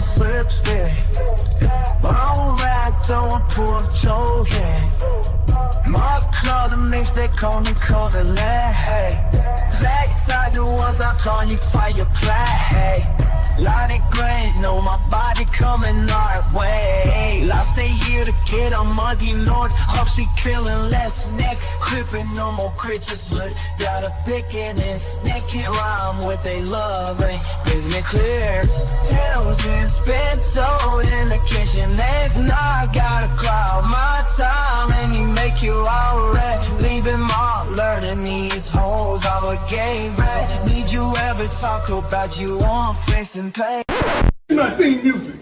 slips, yeah. Long ride, don't pull toe, yeah. My club, the mix, they call me Covenant, hey. Backside the walls, I call you fireplay, hey. Light it great, know my body coming our way. Last day here to get on muggy north. Hope she killing less neck. Crippin' no more creatures, but got a pick in his neck. Can't rhyme with they love, ain't business clear. Tails been spent so in the kitchen. Next, now I gotta crowd my time and you make you alright. Leaving my learning these hoes of a game, right? Need you ever talk about you on face and pay? My theme music.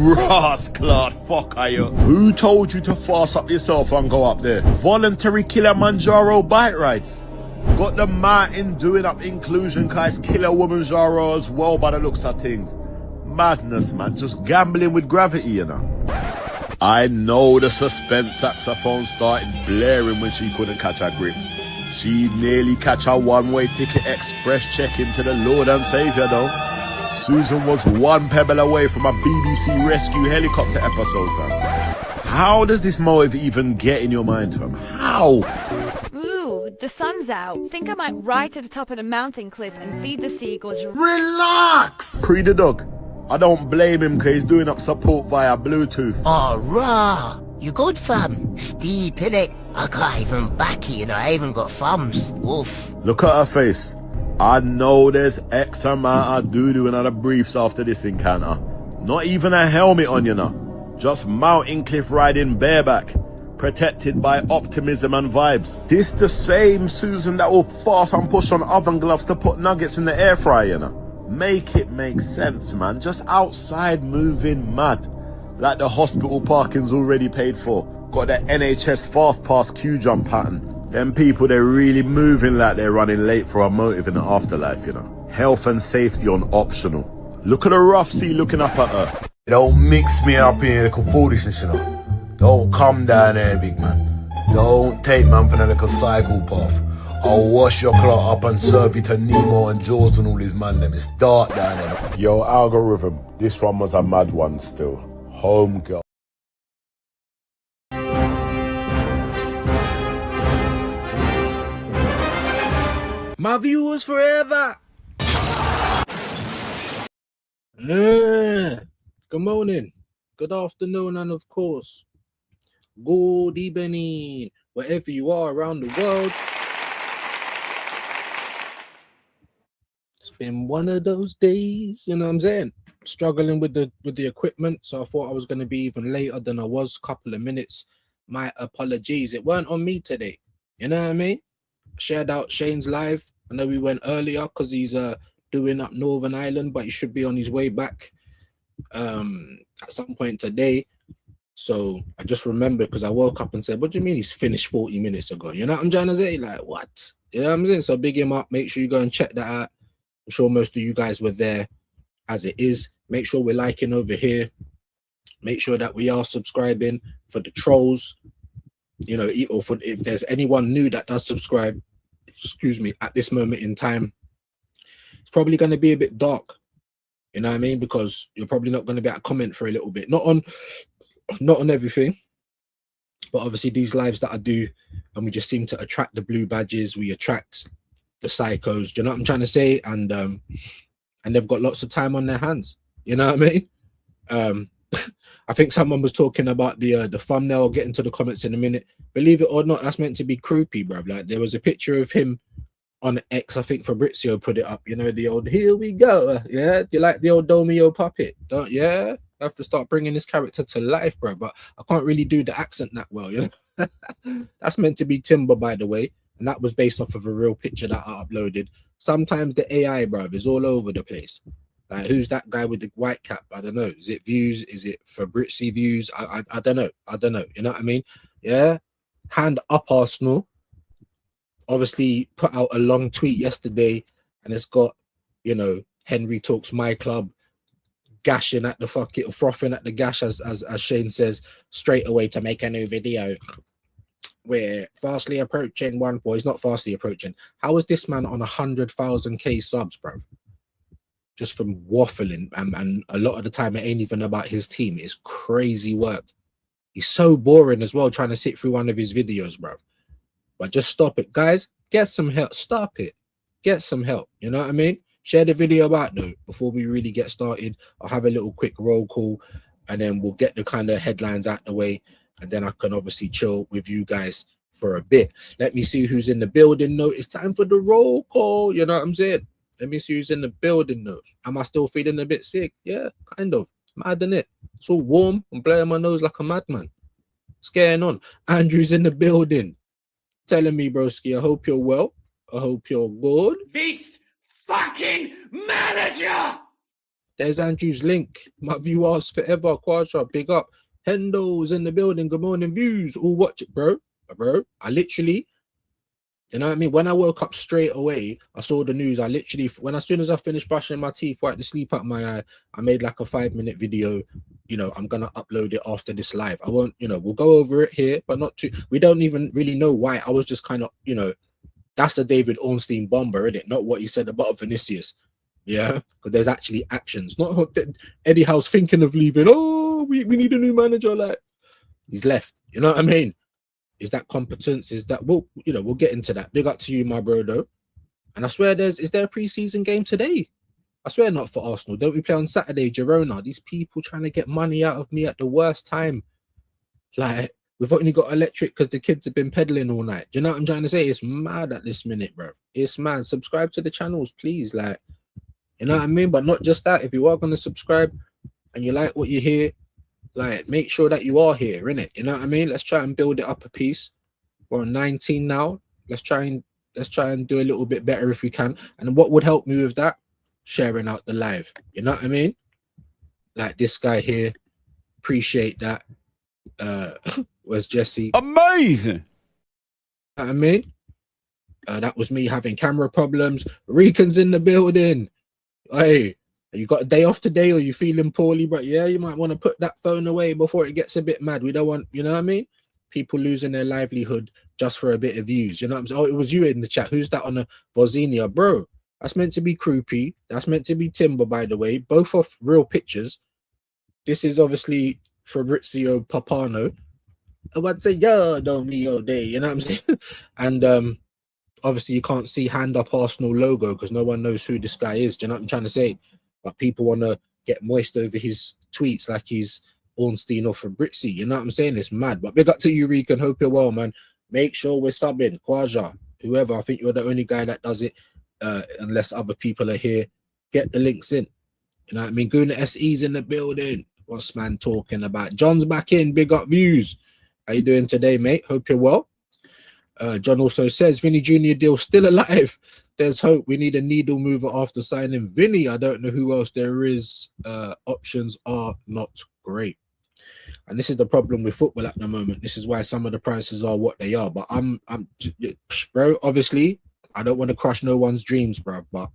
Rascal, fuck are you? Who told you to fast up yourself and go up there? Voluntary Kilimanjaro bike rides. Got the Martin doing up inclusion guys, killer woman Jaro as well by the looks of things. Madness, man, just gambling with gravity, you know. I know the suspense saxophone started blaring when she couldn't catch her grip. She nearly catch her one-way ticket express check into the Lord and Saviour though. Susan was one pebble away from a BBC rescue helicopter episode, fam. How does this motive even get in your mind, fam? How? Ooh, the sun's out. Think I might ride to the top of the mountain cliff and feed the seagulls. Relax! Pre the dog. I don't blame him cause he's doing up support via Bluetooth. Oh, rah! You good, fam? Steep, innit? I can't even back it, you know, I even got thumbs. Woof. Look at her face. I know there's X amount of doo-doo and other briefs after this encounter. Not even a helmet on, you know. Just mountain cliff riding bareback. Protected by optimism and vibes. This the same Susan that will fast and push on oven gloves to put nuggets in the air fryer, you know. Make it make sense, man. Just outside moving mad. Like the hospital parking's already paid for. Got the NHS fast pass queue jump pattern. Them people, they're really moving like they're running late for a motive in the afterlife, you know. Health and safety on optional. Look at the rough sea looking up at her. Don't mix me up in little foolishness, you know. Don't come down there, big man. Don't take man for a little cycle path. I'll wash your cloth up and serve it to Nemo and Jaws and all his man them. It's dark down there. Yo, algorithm, this one was a mad one still. Home girl. My viewers forever. Good morning, good afternoon, and of course, good evening, wherever you are around the world. It's been one of those days, you know what I'm saying? Struggling with the equipment, so I thought I was going to be even later than I was. Couple of minutes. My apologies. It weren't on me today. You know what I mean? Shared out Shane's live. I know we went earlier because he's doing up Northern Ireland, but he should be on his way back at some point today. So I just remembered because I woke up and said, what do you mean he's finished 40 minutes ago? You know what I'm trying to say? Like, what? You know what I'm saying? So big him up. Make sure you go and check that out. I'm sure most of you guys were there as it is. Make sure we're liking over here. Make sure that we are subscribing for the trolls. You know, or for if there's anyone new that does subscribe, excuse me, at this moment in time, it's probably going to be a bit dark. You know what I mean? Because you're probably not going to be able to comment for a little bit. Not on everything, but obviously these lives that I do, and we just seem to attract the blue badges. We attract the psychos. Do you know what I'm trying to say? And they've got lots of time on their hands. You know what I mean? I think someone was talking about the thumbnail. I'll get into the comments in a minute. Believe it or not, that's meant to be Kroupi, bruv. Like, there was a picture of him on X. I think Fabrizio put it up. You know, the old "here we go." Yeah, do you like the old Domio puppet? Don't? Yeah, I have to start bringing this character to life, bro. But I can't really do the accent that well. You know, that's meant to be Timber, by the way, and that was based off of a real picture that I uploaded. Sometimes the AI, bruv, is all over the place. Like, who's that guy with the white cap? I don't know. Is it Viewz? Is it Fabrizzi Viewz? I don't know. I don't know. You know what I mean? Yeah. Hand up, Arsenal. Obviously, put out a long tweet yesterday, and it's got, you know, Henry talks my club, gashing at the fucking, frothing at the gash, as Shane says, straight away to make a new video. We're fastly approaching one. Well, he's not fastly approaching. How is this man on 100,000k subs, bro? Just from waffling, and a lot of the time it ain't even about his team. It's crazy work. He's so boring as well, trying to sit through one of his videos, bro. But just stop it, guys. Get some help. Stop it. Get some help. You know what I mean? Share the video out though before we really get started. I'll have a little quick roll call, and then we'll get the kind of headlines out the way, and then I can obviously chill with you guys for a bit. Let me see who's in the building. No, it's time for the roll call. You know what I'm saying? Let me see who's in the building though. Am I still feeling a bit sick? Yeah, kind of. Mad, innit? It's all warm. I'm blowing my nose like a madman. What's going on? Andrew's in the building. Telling me, broski, I hope you're well. I hope you're good. This fucking manager! There's Andrew's link. My viewers forever. Quasha, big up. Hendo's in the building. Good morning, Viewz. All watch it, bro. Bro, I literally, you know what I mean? When I woke up straight away, I saw the news. I literally, as soon as I finished brushing my teeth, wiped the sleep out my eye, I made like a 5-minute video. You know, I'm going to upload it after this live. I won't, you know, we'll go over it here, but not too, we don't even really know why. I was just kind of, you know, that's a David Ornstein bomber, isn't it? Not what he said about Vinicius. Yeah, because there's actually actions. Not Eddie Howe's thinking of leaving. Oh, we need a new manager. Like, he's left. You know what I mean? Is that competence? Is that, well, you know, we'll get into that. Big up to you, my bro, though. And I swear is there a preseason game today? I swear not for Arsenal. Don't we play on Saturday, Girona? These people trying to get money out of me at the worst time. Like, we've only got electric because the kids have been peddling all night. Do you know what I'm trying to say? It's mad at this minute, bro. It's mad. Subscribe to the channels, please. Like, you know what I mean? But not just that. If you are going to subscribe and you like what you hear, like, make sure that you are here, innit? You know what I mean? Let's try and build it up a piece. We're on 19 now. Let's try and do a little bit better if we can. And what would help me with that? Sharing out the live. You know what I mean? Like this guy here. Appreciate that. Where's Jesse? Amazing. You know what I mean? That was me having camera problems. Rican's in the building. Hey. You got a day off today, or you feeling poorly, but yeah, you might want to put that phone away before it gets a bit mad. We don't want, you know what I mean? People losing their livelihood just for a bit of views. You know what I'm saying? Oh, it was you in the chat. Who's that on the Vozinia? Bro, that's meant to be Kroupi. That's meant to be Timber, by the way. Both off real pictures. This is obviously Fabrizio Papano. I would say, yeah, don't me all day. You know what I'm saying? And obviously you can't see Hand Up Arsenal logo because no one knows who this guy is. Do you know what I'm trying to say? But people want to get moist over his tweets like he's Ornstein or Fabrizzi. You know what I'm saying? It's mad. But big up to you, Rick, and hope you're well, man. Make sure we're subbing. Quaja, whoever. I think you're the only guy that does it, unless other people are here. Get the links in. You know what I mean? Guna SE's in the building. What's man talking about? John's back in. Big up Viewz. How you doing today, mate? Hope you're well. John also says, Vinny Jr. deal still alive. There's hope. We need a needle mover after signing Vinny. I don't know who else there is. Options are not great. And this is the problem with football at the moment. This is why some of the prices are what they are. But I'm bro, obviously, I don't want to crush no one's dreams, bro. But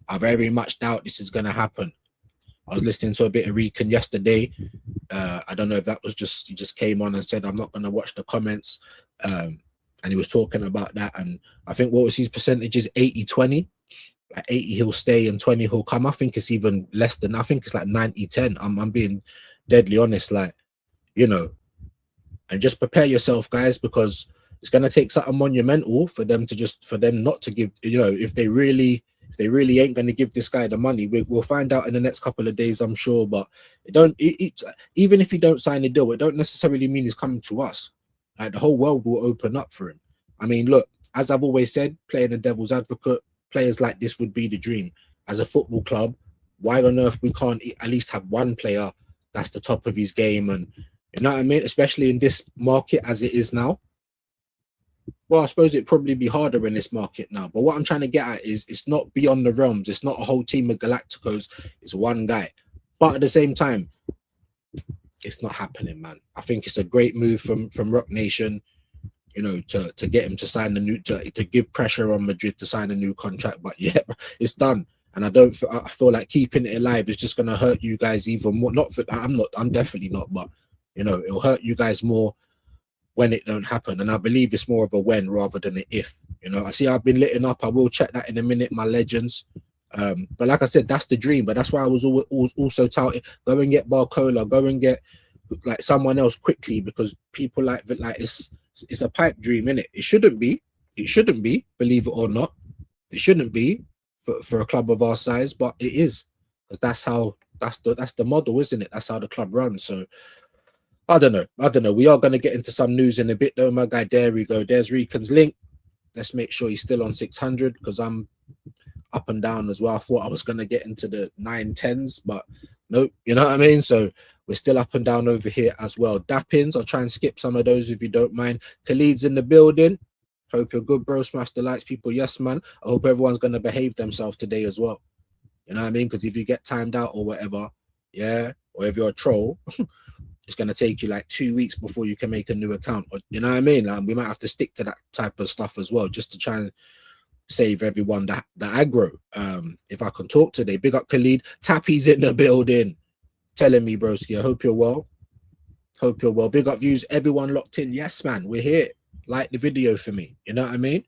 I very much doubt this is going to happen. I was listening to a bit of Recon yesterday. I don't know if that was just, he just came on and said, I'm not going to watch the comments. And he was talking about that. And I think what was his percentages? 80-20. Like 80 he'll stay and 20 he'll come. I think it's even less than, I think it's like 90-10. I'm being deadly honest, like, you know. And just prepare yourself, guys, because it's going to take something monumental for them to just, for them not to give, you know, if they really ain't going to give this guy the money. We'll find out in the next couple of days, I'm sure. But even if he don't sign a deal, it don't necessarily mean he's coming to us. Like, the whole world will open up for him. I mean, look, as I've always said, playing the devil's advocate, players like this would be the dream. As a football club, why on earth we can't at least have one player that's the top of his game? And you know what I mean? Especially in this market as it is now. Well, I suppose it'd probably be harder in this market now. But what I'm trying to get at is it's not beyond the realms. It's not a whole team of Galacticos. It's one guy. But at the same time, it's not happening, man. I think it's a great move from Rock Nation, you know, to get him to sign the new, to give pressure on Madrid to sign a new contract. But yeah, it's done. And I feel like keeping it alive is just gonna hurt you guys even more. I'm definitely not, but you know, it'll hurt you guys more when it don't happen. And I believe it's more of a when rather than an if. You know, I see I've been litting up. I will check that in a minute, my legends. But like I said, that's the dream. But that's why I was also touting, go and get Barcola, go and get like someone else quickly, because people like it's a pipe dream, innit? It shouldn't be. It shouldn't be, believe it or not. It shouldn't be for a club of our size, but it is, because that's the model, isn't it? That's how the club runs. So I don't know. We are going to get into some news in a bit, though, my guy. There we go. There's Rican's link. Let's make sure he's still on 600, because I'm up and down as well. I thought I was going to get into the 910s, but nope. You know what I mean? So we're still up and down over here as well. Dappins, I'll try and skip some of those if you don't mind. Khalid's in the building. Hope you're good, bro. Smash the likes, people. Yes, man. I hope everyone's going to behave themselves today as well. You know what I mean? Because if you get timed out or whatever, yeah, or if you're a troll, it's going to take you like 2 weeks before you can make a new account. Or, you know what I mean? Like, we might have to stick to that type of stuff as well, just to try and save everyone the aggro. If I can talk today, big up Khalid. Tappy's in the building, telling me, broski, I hope you're well. Hope you're well. Big up Viewz. Everyone locked in. Yes, man, we're here. Like the video for me. You know what I mean?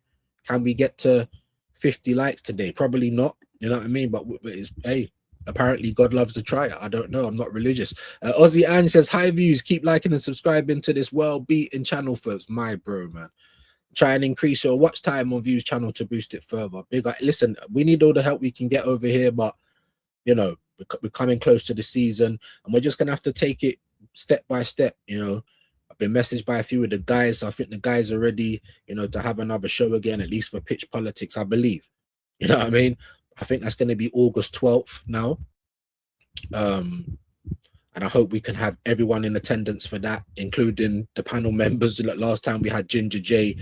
Can we get to 50 likes today? Probably not. You know what I mean? But it's, hey, apparently God loves the tryer. I don't know. I'm not religious. Ozzy Ann says, hi Viewz. Keep liking and subscribing to this well-beaten channel, folks. My bro, man. Try and increase your watch time on Viewz channel to boost it further. Big up. Listen, we need all the help we can get over here, but you know, we're coming close to the season, and we're just gonna have to take it step by step. You know, I've been messaged by a few of the guys. So I think the guys are ready, you know, to have another show again, at least for Pitch Politics, I believe. You know what I mean? I think that's going to be August 12th now. And I hope we can have everyone in attendance for that, including the panel members. Last time we had Ginger J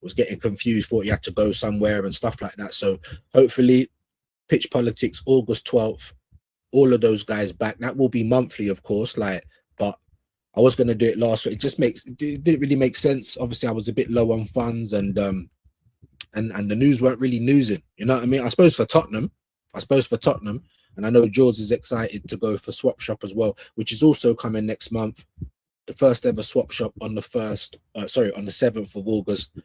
was getting confused, thought he had to go somewhere and stuff like that. So hopefully Pitch Politics, August 12th, all of those guys back. That will be monthly, of course, like, but I was going to do it last week. It didn't really make sense. Obviously, I was a bit low on funds, and the news weren't really newsing. You know what I mean? I suppose for Tottenham, and I know George is excited to go for Swap Shop as well, which is also coming next month. The first ever Swap Shop on the 7th of August,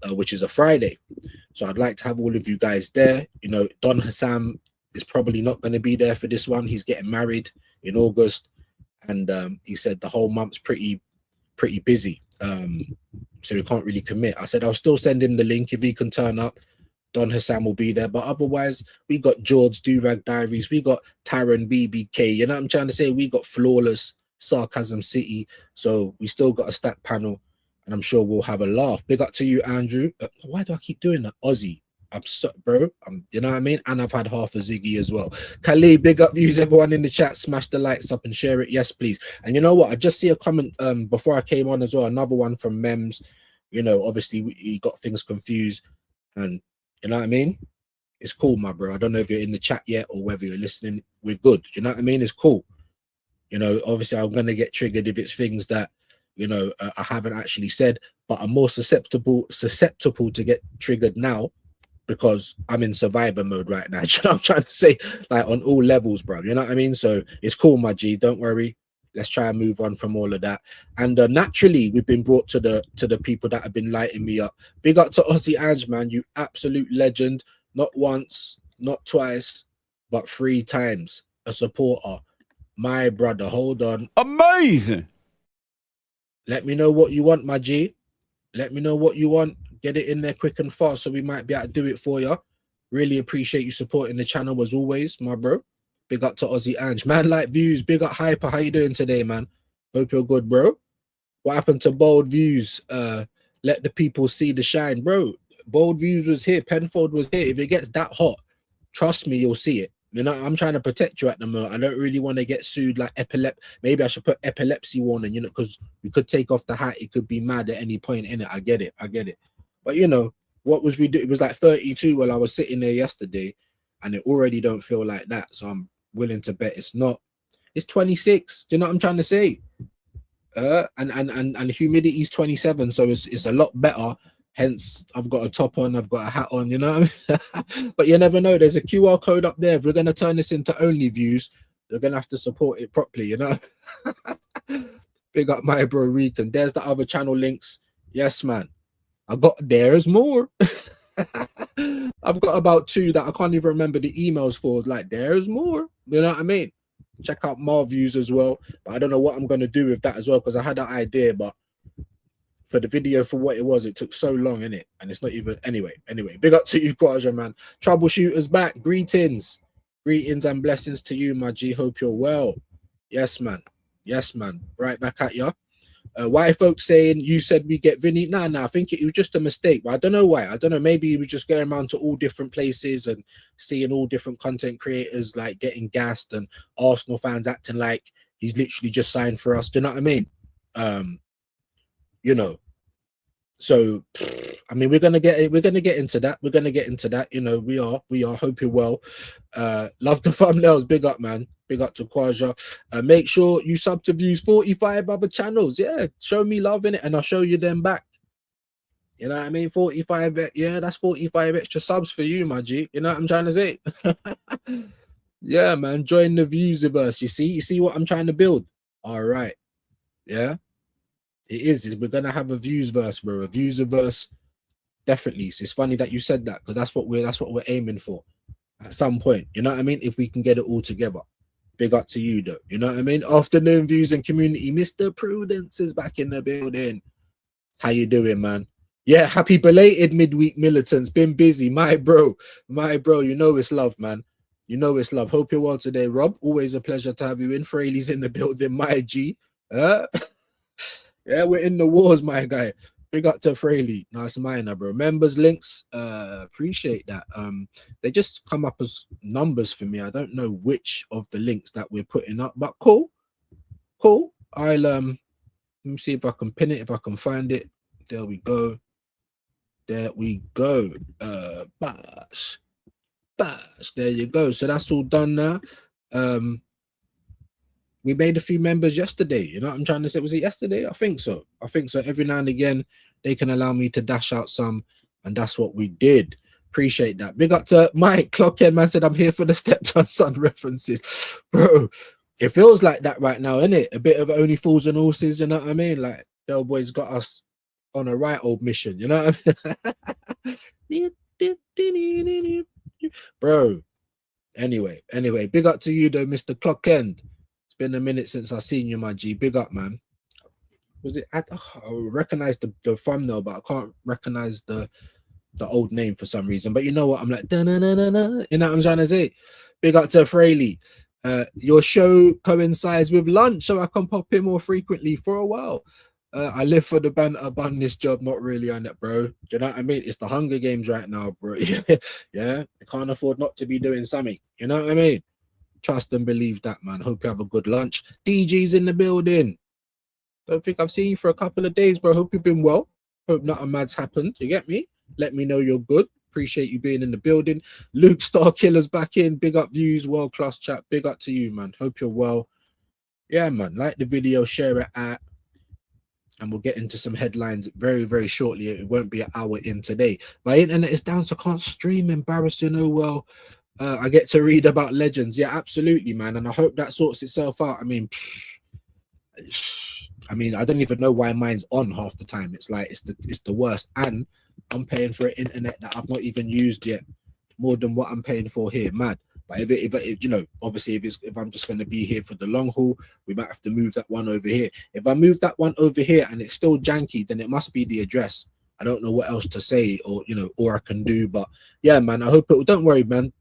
which is a Friday. So I'd like to have all of you guys there. You know, Don Hassam is probably not going to be there for this one. He's getting married in August. And he said the whole month's pretty busy, so we can't really commit. I said I'll still send him the link if he can turn up. Don Hassam will be there, but otherwise we got George Durag Diaries, we got Taron BBK. You know what I'm trying to say? We got Flawless, Sarcasm City, so we still got a stacked panel, and I'm sure we'll have a laugh. Big up to you, Andrew. Why do I keep doing that? Ozzy. I'm so, bro. You know what I mean? And I've had half a Ziggy as well. Khalid, big up Viewz. Everyone in the chat, smash the likes up and share it. Yes, please. And you know what? I just see a comment before I came on as well. Another one from Mems. You know, obviously he got things confused, and you know what I mean? It's cool, my bro. I don't know if you're in the chat yet or whether you're listening. We're good. You know what I mean? It's cool. You know, obviously I'm gonna get triggered if it's things that, you know, I haven't actually said, but I'm more susceptible to get triggered now, because I'm in survivor mode right now. You know what I'm trying to say? Like on all levels, bro. You know what I mean? So it's cool, my G. Don't worry. Let's try and move on from all of that. And naturally, we've been brought to the people that have been lighting me up. Big up to Ozzy Ange, man. You absolute legend. Not once, not twice, but 3 times a supporter. My brother, hold on. Amazing. Let me know what you want, my G. Let me know what you want. Get it in there quick and fast, so we might be able to do it for you. Really appreciate you supporting the channel as always, my bro. Big up to Ozzy Ange. Man like Viewz, big up Hyper. How you doing today, man? Hope you're good, bro. What happened to Bold Viewz? Let the people see the shine, bro. Bold Viewz was here. Penfold was here. If it gets that hot, trust me, you'll see it. You know, I'm trying to protect you at the moment. I don't really want to get sued like epilepsy. Maybe I should put epilepsy warning, you know, because we could take off the hat. It could be mad at any point in it. I get it. But you know, what was we do? It was like 32 while I was sitting there yesterday, and it already don't feel like that. So I'm willing to bet it's not. It's 26. Do you know what I'm trying to say? And humidity is 27, so it's a lot better. Hence, I've got a top on, I've got a hat on, you know what I mean? But you never know. There's a QR code up there. If we're gonna turn this into only views, they're gonna have to support it properly, you know. Big up my bro Rican. There's the other channel links. Yes, man. I got there's more. I've got about 2 that I can't even remember the emails for. Like, there's more. You know what I mean? Check out more views as well. But I don't know what I'm gonna do with that as well, because I had an idea, but for the video, for what it was, it took so long, innit? And it's not even anyway. Big up to you, Quaja, man. Troubleshooters back. Greetings and blessings to you, my G. Hope you're well. Yes, man. Right back at ya. White folks saying you said we get Vinny. Nah, I think it was just a mistake. But I don't know why. I don't know. Maybe he was just going around to all different places and seeing all different content creators like getting gassed and Arsenal fans acting like he's literally just signed for us. Do you know what I mean? You know. So I mean, we're gonna get into that. You know, we are. Hope you're well. Love the thumbnails. Big up, man. Big up to Quaja. Make sure you sub to Viewz 45 other channels. Yeah, show me love in it, and I'll show you them back. You know what I mean? 45. Yeah, that's 45 extra subs for you, my G. You know what I'm trying to say? Yeah, man. Join the Viewsverse. You see what I'm trying to build. All right. Yeah. It is. We're gonna have a Viewsverse, bro. A Viewsverse, definitely. So it's funny that you said that, because that's what we're aiming for at some point. You know what I mean? If we can get it all together. Big up to you, though. You know what I mean? Afternoon Views and community. Mr. Prudence is back in the building. How you doing, man? Yeah, happy belated midweek militants. Been busy, my bro. You know it's love, man. You know it's love. Hope you're well today, Rob. Always a pleasure to have you in. Fraley's in the building, my G. Yeah, we're in the wars, my guy. Big up to Fraley. Nice minor, bro. Members links, appreciate that. They just come up as numbers for me. I don't know which of the links that we're putting up, but cool. I'll let me see if I can pin it, if I can find it. There we go. Bash. There you go. So that's all done now. We made a few members yesterday. You know what I'm trying to say? Was it yesterday? I think so. Every now and again, they can allow me to dash out some, and that's what we did. Appreciate that. Big up to Mike Clockhead, man. Said I'm here for the stepdad son references, bro. It feels like that right now, innit? A bit of Only Fools and Horses. You know what I mean? Like, Del Boy's got us on a right old mission. You know what I mean? Bro. Anyway, big up to you though, Mr. Clockend. Been a minute since I seen you, my G. Big up, man. Was it? I recognize the thumbnail, but I can't recognize the old name for some reason. But you know what? I'm like, you know what I'm trying to say? Big up to Fraley. Your show coincides with lunch, so I can pop in more frequently for a while. I live for the banter, bun this job, not really on it, bro. Do you know what I mean? It's the Hunger Games right now, bro. Yeah, I can't afford not to be doing something. You know what I mean? Trust and believe that, man. Hope you have a good lunch. DG's in the building. Don't think I've seen you for a couple of days, bro. Hope you've been well. Hope nothing mad's happened. You get me? Let me know you're good. Appreciate you being in the building. Luke Star Killer's back in. Big up Viewz, world class chat. Big up to you, man. Hope you're well. Yeah, man. Like the video, share it out, and we'll get into some headlines very, very shortly. It won't be an hour in today. My internet is down, so I can't stream. Embarrassing. Oh well. I get to read about legends. Yeah, absolutely, man. And I hope that sorts itself out. I mean, I don't even know why mine's on half the time. It's like it's the worst. And I'm paying for an internet that I've not even used yet, more than what I'm paying for here. Mad. But if you know, obviously if I'm just going to be here for the long haul, we might have to move that one over here. If I move that one over here and it's still janky, then it must be the address. I don't know what else to say or I can do. But yeah, man, I hope it. Don't worry, man.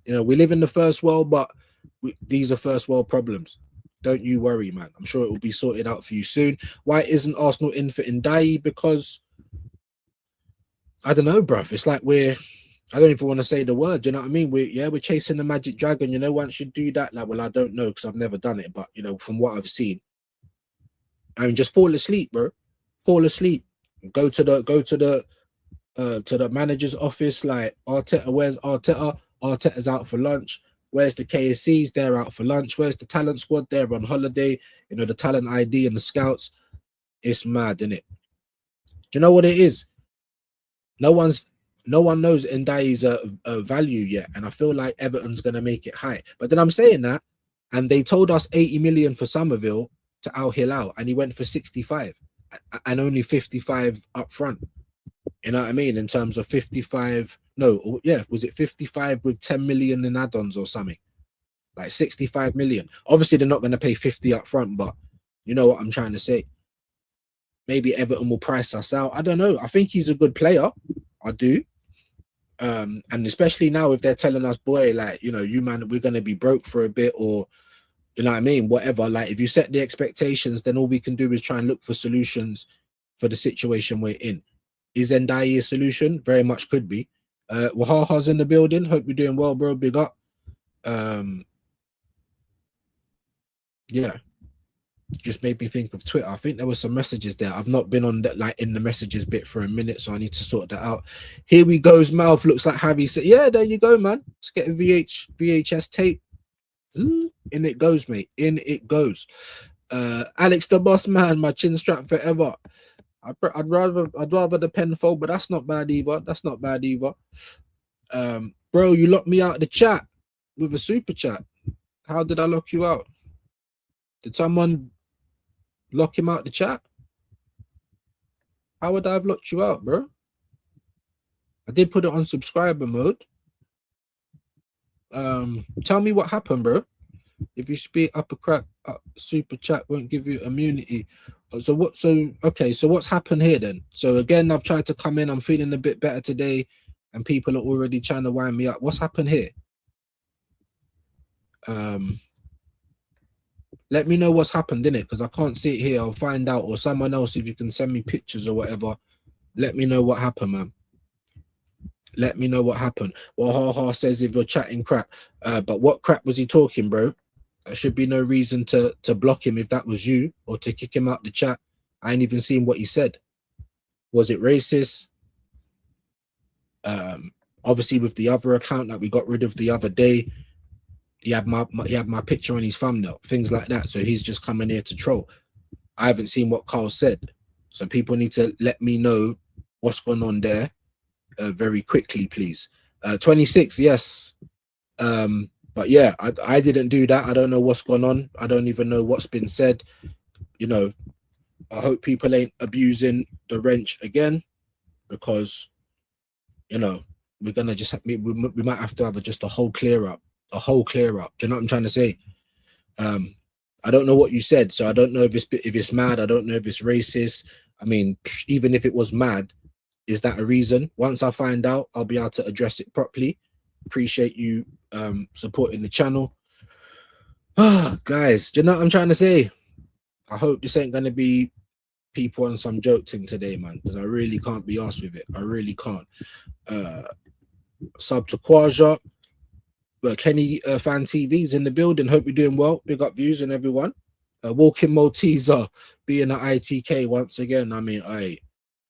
You know, we live in the first world, but these are first world problems. Don't you worry, man. I'm sure it will be sorted out for you soon. Why isn't Arsenal in for Ndiaye? Because I don't know, bruv. It's like I don't even want to say the word. You know what I mean? We're chasing the magic dragon. You know, one should do that. Like, well, I don't know because I've never done it, but you know, from what I've seen, I mean, just fall asleep, bro. Fall asleep. Go to the to the manager's office, like, Arteta, where's Arteta? Arteta's out for lunch. Where's the KSCs? They're out for lunch. Where's the talent squad? They're on holiday. You know, the talent ID and the scouts. It's mad, isn't it? Do you know what it is? No one knows Ndai's a value yet, and I feel like Everton's gonna make it high. But then I'm saying that, and they told us 80 million for Somerville to Al Hilal, and he went for 65, and only 55 up front. You know what I mean? In terms of 55, no, yeah, was it 55 with 10 million in add-ons or something? Like 65 million. Obviously, they're not going to pay 50 up front, but you know what I'm trying to say. Maybe Everton will price us out. I don't know. I think he's a good player. I do. And especially now if they're telling us, boy, like, you know, you man, we're going to be broke for a bit, or, you know what I mean? Whatever. Like, if you set the expectations, then all we can do is try and look for solutions for the situation we're in. Is Ndai a solution? Very much could be. Wahaha's in the building. Hope you're doing well, bro. Big up. Yeah. Just made me think of Twitter. I think there were some messages there. I've not been on that, like, in the messages bit for a minute, so I need to sort that out. Here we go's mouth looks like Harry said. Yeah, there you go, man. Let's get a VHS tape. In it goes, mate. In it goes. Alex the boss man, my chin strap forever. I'd rather the pen fold, but that's not bad either. That's not bad either. Bro, you locked me out of the chat with a super chat. How did I lock you out? Did someone lock him out the chat? How would I have locked you out, bro? I did put it on subscriber mode. Tell me what happened, bro. If you speak up a crack, super chat won't give you immunity. So what? So okay. So what's happened here then? So again, I've tried to come in. I'm feeling a bit better today, and people are already trying to wind me up. What's happened here? Let me know what's happened in it, because I can't see it here. I'll find out, or someone else, if you can send me pictures or whatever. Let me know what happened, man. Let me know what happened. Well, Ha says if you're chatting crap, but what crap was he talking, bro? There should be no reason to block him if that was you, or to kick him out the chat. I ain't even seen what he said. Was it racist? Obviously with the other account that we got rid of the other day, he had my picture on his thumbnail, things like that. So he's just coming here to troll. I haven't seen what Carl said, so people need to let me know what's going on there very quickly, please. 26, yes. But yeah, I didn't do that. I don't know what's going on. I don't even know what's been said. You know, I hope people ain't abusing the wrench again, because, you know, we're gonna just we might have to have just a whole clear up. Do you know what I'm trying to say? I don't know what you said, so I don't know if it's mad. I don't know if it's racist. I mean, even if it was mad, is that a reason? Once I find out, I'll be able to address it properly. Appreciate you supporting the channel. Guys, do you know what I'm trying to say? I hope this ain't gonna be people on some joke thing today, man, because I really can't be arsed with it. I really can't. Sub to Quaja. But Kenny Fan TV's in the building. Hope you're doing well. Big up Viewz and everyone. Walking Malteser being an ITK once again. I mean,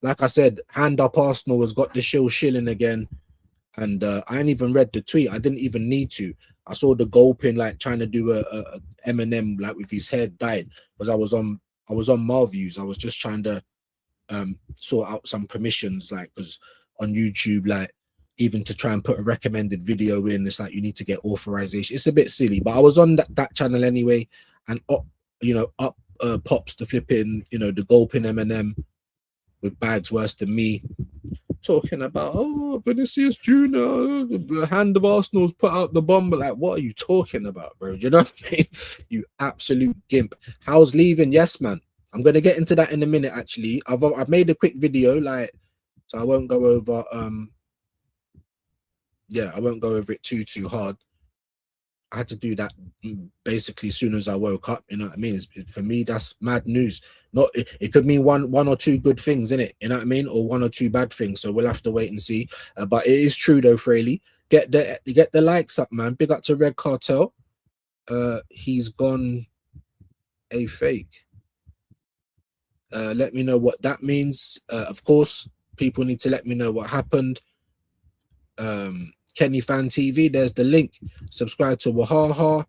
like I said, hand up Arsenal has got the shilling again. And I ain't even read the tweet. I didn't even need to. I saw the gulping, like trying to do a Eminem, like with his head dyed, because I was on Marviews. I was just trying to sort out some permissions, like, because on YouTube, like, even to try and put a recommended video in, it's like you need to get authorization. It's a bit silly, but I was on that channel anyway, and up pops the flipping, you know, the gulping Eminem with bags worse than me, talking about, oh, Vinicius Jr., the hand of Arsenal's put out the bomb. But like, what are you talking about, bro? Do you know what I mean? You absolute gimp. How's leaving? Yes, man. I'm gonna get into that in a minute. Actually, I've made a quick video, like, so I won't go over I won't go over it too hard. I had to do that basically as soon as I woke up. You know what I mean? For me, that's mad news. It could mean one or two good things, innit? You know what I mean? Or one or two bad things. So we'll have to wait and see. But it is true though, Fraley. Get the likes up, man. Big up to Red Cartel. He's gone a fake. Let me know what that means. Of course, People need to let me know what happened. Kenny Fan TV, there's the link. Subscribe to Wahaha.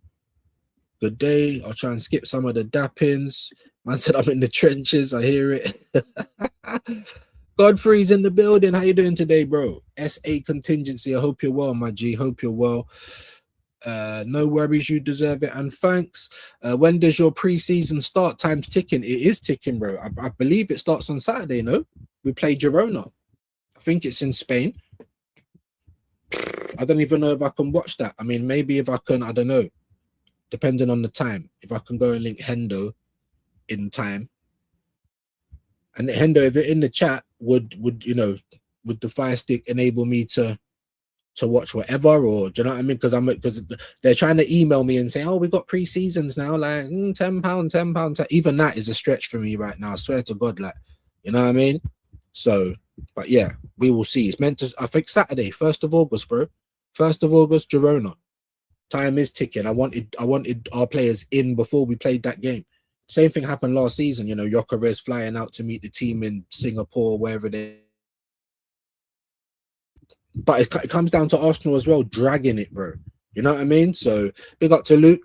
Good day. I'll try and skip some of the dappings. Man said I'm in the trenches. I hear it. Godfrey's in the building. How you doing today, bro? SA Contingency. I hope you're well, my G. Hope you're well. No worries, you deserve it, and thanks. When does your preseason start? Time's ticking. It is ticking, bro. I believe it starts on Saturday. No, we play Girona. I think it's in Spain. I don't even know if I can watch that. I mean, maybe if I can, I don't know. Depending on the time, if I can go and link Hendo in time. And Hendo, if you're in the chat, would the Fire Stick enable me to watch whatever, or do you know what I mean? Because they're trying to email me and say, oh, we got pre-seasons now, like £10. Even that is a stretch for me right now. I swear to God, like, you know what I mean? So, but yeah, we will see. It's meant to, I think Saturday, 1st of August, bro. 1st of August, Girona. Time is ticking. I wanted our players in before we played that game. Same thing happened last season. You know, Gyökeres flying out to meet the team in Singapore, wherever they. But it comes down to Arsenal as well, dragging it, bro. You know what I mean? So big up to Luke.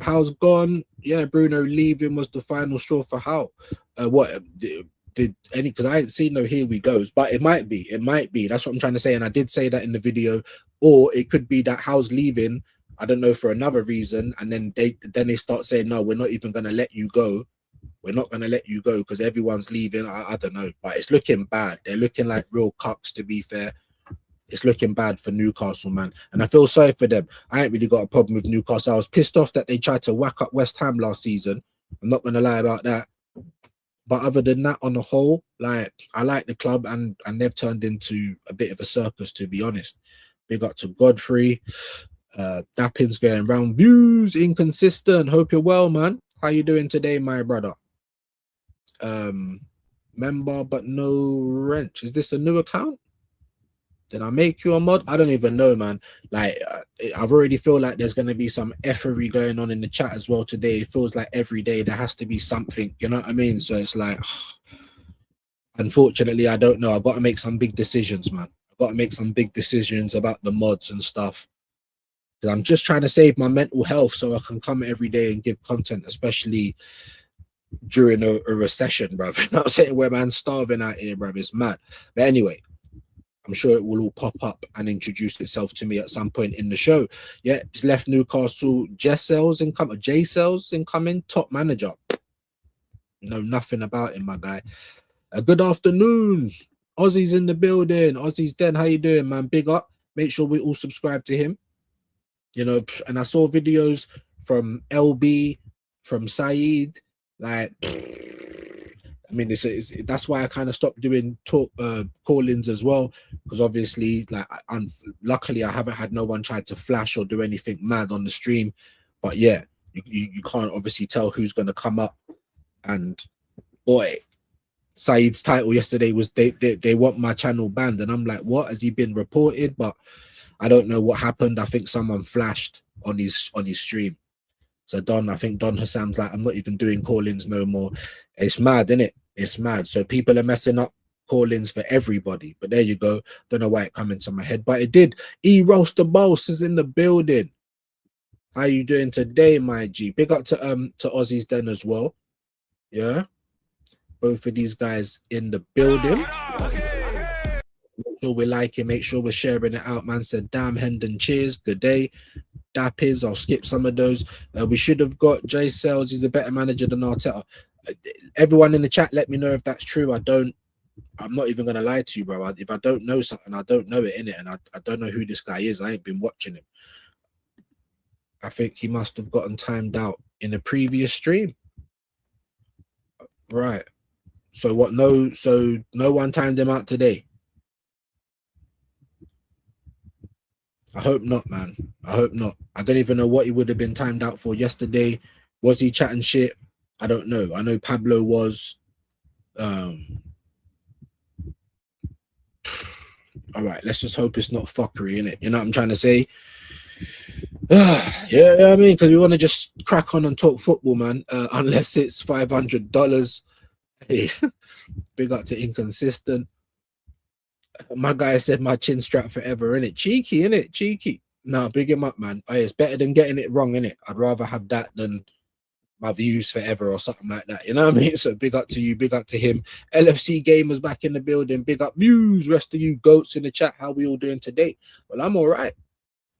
How's gone? Yeah, Bruno leaving was the final straw for how. What did any? Because I ain't seen no here we goes, but it might be. It might be. That's what I'm trying to say, and I did say that in the video. Or it could be that How's leaving. I don't know, for another reason, and then they start saying, no, we're not even going to let you go. We're not going to let you go because everyone's leaving. I don't know, but it's looking bad. They're looking like real cucks, to be fair. It's looking bad for Newcastle, man. And I feel sorry for them. I ain't really got a problem with Newcastle. I was pissed off that they tried to whack up West Ham last season. I'm not going to lie about that. But other than that, on the whole, like, I like the club, and they've turned into a bit of a circus, to be honest. Big up to Godfrey. Dappins going round. Viewz inconsistent. Hope you're well, man. How you doing today, my brother? Member but no wrench. Is this a new account? Did I make you a mod? I don't even know, man. Like, I've already feel like there's going to be some effery going on in the chat as well today. It feels like every day there has to be something, you know what I mean? So it's like, unfortunately, I don't know. I've got to make some big decisions, man. I've got to make some big decisions about the mods and stuff. Because I'm just trying to save my mental health so I can come every day and give content, especially during a recession, bruv. You know what I'm saying? Where man's starving out here, bruv. It's mad. But anyway, I'm sure it will all pop up and introduce itself to me at some point in the show. Yeah, it's left Newcastle. J-Cells incoming, top manager. Know nothing about him, my guy. Good afternoon. Ozzy's in the building. Ozzy's Den. How you doing, man? Big up. Make sure we all subscribe to him. You know, and I saw videos from LB, from Saeed. Like, I mean, that's why I kind of stopped doing call-ins as well, because obviously, like, luckily I haven't had no one try to flash or do anything mad on the stream. But yeah, you can't obviously tell who's going to come up. And boy, Saeed's title yesterday was they want my channel banned, and I'm like, what? Has he been reported? But I don't know what happened. I think someone flashed on his stream. So I think Don Hassam's like, I'm not even doing call-ins no more. It's mad, isn't it? It's mad. So people are messing up call-ins for everybody. But there you go. Don't know why it come into my head, but it did. Roast the Boss is in the building. How you doing today, my G? Big up to Ozzy's Den as well. Yeah. Both of these guys in the building. Make sure we like it. Make sure we're sharing it out. Man said, damn, Hendon, cheers. Good day. Dappies. I'll skip some of those. We should have got J-Cells. He's a better manager than Arteta. Everyone in the chat, let me know if that's true. I'm not even going to lie to you, bro. If I don't know something, I don't know it, innit? And I don't know who this guy is. I ain't been watching him. I think he must have gotten timed out in a previous stream. Right. So what? No one timed him out today. I hope not, man. I hope not. I don't even know what he would have been timed out for yesterday. Was he chatting shit? I don't know. I know Pablo was. All right, let's just hope it's not fuckery, innit? You know what I'm trying to say? Yeah, I mean, because we want to just crack on and talk football, man. Unless it's $500. Hey, big up to Inconsistent. My guy said my chin strap forever, innit? Cheeky, innit? Cheeky. Nah, big him up, man. Oh, yeah, it's better than getting it wrong, innit? I'd rather have that than my views forever or something like that. You know what I mean? So big up to you, big up to him. LFC gamers back in the building. Big up Viewz, rest of you goats in the chat. How we all doing today? Well, I'm all right.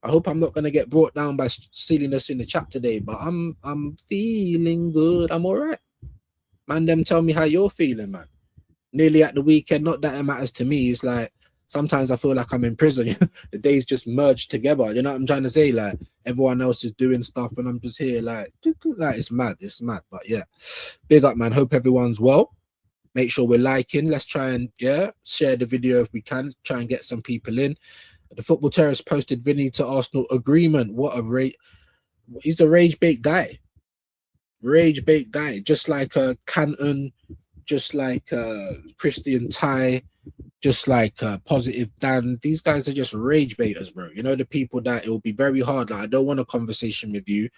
I hope I'm not gonna get brought down by silliness in the chat today, but I'm feeling good. I'm all right. Man, them tell me how you're feeling, man. Nearly at the weekend. Not that it matters to me. It's like sometimes I feel like I'm in prison. The days just merge together. You know what I'm trying to say? Like everyone else is doing stuff, and I'm just here, like it's mad. It's mad. But yeah, big up, man. Hope everyone's well. Make sure we're liking. Let's try and share the video if we can. Try and get some people in. The Football Terrace posted Vinny to Arsenal agreement. What a rate! He's a rage bait guy. Rage bait guy, just like Canton, just like Christian Ty, just like Positive Dan. These guys are just rage baiters, bro. You know, the people that it will be very hard. Like, I don't want a conversation with you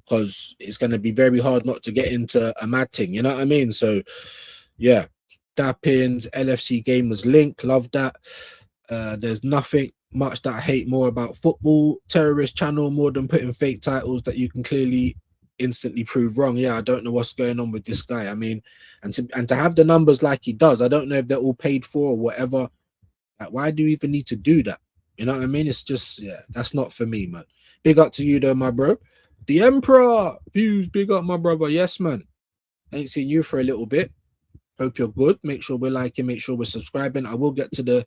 because it's going to be very hard not to get into a mad thing. You know what I mean? So, yeah. Dappins, LFC Gamers link. Love that. There's nothing much that I hate more about football terrorist channel more than putting fake titles that you can clearly instantly prove wrong. Yeah, I don't know what's going on with this guy. I mean, and to have the numbers like he does, I don't know if they're all paid for or whatever. Like, why do you even need to do that? You know what I mean? It's just, yeah, that's not for me, man. Big up to you though, my bro. The Emperor Viewz, big up, my brother. Yes, man. Ain't seen you for a little bit. Hope you're good. Make sure we're liking, make sure we're subscribing. I will get to the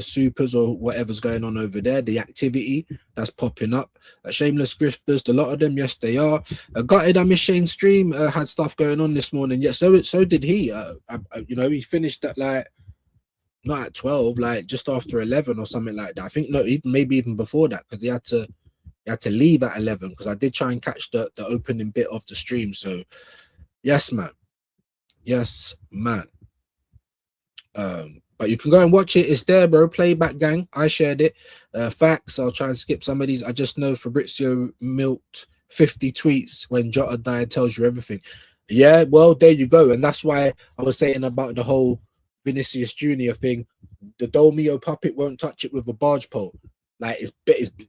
supers or whatever's going on over there, the activity that's popping up. Shameless grifters, a lot of them, yes, they are. Gutted, I miss Shane's stream. Had stuff going on this morning. Yeah, so did he. You know, he finished at like not at 12, like just after 11 or something like that. I think maybe even before that, because he had to leave at 11 because I did try and catch the opening bit of the stream. So yes, man. Yes, man. But you can go and watch it. It's there, bro. Playback gang. I shared it. Facts. I'll try and skip some of these. I just know Fabrizio milked 50 tweets when Jota died. Tells you everything. Yeah, well, there you go. And that's why I was saying about the whole Vinicius Jr. thing. The Dolmio puppet won't touch it with a barge pole. Like it's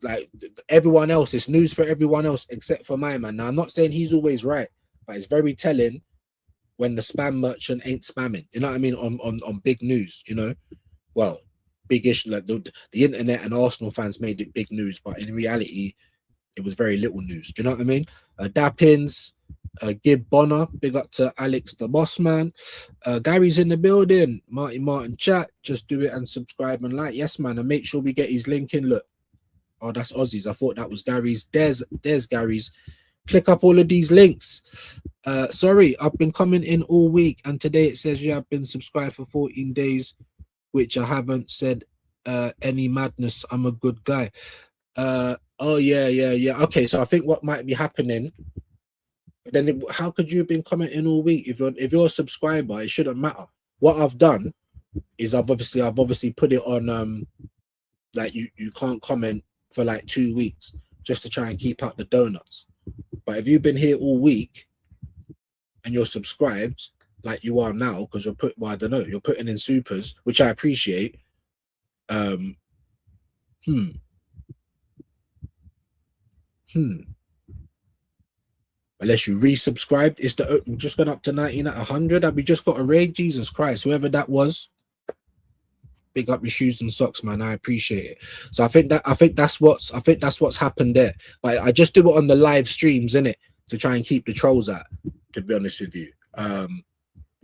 like everyone else. It's news for everyone else except for my man. Now I'm not saying he's always right, but it's very telling when the spam merchant ain't spamming. You know what I mean? On big news, you know? Well, big issue. Like the internet and Arsenal fans made it big news, but in reality, it was very little news. Do you know what I mean? Dappins, Gib Bonner, big up to Alex the boss man. Gary's in the building. Martin chat. Just do it and subscribe and like. Yes, man. And make sure we get his link in. Look. Oh, that's Aussie's. I thought that was Gary's. There's Gary's. Click up all of these links. Sorry, I've been coming in all week, and today it says you have been subscribed for 14 days, which I haven't said any madness. I'm a good guy. Oh yeah. Okay, so I think what might be happening then, how could you have been commenting all week if you're a subscriber? It shouldn't matter. What I've done is I've obviously put it on like you can't comment for like 2 weeks just to try and keep out the donuts. But if you've been here all week and you're subscribed like you are now, because you're I don't know, you're putting in supers, which I appreciate. Unless you resubscribed, it's just gone up to 19 at 100. And we just got a raid. Jesus Christ, whoever that was, big up your shoes and socks, man. I appreciate it. So I think that's what's happened there. But I just do it on the live streams, innit, to try and keep the trolls out, to be honest with you.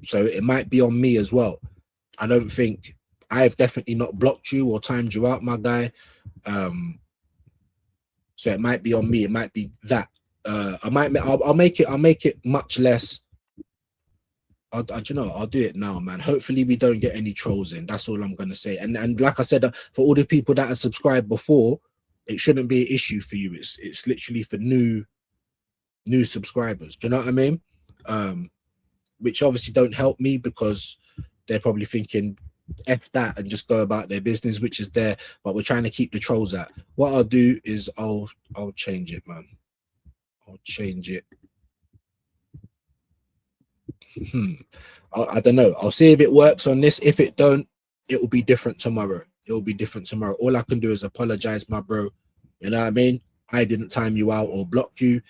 So it might be on me as well. I don't think I've definitely not blocked you or timed you out, my guy. So it might be on me. It might be that. I'll make it much less. I'll do it now, man. Hopefully we don't get any trolls in. That's all I'm gonna say. And like I said, for all the people that have subscribed before, it shouldn't be an issue for you. It's literally for new subscribers. Do you know what I mean? Which obviously don't help me because they're probably thinking F that and just go about their business, which is there. But we're trying to keep the trolls out. What I'll do is I'll change it, man. I'll change it. I don't know. I'll see if it works on this. If it don't, it will be different tomorrow. It will be different tomorrow. All I can do is apologize, my bro. You know what I mean? I didn't time you out or block you.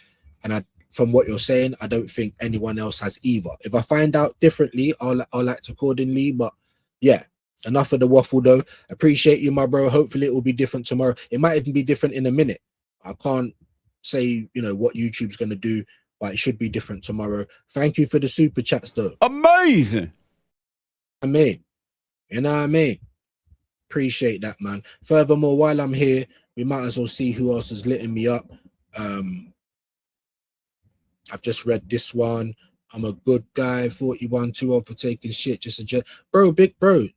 And from what you're saying, I don't think anyone else has either. If I find out differently, I'll act accordingly. But yeah, enough of the waffle though. Appreciate you, my bro. Hopefully it will be different tomorrow. It might even be different in a minute. I can't say, you know, what YouTube's going to do, but it should be different tomorrow. Thank you for the super chats though. Amazing. I mean, you know what I mean? Appreciate that, man. Furthermore, while I'm here, we might as well see who else is litting me up. I've just read this one. I'm a good guy, 41, too old for taking shit. Just a bro, big bro.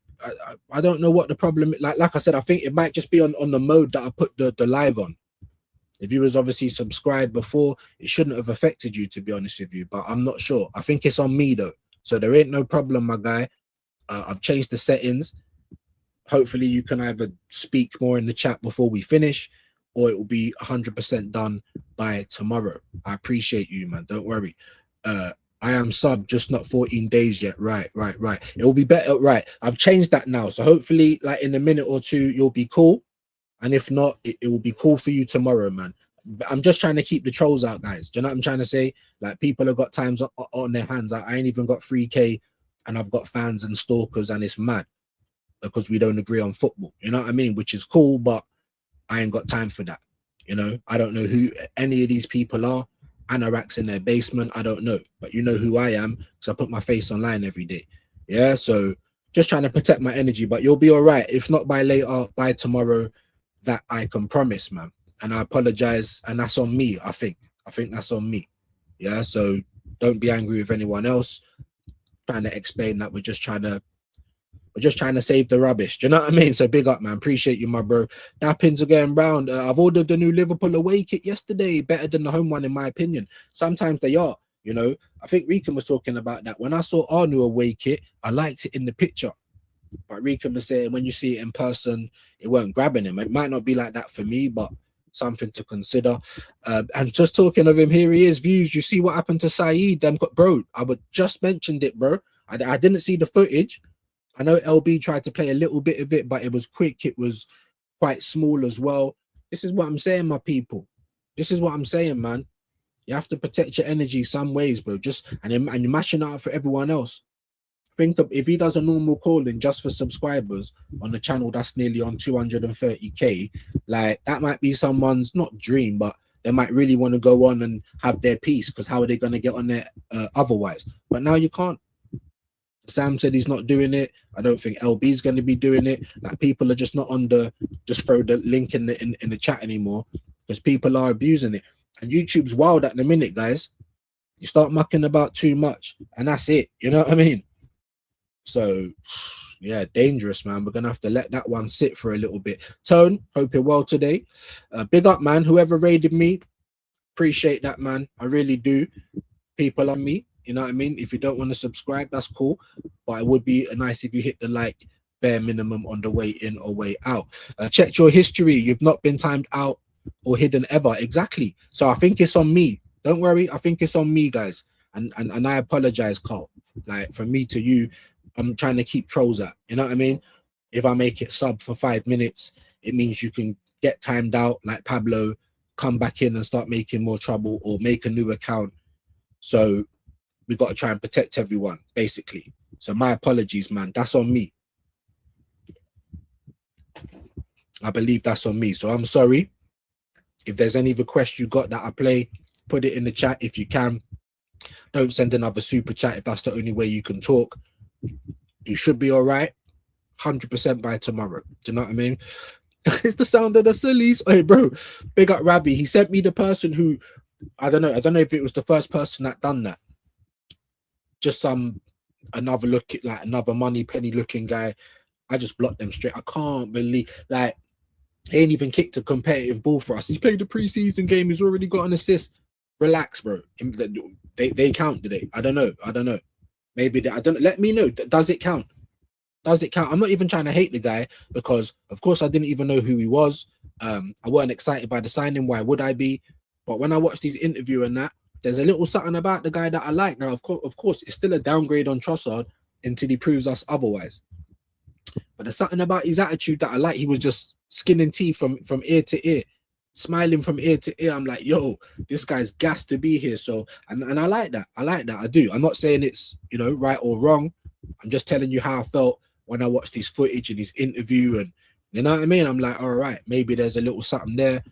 I don't know what the problem is. Like I said, I think it might just be on the mode that I put the live on. If you was obviously subscribed before, it shouldn't have affected you, to be honest with you. But I'm not sure. I think it's on me though. So there ain't no problem, my guy. I've changed the settings. Hopefully you can either speak more in the chat before we finish, or it will be 100% done by tomorrow. I appreciate you, man. Don't worry. I am sub, just not 14 days yet. Right. It will be better. Right. I've changed that now. So hopefully, like in a minute or two, you'll be cool. And if not, it will be cool for you tomorrow, man. I'm just trying to keep the trolls out, guys. Do you know what I'm trying to say? Like, people have got times on their hands. I ain't even got 3K, and I've got fans and stalkers, and it's mad because we don't agree on football. You know what I mean? Which is cool, but I ain't got time for that. You know, I don't know who any of these people are. Anoraks in their basement, I don't know. But you know who I am, because I put my face online every day. Yeah, so just trying to protect my energy, but you'll be all right. If not by later, by tomorrow, that I can promise, man. And I apologize, and that's on me. I think that's on me. Yeah, so don't be angry with anyone else. Trying to explain that we're just trying to save the rubbish. Do you know what I mean? So big up, man. Appreciate you, my bro. Dappins are going round. I've ordered the new Liverpool away kit yesterday. Better than the home one, in my opinion. Sometimes they are. You know, I think Rican was talking about that. When I saw our new away kit, I liked it in the picture. But Rican was saying when you see it in person, it weren't grabbing him. It might not be like that for me, but something to consider. And just talking of him, here he is, Viewz. You see what happened to Saeed? Bro, I would just mentioned it, bro. I didn't see the footage. I know LB tried to play a little bit of it, but it was quick. It was quite small as well. This is what I'm saying, my people. This is what I'm saying, man. You have to protect your energy some ways, bro. And you're mashing it up for everyone else. Think of, if he does a normal calling just for subscribers on the channel that's nearly on 230k, like that might be someone's not dream, but they might really want to go on and have their piece, because how are they going to get on there otherwise? But now you can't. Sam said he's not doing it. I don't think LB's going to be doing it. Like, people are just not on just throw the link in the chat anymore, because people are abusing it. And YouTube's wild at the minute, guys. You start mucking about too much and that's it. You know what I mean? So yeah, dangerous, man. We're gonna have to let that one sit for a little bit. Tone, hope you're well today. Big up, man. Whoever raided me, appreciate that, man. I really do. People on me, you know what I mean? If you don't want to subscribe, that's cool, but it would be nice if you hit the like bare minimum on the way in or way out. Check your history. You've not been timed out or hidden ever. Exactly. So I think it's on me. Don't worry. I think it's on me, guys. And I apologize, Carl. Like, from me to you, I'm trying to keep trolls out. You know what I mean? If I make it sub for 5 minutes, it means you can get timed out like Pablo, come back in and start making more trouble, or make a new account. So we got to try and protect everyone, basically. So my apologies, man. That's on me. I believe that's on me. So I'm sorry. If there's any request you got that I play, put it in the chat if you can. Don't send another super chat if that's the only way you can talk. You should be all right. 100% by tomorrow. Do you know what I mean? It's the sound of the sillies. Hey, bro, big up Ravi. He sent me the person who, I don't know if it was the first person that done that. Just another look, like another money penny looking guy. I just blocked them straight. I can't believe, like, he ain't even kicked a competitive ball for us. He's played the preseason game. He's already got an assist. Relax, bro. They count, do they? I don't know. Maybe I don't. Let me know. Does it count? Does it count? I'm not even trying to hate the guy, because of course I didn't even know who he was. I weren't excited by the signing. Why would I be? But when I watched his interview and that, there's a little something about the guy that I like. Now, of course, it's still a downgrade on Trossard until he proves us otherwise. But there's something about his attitude that I like. He was just skinning teeth from ear to ear, smiling from ear to ear. I'm like, yo, this guy's gassed to be here. So, and I like that. I like that. I do. I'm not saying it's, you know, right or wrong. I'm just telling you how I felt when I watched his footage and his interview, and you know what I mean? I'm like, all right, maybe there's a little something there.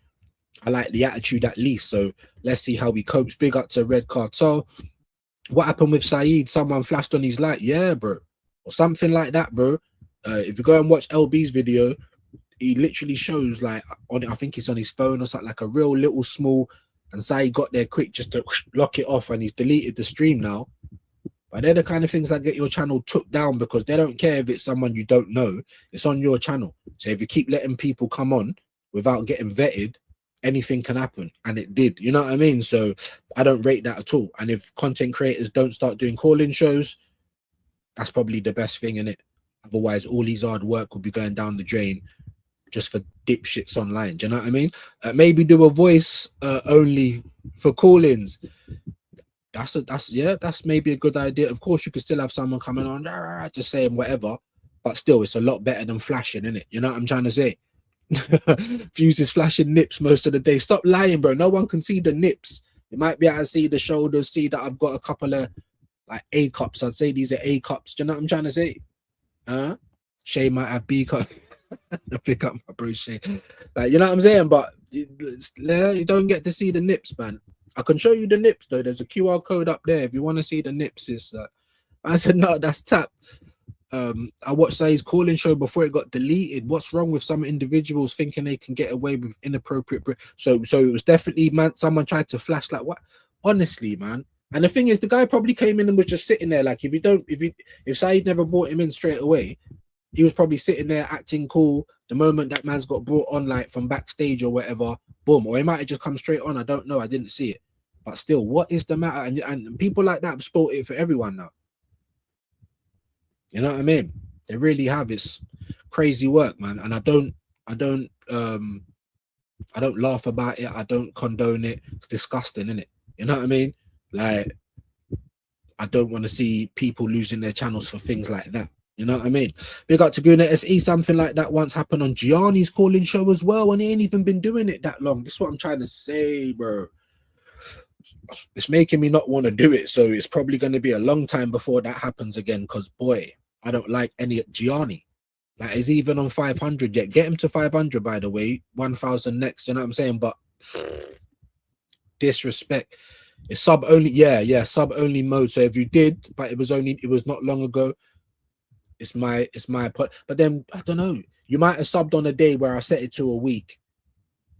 I like the attitude at least. So let's see how he copes. Big up to Red Cartel. What happened with Saeed? Someone flashed on his light. Yeah, bro. Or something like that, bro. If you go and watch LB's video, he literally shows like on it, I think it's on his phone or something, like a real little small, and Saeed got there quick just to lock it off, and he's deleted the stream now. But they're the kind of things that get your channel took down, because they don't care if it's someone you don't know. It's on your channel. So if you keep letting people come on without getting vetted, anything can happen. And it did. You know what I mean? So I don't rate that at all. And if content creators don't start doing call-in shows, that's probably the best thing in it. Otherwise, all his hard work will be going down the drain just for dipshits online. Do you know what I mean? Maybe do a voice only for call-ins. That's maybe a good idea. Of course, you could still have someone coming on just saying whatever, but still, it's a lot better than flashing, isn't it? You know what I'm trying to say? Viewz is flashing nips most of the day. Stop lying, bro. No one can see the nips. You might be able to see the shoulders, see that I've got a couple of like A cups. I'd say these are A cups. Do you know what I'm trying to say? Shay might have B cups. I pick up my bro Shay. Like, you know what I'm saying? But you don't get to see the nips, man. I can show you the nips though. There's a QR code up there if you want to see the nips. I said no, that's tap. I watched Saeed's calling show before it got deleted. What's wrong with some individuals thinking they can get away with inappropriate? So it was definitely, man. Someone tried to flash like what? Honestly, man. And the thing is, the guy probably came in and was just sitting there. Like if Saeed never brought him in straight away, he was probably sitting there acting cool. The moment that man's got brought on, like from backstage or whatever, boom. Or he might have just come straight on. I don't know. I didn't see it. But still, what is the matter? And people like that have spoiled it for everyone now. You know what I mean? They really have. It's crazy work, man. And I don't laugh about it. I don't condone it. It's disgusting, isn't it? You know what I mean? Like, I don't want to see people losing their channels for things like that. You know what I mean? Big up to Guna SE. Something like that once happened on Gianni's calling show as well, and he ain't even been doing it that long. This is what I'm trying to say, bro. It's making me not want to do it, so it's probably going to be a long time before that happens again, because boy, I don't like any Gianni. Like, is he even on 500 yet? Get him to 500, by the way. 1,000 next, you know what I'm saying? But disrespect. It's sub only, yeah, sub only mode. So if you did, but it was not long ago. It's my but then I don't know. You might have subbed on a day where I set it to a week.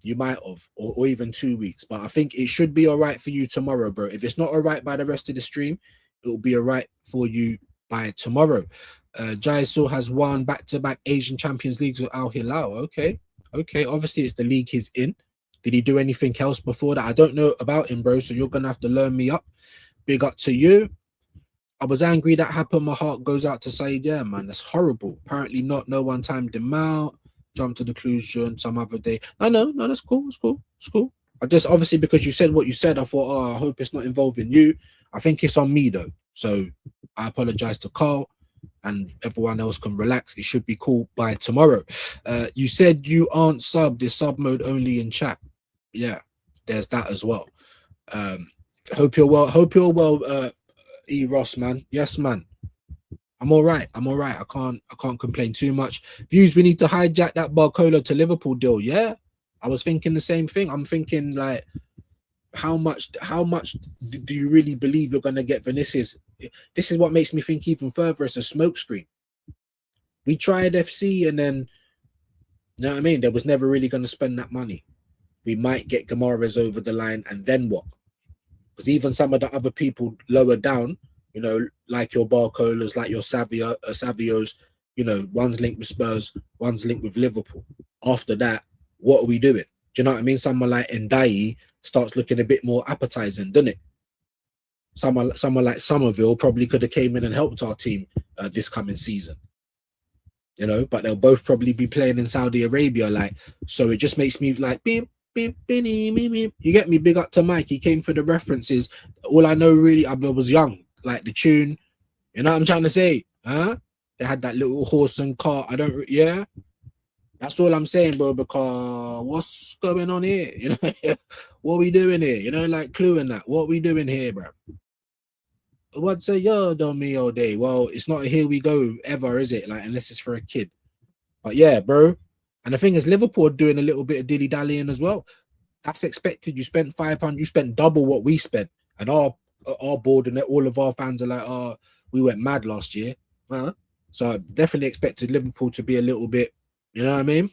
You might have, or even 2 weeks. But I think it should be all right for you tomorrow, bro. If it's not all right by the rest of the stream, it will be all right for you by tomorrow. Jaisul has won back-to-back Asian Champions Leagues with Al Hilal. Okay. Obviously, it's the league he's in. Did he do anything else before that? I don't know about him, bro. So you're gonna have to learn me up. Big up to you. I was angry that happened. My heart goes out to Saeed. Yeah, man, that's horrible. Apparently not. No one timed him out. Jumped to the conclusion some other day. No, that's cool. It's cool. I just, obviously, because you said what you said, I thought, oh, I hope it's not involving you. I think it's on me though. So I apologize to Carl, and everyone else can relax. It should be cool by tomorrow. You said you aren't subbed. It's sub mode only in chat. Yeah, there's that as well. Hope you're well. E Ross, man. Yes, man. I'm all right. I can't complain too much. Viewz, we need to hijack that Barcola to Liverpool deal. Yeah, I was thinking the same thing. I'm thinking, like, how much do you really believe you're gonna get Vinicius? This is what makes me think even further. It's a smokescreen. We tried FC, and then, you know what I mean? They was never really gonna spend that money. We might get Gamara's over the line, and then what? Because even some of the other people lower down, you know, like your Barcolas, like your Savios, you know, one's linked with Spurs, one's linked with Liverpool. After that, what are we doing? Do you know what I mean? Someone like Ndiaye starts looking a bit more appetizing, doesn't it? Someone like Somerville probably could have came in and helped our team this coming season. You know, but they'll both probably be playing in Saudi Arabia, like, so it just makes me like, beep, beep, beep, beep, beep. You get me? Big up to Mike. He came for the references. All I know really, I was young, like the tune. You know what I'm trying to say? Huh? They had that little horse and cart. Yeah. That's all I'm saying, bro, because what's going on here? You know, what we doing here? You know, like Clue and that. What we doing here, bro? What's a yo done me all day? Well, it's not a here we go ever, is it? Like, unless it's for a kid. But yeah, bro. And the thing is, Liverpool are doing a little bit of dilly dallying as well. That's expected. You spent 500, you spent double what we spent. And our board and all of our fans are like, oh, we went mad last year. So I definitely expected Liverpool to be a little bit, you know what I mean?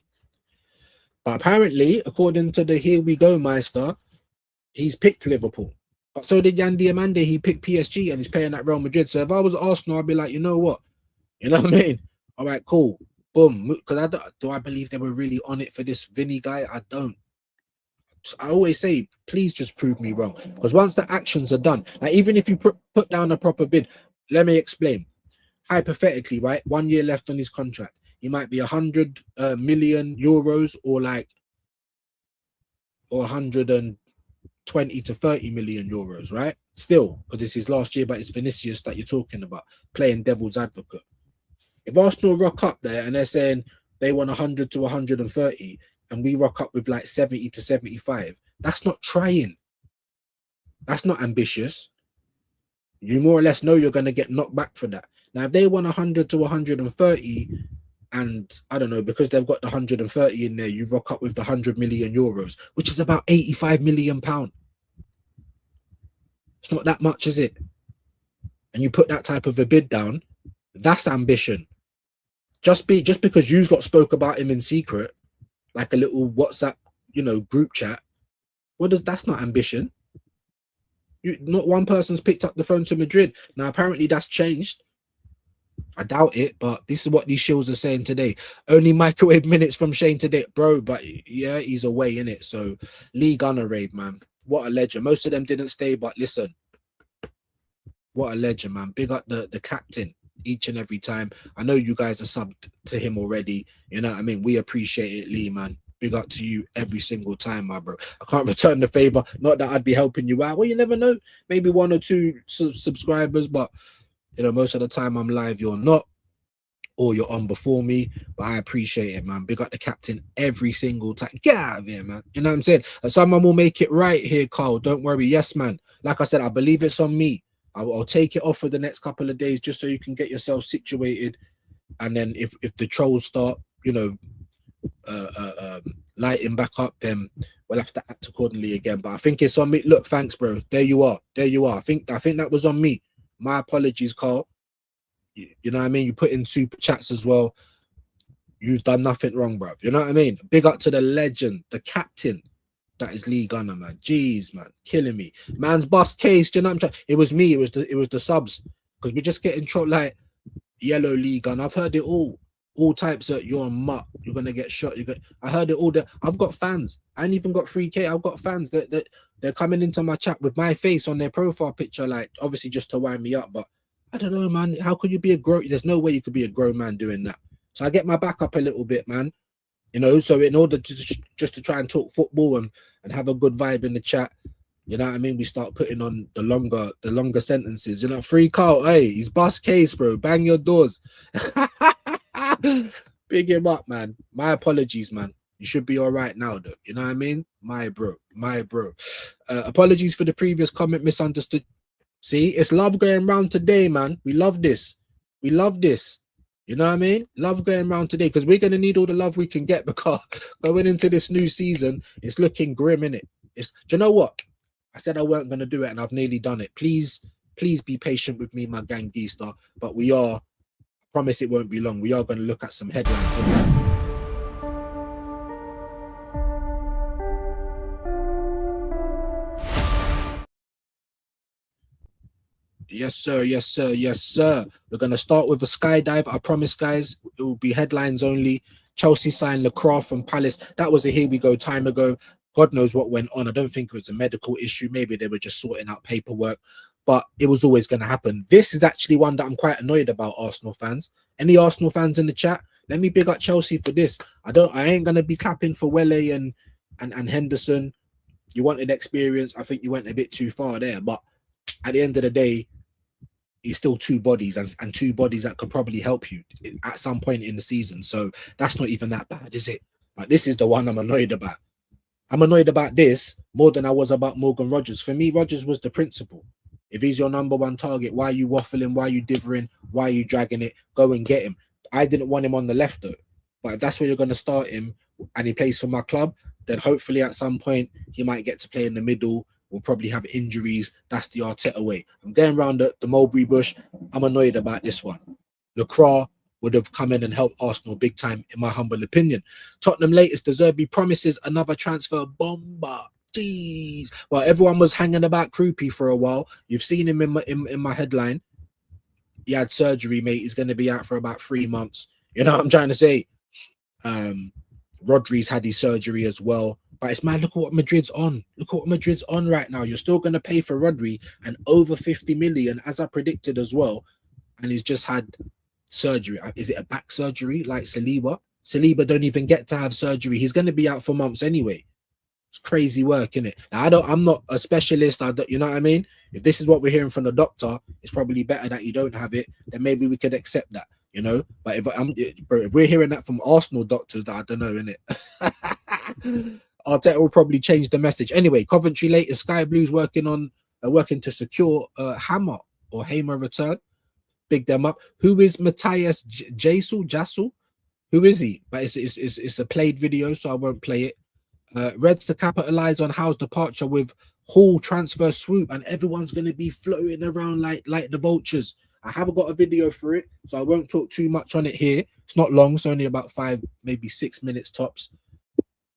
But apparently, according to the Here We Go Meister, he's picked Liverpool. But so did Yandy Amande. He picked PSG and he's paying at Real Madrid. So if I was Arsenal, I'd be like, you know what? You know what I mean? All right, cool. Boom. Because do I believe they were really on it for this Vinny guy? I don't. I always say, please just prove me wrong. Because once the actions are done, like even if you put down a proper bid, let me explain. Hypothetically, right? 1 year left on his contract. He might be 100 million euros or 120 to 30 million euros, right? Still, because this is last year, but it's Vinicius that you're talking about, playing devil's advocate. If Arsenal rock up there and they're saying they want 100 to 130 and we rock up with like 70 to 75, that's not trying. That's not ambitious. You more or less know you're going to get knocked back for that. Now, if they want 100 to 130 and I don't know, because they've got the 130 in there, you rock up with the 100 million euros, which is about 85 million pounds. It's not that much, is it? And you put that type of a bid down, that's ambition. Just because you lot spoke about him in secret, like a little WhatsApp, group chat. That's not ambition. Not one person's picked up the phone to Madrid. Now, apparently that's changed. I doubt it, but this is what these Shills are saying today. Only microwave minutes from Shane today, bro. But yeah, he's away in it. So Lee Gunner raid, man. What a legend. Most of them didn't stay, but listen, what a legend, man. Big up the captain each and every time. I know you guys are subbed to him already. You know what I mean? We appreciate it, Lee, man. Big up to you every single time, my bro. I can't return the favor. Not that I'd be helping you out. Well, you never know. Maybe 1 or 2 subscribers, but most of the time I'm live, you're not, or you're on before me. But I appreciate it, man. Big up the captain every single time. Get out of here, man. You know what I'm saying? And someone will make it right here, Carl. Don't worry. Yes, man. Like I said, I believe it's on me. I'll take it off for the next couple of days just so you can get yourself situated. And then if the trolls start, lighting back up, then we'll have to act accordingly again. But I think it's on me. Look, thanks, bro. There you are. I think that was on me. My apologies, Carl. You know what I mean? You put in super chats as well. You've done nothing wrong, bro. You know what I mean? Big up to the legend, the captain. That is Lee Gunner, man. Jeez, man, killing me. Man's bust case. You know what I'm trying? It was me. It was the subs, because we're just getting trolled like yellow Lee Gunner. I've heard it all types of you're a mutt. You're gonna get shot. I heard it all. I've got fans. I ain't even got 3K. I've got fans that they're coming into my chat with my face on their profile picture, like obviously just to wind me up. But I don't know, man. How could you be a grown? There's no way you could be a grown man doing that. So I get my back up a little bit, man. So in order to just to try and talk football and have a good vibe in the chat, you know what I mean? We start putting on the longer sentences. Free Carl, hey, he's bust case, bro. Bang your doors. Big him up, man. My apologies, man. You should be all right now, though. You know what I mean? My bro. Apologies for the previous comment, misunderstood. See, it's love going round today, man. We love this. You know what I mean? Love going around today, because we're going to need all the love we can get, because going into this new season, it's looking grim, innit? Do you know what? I said I weren't going to do it, and I've nearly done it. Please be patient with me, my gangster. But I promise it won't be long. We are going to look at some headlines, innit? Yes, sir. We're going to start with a skydive. I promise, guys, it will be headlines only. Chelsea signed Lecraft from Palace. That was a here we go time ago. God knows what went on. I don't think it was a medical issue. Maybe they were just sorting out paperwork. But it was always going to happen. This is actually one that I'm quite annoyed about, Arsenal fans. Any Arsenal fans in the chat? Let me big up Chelsea for this. I ain't going to be clapping for Wele and and Henderson, you wanted experience. I think you went a bit too far there. But at the end of the day, he's still two bodies and two bodies that could probably help you at some point in the season. So that's not even that bad, is it? But this is the one I'm annoyed about. I'm annoyed about this more than I was about Morgan Rogers. For me, Rogers was the principal. If he's your number one target, why are you waffling? Why are you dithering? Why are you dragging it? Go and get him. I didn't want him on the left though. But if that's where you're going to start him and he plays for my club, then hopefully at some point he might get to play in the middle. We'll probably have injuries. That's the Arteta way. I'm going around the mulberry bush. I'm annoyed about this one. Lacroix would have come in and helped Arsenal big time, in my humble opinion. Tottenham latest, De Zerbi promises another transfer bomber. Jeez. Well, everyone was hanging about Kroupi for a while. You've seen him in my headline. He had surgery, mate. He's going to be out for about 3 months. You know what I'm trying to say? Rodri's had his surgery as well. But it's mad, look at what Madrid's on. Look at what Madrid's on right now. You're still going to pay for Rodri and over 50 million, as I predicted as well. And he's just had surgery. Is it a back surgery like Saliba? Saliba don't even get to have surgery. He's going to be out for months anyway. It's crazy work, isn't it? Now, I'm not a specialist. You know what I mean? If this is what we're hearing from the doctor, it's probably better that you don't have it. Then maybe we could accept that, you know? But if we're hearing that from Arsenal doctors, I don't know, innit? Arteta will probably change the message. Anyway, Coventry latest, Sky Blues working to secure Hamer return. Big them up. Who is Matthias Jassel? Who is he? But it's a played video, so I won't play it. Reds to capitalize on Howe's departure with Hall transfer swoop, and everyone's going to be floating around like the vultures. I haven't got a video for it, so I won't talk too much on it here. It's not long, it's only about 5, maybe 6 minutes tops.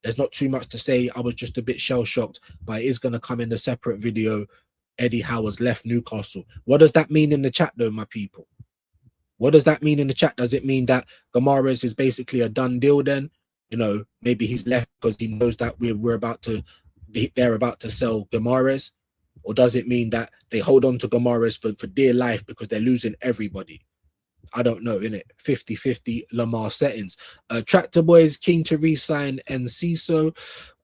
There's not too much to say. I was just a bit shell-shocked, but it is going to come in a separate video. Eddie Howe has left Newcastle. What does that mean in the chat, though, my people? What does that mean in the chat? Does it mean that Gomares is basically a done deal then? You know, maybe he's left because he knows that they're about to sell Gomares? Or does it mean that they hold on to Gomares for dear life because they're losing everybody? I don't know, innit? 50-50 Lamar settings. Tractor Boys keen to re-sign Enciso.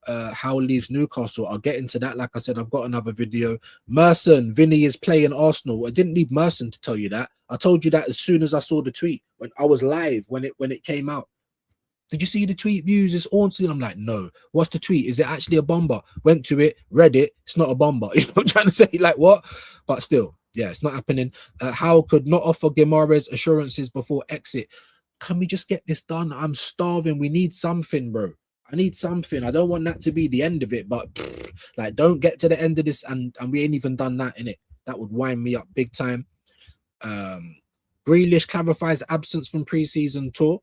How leaves Newcastle. I'll get into that. Like I said, I've got another video. Merson, Vinny is playing Arsenal. I didn't need Merson to tell you that. I told you that as soon as I saw the tweet. When I was live, when it came out. Did you see the tweet? Viewz, it's Ornstein. I'm like, no. What's the tweet? Is it actually a bomber? Went to it, read it. It's not a bomber. You know what I'm trying to say? Like, what? But still, yeah, it's not happening. How could not offer Guimaraes assurances before exit? Can we just get this done? I'm starving. We need something, bro. I need something. I don't want that to be the end of it, but like, don't get to the end of this and we ain't even done that, innit? That would wind me up big time. Grealish clarifies absence from pre-season tour.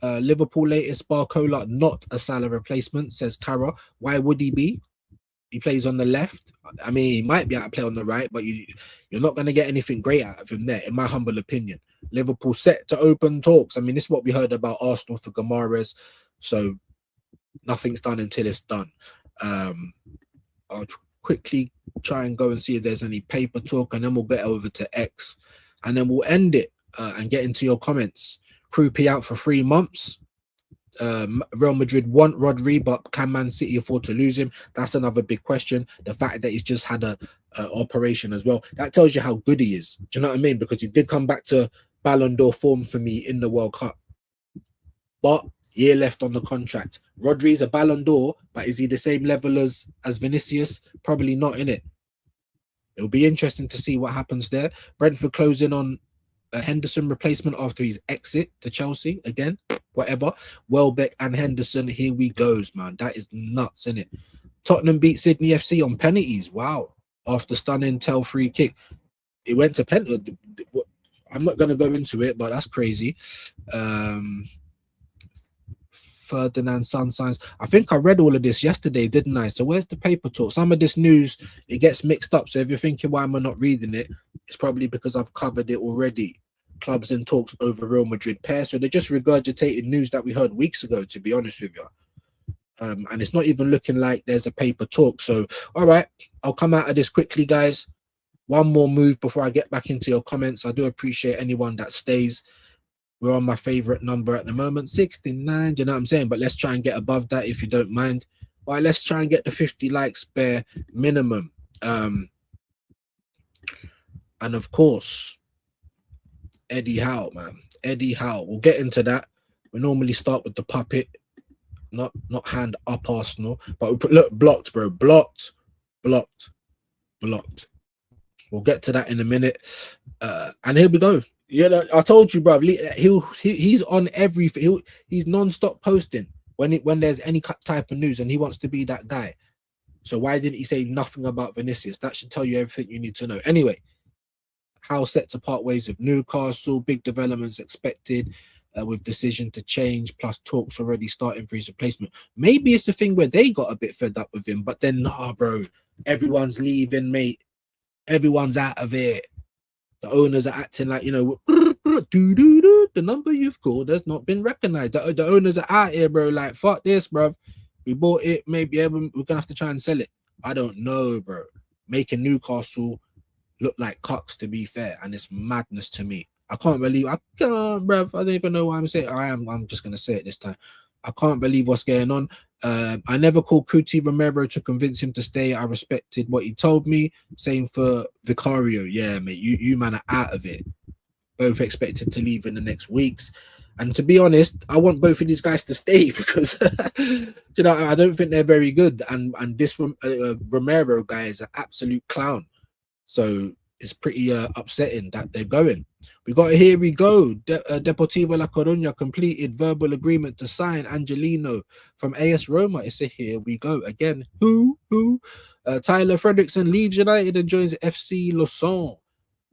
Liverpool latest, Barcola not a Salah replacement, says Cara. Why would he be? He plays on the left. I mean, he might be able to play on the right, but you're not going to get anything great out of him there, in my humble opinion. Liverpool set to open talks. I mean, this is what we heard about Arsenal for Gomares. So nothing's done until it's done. I'll quickly try and go and see if there's any paper talk, and then we'll get over to X, and then we'll end it and get into your comments. Kroupi out for 3 months. Real Madrid want Rodri, but can Man City afford to lose him? That's another big question. The fact that he's just had a operation as well, that tells you how good he is. Do you know what I mean? Because he did come back to Ballon d'Or form for me in the World Cup. But year left on the contract. Rodri's a Ballon d'Or, but is he the same level as Vinicius? Probably not, innit? It'll be interesting to see what happens there. Brentford closing on a Henderson replacement after his exit to Chelsea again. Whatever. Welbeck and Henderson, here we goes, man. That is nuts, isn't it? Tottenham beat Sydney FC on penalties. Wow. After stunning Tell free kick. It went to penalty. I'm not going to go into it, but that's crazy. Ferdinand Sun signs. I think I read all of this yesterday, didn't I? So where's the paper talk? Some of this news, it gets mixed up. So if you're thinking, why am I not reading it? It's probably because I've covered it already. Clubs in talks over Real Madrid pair. So they're just regurgitating news that we heard weeks ago, to be honest with you. And it's not even looking like there's a paper talk. So, all right, I'll come out of this quickly, guys. One more move before I get back into your comments. I do appreciate anyone that stays. We're on my favorite number at the moment, 69. Do you know what I'm saying? But let's try and get above that if you don't mind. Right, let's try and get the 50 likes bare minimum. And of course, Eddie Howe, man. Eddie Howe. We'll get into that. We normally start with the puppet, not hand up Arsenal. But we put, look, blocked, bro. Blocked. We'll get to that in a minute. And here we go. Yeah, I told you, bro. He's on everything. He's non-stop posting when there's any type of news, and he wants to be that guy. So why didn't he say nothing about Vinicius? That should tell you everything you need to know. Anyway, Howe set to part ways with Newcastle. Big developments expected, with decision to change, plus talks already starting for his replacement. Maybe it's a thing where they got a bit fed up with him, but then nah, bro. Everyone's leaving, mate. Everyone's out of it. The owners are acting like, you know, the number you've called has not been recognized. The owners are out here, bro. Like, fuck this, bro. We bought it. Maybe we're gonna have to try and sell it. I don't know, bro. Making Newcastle look like cocks, to be fair, and it's madness to me. I can't, bro. I don't even know why I'm saying. I'm just gonna say it this time. I can't believe what's going on. I never called Kroupi Romero to convince him to stay. I respected what he told me. Same for Vicario. Yeah, mate, you man are out of it. Both expected to leave in the next weeks. And to be honest, I want both of these guys to stay because, you know, I don't think they're very good. And this Romero guy is an absolute clown. So it's pretty upsetting that they're going. Here we go. Deportivo La Coruña completed verbal agreement to sign Angelino from AS Roma. It's a here we go again. Who? Tyler Fredrickson leaves United and joins FC Lausanne.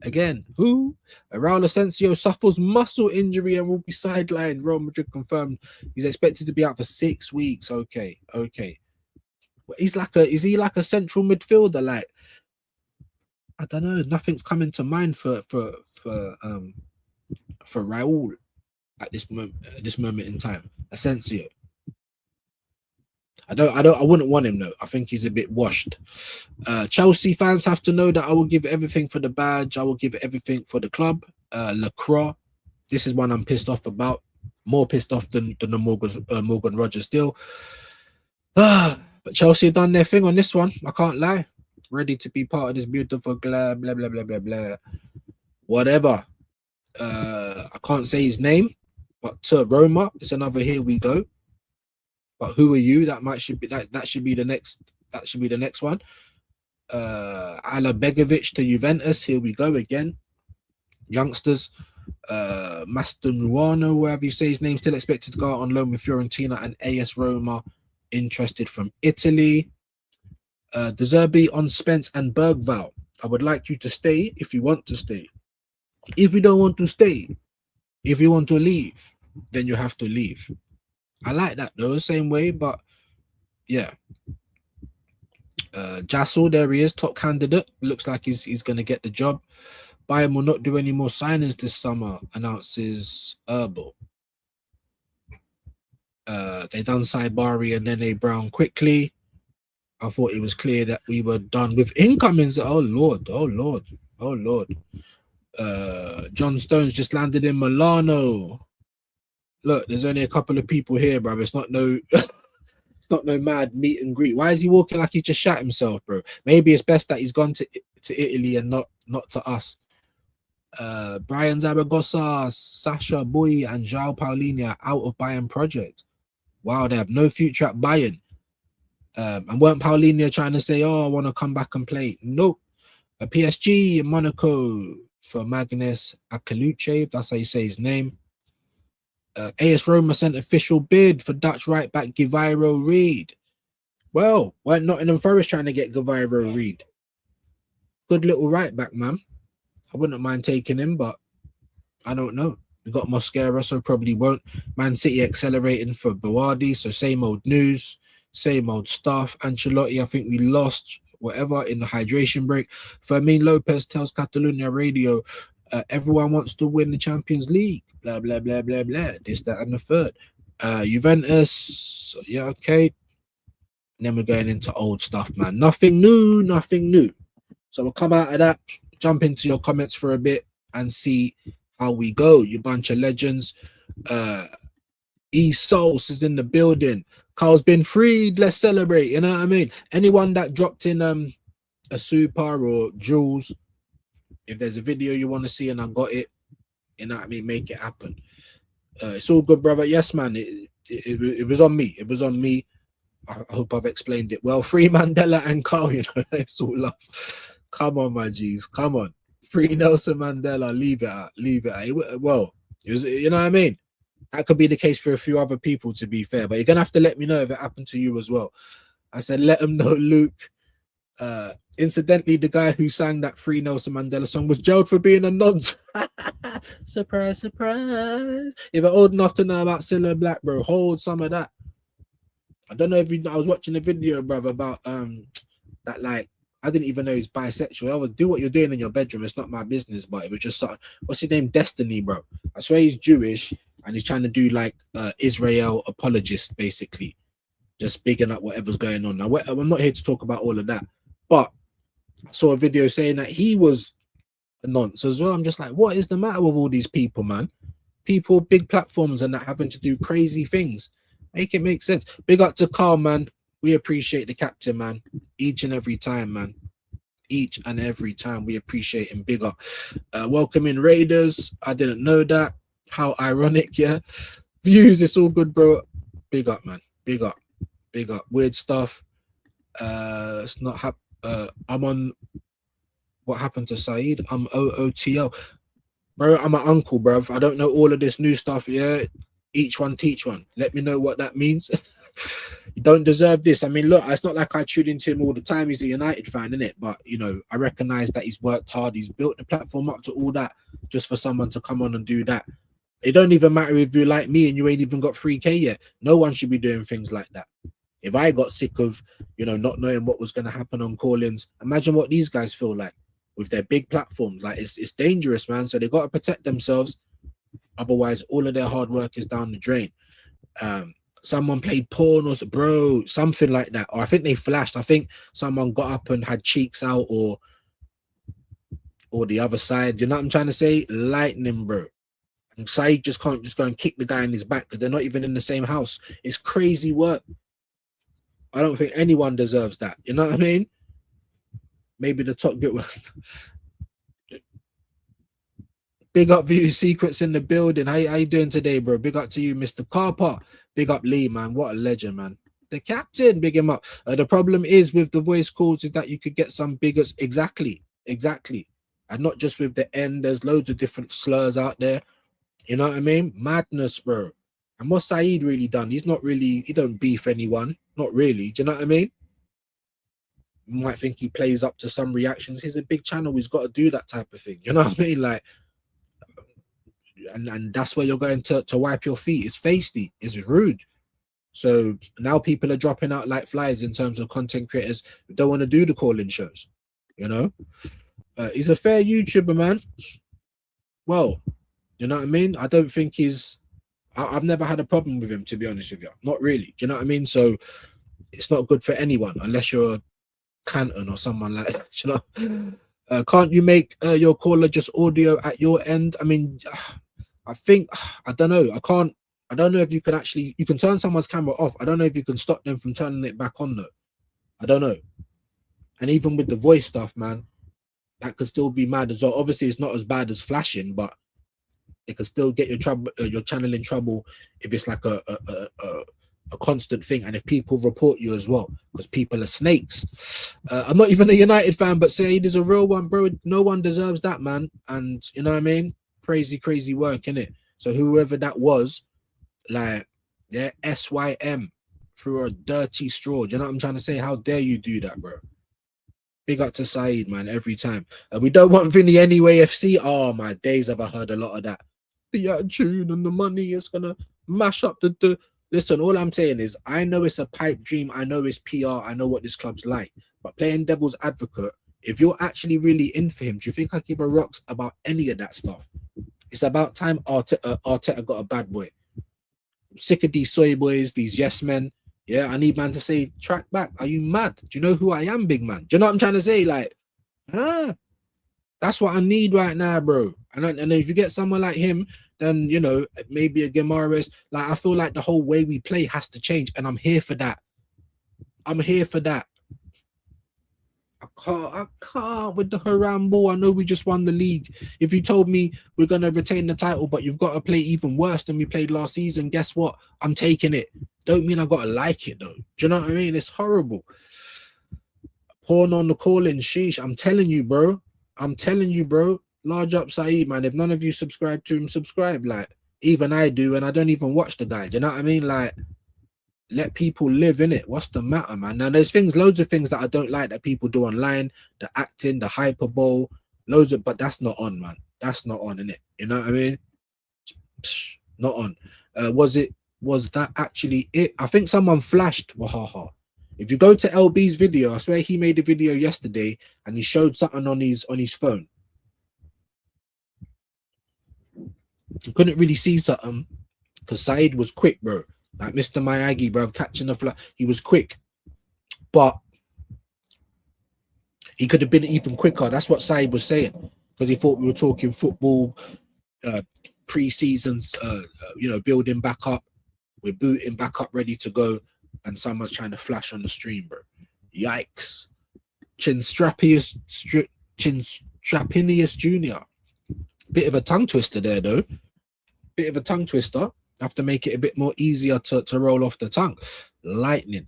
Again, who? Raul Asensio suffers muscle injury and will be sidelined. Real Madrid confirmed he's expected to be out for 6 weeks. Okay. Is he like a central midfielder? Like, I don't know. Nothing's coming to mind for Raul at this moment in time. Asensio. I wouldn't want him though. I think he's a bit washed. Chelsea fans have to know that I will give everything for the badge. I will give everything for the club. Lacroix. This is one I'm pissed off about. More pissed off than the Morgan Rogers deal. But Chelsea have done their thing on this one. I can't lie. Ready to be part of this beautiful blah blah blah blah blah blah. Whatever. I can't say his name, but to Roma, it's another here we go. But who are you? That should be the next one. Ala Begovic to Juventus. Here we go again. Youngsters. Mastanuano, wherever you say his name, still expected to go out on loan with Fiorentina and AS Roma. Interested from Italy. De Zerbi on Spence and Bergval. I would like you to stay if you want to stay. If you don't want to stay, if you want to leave, then you have to leave. I like that though, same way, but yeah. Jassel, there he is, top candidate. Looks like he's going to get the job. Bayern will not do any more signings this summer, announces Herbal. They done Saibari and Nene Brown quickly. I thought it was clear that we were done with incomings. Oh Lord. John Stones just landed in Milano. Look, there's only a couple of people here, bro. It's not no it's not no mad meet and greet. Why is he walking like he just shot himself, bro? Maybe it's best that he's gone to Italy and not to us. Brian Zaragoza, Sasha Boy, and João Paulinho out of Bayern project. Wow, they have no future at Bayern. And weren't Paulinho trying to say, oh, I want to come back and play? Nope. A PSG in Monaco for Magnus Akaluchev. That's how you say his name. AS Roma sent official bid for Dutch right back Gavairo Reed. Well, weren't Nottingham Forest trying to get Gavairo Reed? Good little right back, man. I wouldn't mind taking him, but I don't know. We got Mosquera, so probably won't. Man City accelerating for Bawardi, so same old news, same old stuff. Ancelotti, I think we lost whatever in the hydration break. Fermin Lopez tells Catalunya Radio, everyone wants to win the Champions League. Blah, blah, blah, blah, blah. This, that, and the third. Juventus, yeah, okay. And then we're going into old stuff, man. Nothing new. So we'll come out of that, jump into your comments for a bit and see how we go. You bunch of legends. Sauce is in the building. Carl's been freed. Let's celebrate. You know what I mean? Anyone that dropped in a super or Jules, if there's a video you want to see and I got it, you know what I mean, make it happen. It's all good, brother. Yes, man. It was on me. It was on me. I hope I've explained it well. Free Mandela and Carl, you know, it's all love. Come on, my G's. Come on. Free Nelson Mandela. Leave it out. Leave it out. Well, it was, you know what I mean? That could be the case for a few other people, to be fair. But you're going to have to let me know if it happened to you as well. I said, let them know, Luke. Incidentally, the guy who sang that Free Nelson Mandela song was jailed for being a nonce. Surprise, surprise. If you're old enough to know about Cilla Black, bro, hold some of that. I don't know if you, I was watching a video, brother, about that, like, I didn't even know he's bisexual. I would do what you're doing in your bedroom. It's not my business, but it was just something. What's his name? Destiny, bro. I swear he's Jewish and he's trying to do like Israel apologist, basically. Just bigging up whatever's going on. Now, I'm not here to talk about all of that, but I saw a video saying that he was a nonce as well. I'm just like, what is the matter with all these people, man? People, big platforms and that having to do crazy things. Make it make sense. Big up to Carl, man. We appreciate the captain, man. Each and every time, man. Each and every time we appreciate him. Big up. Welcoming Raiders. I didn't know that. How ironic, yeah. Views, it's all good, bro. Big up, man. Big up. Big up. Weird stuff. It's not I'm on what happened to Saeed. I'm OOTL. Bro, I'm an uncle, bruv. I don't know all of this new stuff, yeah. Each one teach one. Let me know what that means. You don't deserve this. I mean, look, it's not like I tune into him all the time. He's a United fan, innit? But, you know, I recognize that he's worked hard. He's built the platform up to all that just for someone to come on and do that. It don't even matter if you're like me and you ain't even got 3K yet. No one should be doing things like that. If I got sick of, you know, not knowing what was going to happen on call-ins, imagine what these guys feel like with their big platforms. Like, it's dangerous, man. So they got to protect themselves. Otherwise, all of their hard work is down the drain. Someone played porn or bro, something like that. Or I think they flashed. I think someone got up and had cheeks out or the other side. You know what I'm trying to say? Lightning, bro. And Saeed just can't just go and kick the guy in his back because they're not even in the same house. It's crazy work. I don't think anyone deserves that. You know what I mean? Maybe the top get was. Big up View Secrets in the building. How you doing today, bro? Big up to you, Mr. Carper. Big up Lee, man. What a legend, man. The captain, big him up. The problem is with the voice calls is that you could get some biggest. Exactly. And not just with the end. There's loads of different slurs out there. You know what I mean? Madness, bro. And what's Saeed really done? He's not really, he don't beef anyone. Not really. Do you know what I mean? You might think he plays up to some reactions. He's a big channel. He's got to do that type of thing. You know what I mean? Like, and that's where you're going to wipe your feet. It's feisty. It's rude. So now people are dropping out like flies in terms of content creators who don't want to do the call-in shows. You know? He's a fair YouTuber, man. Well, you know what I mean? I don't think I've never had a problem with him, to be honest with you. Not really. Do you know what I mean? So it's not good for anyone unless you're Canton or someone like that. You know? Can't you make your caller just audio at your end? I mean, I think, I don't know. I don't know if you can actually, you can turn someone's camera off. I don't know if you can stop them from turning it back on though. I don't know. And even with the voice stuff, man, that could still be mad as well. Obviously, it's not as bad as flashing, but it can still get your channel in trouble if it's like a constant thing, and if people report you as well, because people are snakes. I'm not even a United fan, but Saeed is a real one, bro. No one deserves that, man. And you know what I mean? Crazy work, innit? So whoever that was, like, yeah, SYM through a dirty straw. Do you know what I'm trying to say? How dare you do that, bro? Big up to Saeed, man, every time. We don't want Vinny anyway, FC. Oh, my days, have I heard a lot of that. The attitude and the money is going to mash up the... Listen, all I'm saying is I know it's a pipe dream. I know it's PR. I know what this club's like. But playing devil's advocate, if you're actually really in for him, do you think I give a rocks about any of that stuff? It's about time Arteta got a bad boy. I'm sick of these soy boys, these yes men. Yeah, I need man to say, track back. Are you mad? Do you know who I am, big man? Do you know what I'm trying to say? Like, that's what I need right now, bro. And if you get someone like him than you know, maybe a Guimaraes. Like I feel like the whole way we play has to change, and I'm here for that. I'm here for that. I can't with the Haram ball. I know we just won the league. If you told me we're gonna retain the title, but you've got to play even worse than we played last season, guess what? I'm taking it. Don't mean I gotta like it though. Do you know what I mean? It's horrible. Porn on the call-in, sheesh. I'm telling you, bro. I'm telling you, bro. Large up Saeed, man. If none of you subscribe to him, subscribe. Like, even I do, and I don't even watch the guy. Do you know what I mean? Like, let people live in it. What's the matter, man? Now, there's loads of things that I don't like that people do online. The acting, the hyperbole, but that's not on, man. That's not on, innit? You know what I mean? Not on. Was that actually it? I think someone flashed Wahaha. If you go to LB's video, I swear he made a video yesterday and he showed something on his phone. You couldn't really see something because Saeed was quick, bro. Like Mr. Miyagi, bro, catching the fly. He was quick, but he could have been even quicker. That's what Saeed was saying because he thought we were talking football, pre-seasons, you know, building back up. We're booting back up, ready to go, and someone's trying to flash on the stream, bro. Yikes! Chinstrapinius Jr. Bit of a tongue twister there, though. Bit of a tongue twister. Have to make it a bit more easier to roll off the tongue. Lightning.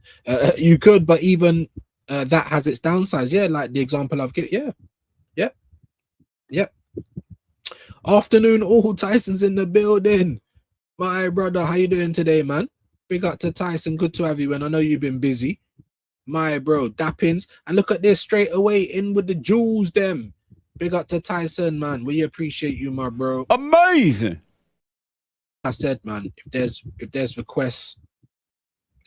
You could, but even that has its downsides. Yeah, like the example I've given. Yeah. Afternoon, all Tyson's in the building. My brother, how you doing today, man? Big up to Tyson. Good to have you. And I know you've been busy. My bro, Dappins. And look at this straight away in with the jewels, them. Big up to Tyson, man. We appreciate you, my bro. Amazing. I said, man, if there's requests,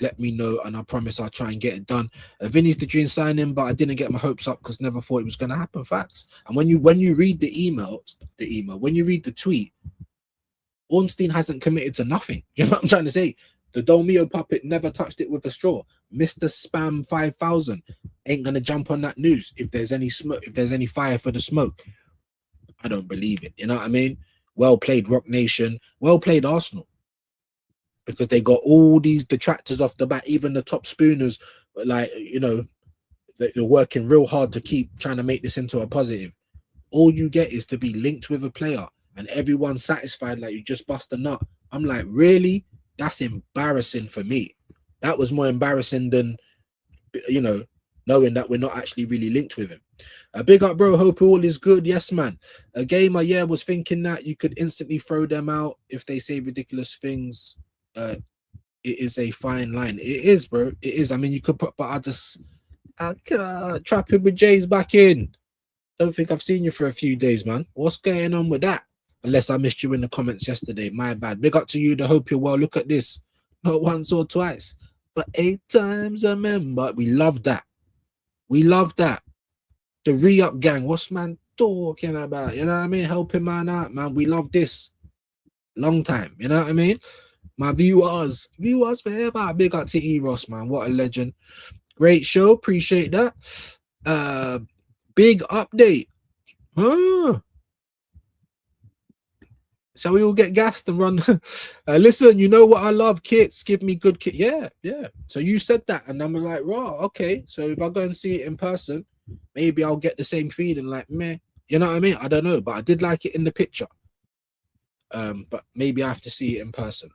let me know, and I promise I'll try and get it done. Vinny's the dream signing, but I didn't get my hopes up because never thought it was gonna happen. Facts. And when you read when you read the tweet, Ornstein hasn't committed to nothing. You know what I'm trying to say? The Dolmio puppet never touched it with a straw. Mr. Spam 5000 ain't gonna jump on that news if there's any smoke, if there's any fire for the smoke. I don't believe it. You know what I mean? Well played, Rock Nation. Well played, Arsenal. Because they got all these detractors off the bat, even the top spooners, like, you know, they're working real hard to keep trying to make this into a positive. All you get is to be linked with a player and everyone's satisfied like you just bust a nut. I'm like, really? That's embarrassing for me. That was more embarrassing than, you know, knowing that we're not actually really linked with him. Big up, bro. Hope all is good. Yes, man. A gamer, yeah, was thinking that you could instantly throw them out if they say ridiculous things. It is a fine line. It is, bro. It is. I mean, you could put, but I can't. Trapping with Jay's back in. Don't think I've seen you for a few days, man. What's going on with that? Unless I missed you in the comments yesterday. My bad. Big up to you. I hope you're well. Look at this. Not once or twice, but 8 times a member. We love that. We love that. The re-up gang. What's man talking about? You know what I mean? Helping man out, man. We love this. Long time. You know what I mean? My viewers forever. Big up to E-Ross, man. What a legend. Great show. Appreciate that. Big update. Shall we all get gassed and run? Listen, you know what I love? Kits. Give me good kit. Yeah. So you said that, and I'm like, raw. Okay. So if I go and see it in person, maybe I'll get the same feeling. Like, meh. You know what I mean? I don't know, but I did like it in the picture. But maybe I have to see it in person.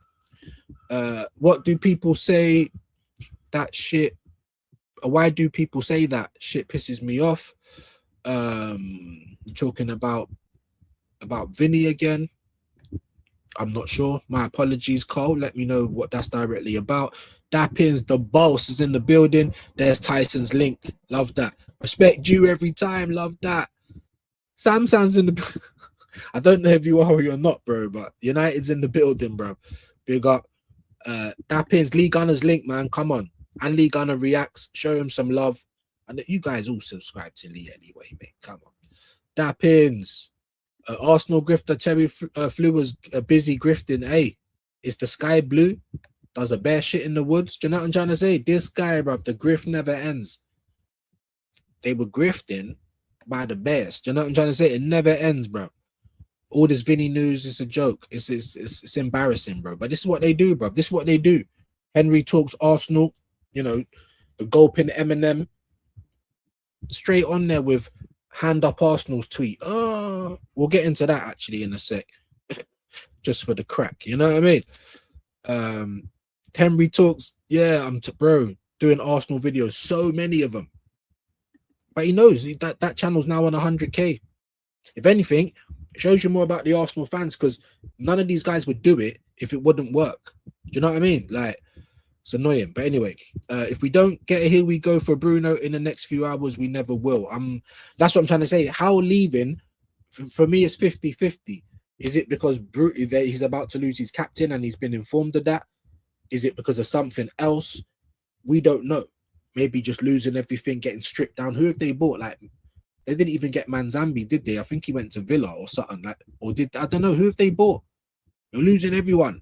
What do people say? That shit. Why do people say that shit? Pisses me off. Talking about Vinny again. I'm not sure. My apologies, Cole. Let me know what that's directly about. Dappins, the boss, is in the building. There's Tyson's link. Love that. Respect you every time. Love that. Sam's in the. I don't know if you are or you're not, bro, but United's in the building, bro. Big up. Dappins, Lee Gunner's link, man. Come on. And Lee Gunner reacts. Show him some love. And you guys all subscribe to Lee anyway, mate. Come on. Dappins. Arsenal grifter Terry Flew was busy grifting. Hey, is the sky blue? Does a bear shit in the woods? Do you know what I'm trying to say? This guy, bro, the grift never ends. They were grifting by the bears. Do you know what I'm trying to say? It never ends, bro. all this Vinny news is a joke. It's embarrassing, bro. But this is what they do, bro. This is what they do. Henry talks Arsenal, you know, the gulping Eminem straight on there with hand up Arsenal's tweet. Oh, we'll get into that actually in a sec, just for the crack. You know what I mean? Henry talks, yeah, bro, doing Arsenal videos, so many of them. But he knows that channel's now on 100k. If anything, it shows you more about the Arsenal fans, because none of these guys would do it if it wouldn't work. Do you know what I mean? Like, it's annoying. But anyway, if we don't get a here we go for Bruno in the next few hours, we never will. That's what I'm trying to say. How leaving, for me, is 50-50. Is it because he's about to lose his captain and he's been informed of that? Is it because of something else? We don't know. Maybe just losing everything, getting stripped down. Who have they bought? Like, they didn't even get Manzambi, did they? I think he went to Villa or something. Like, or I don't know. Who have they bought? They're losing everyone.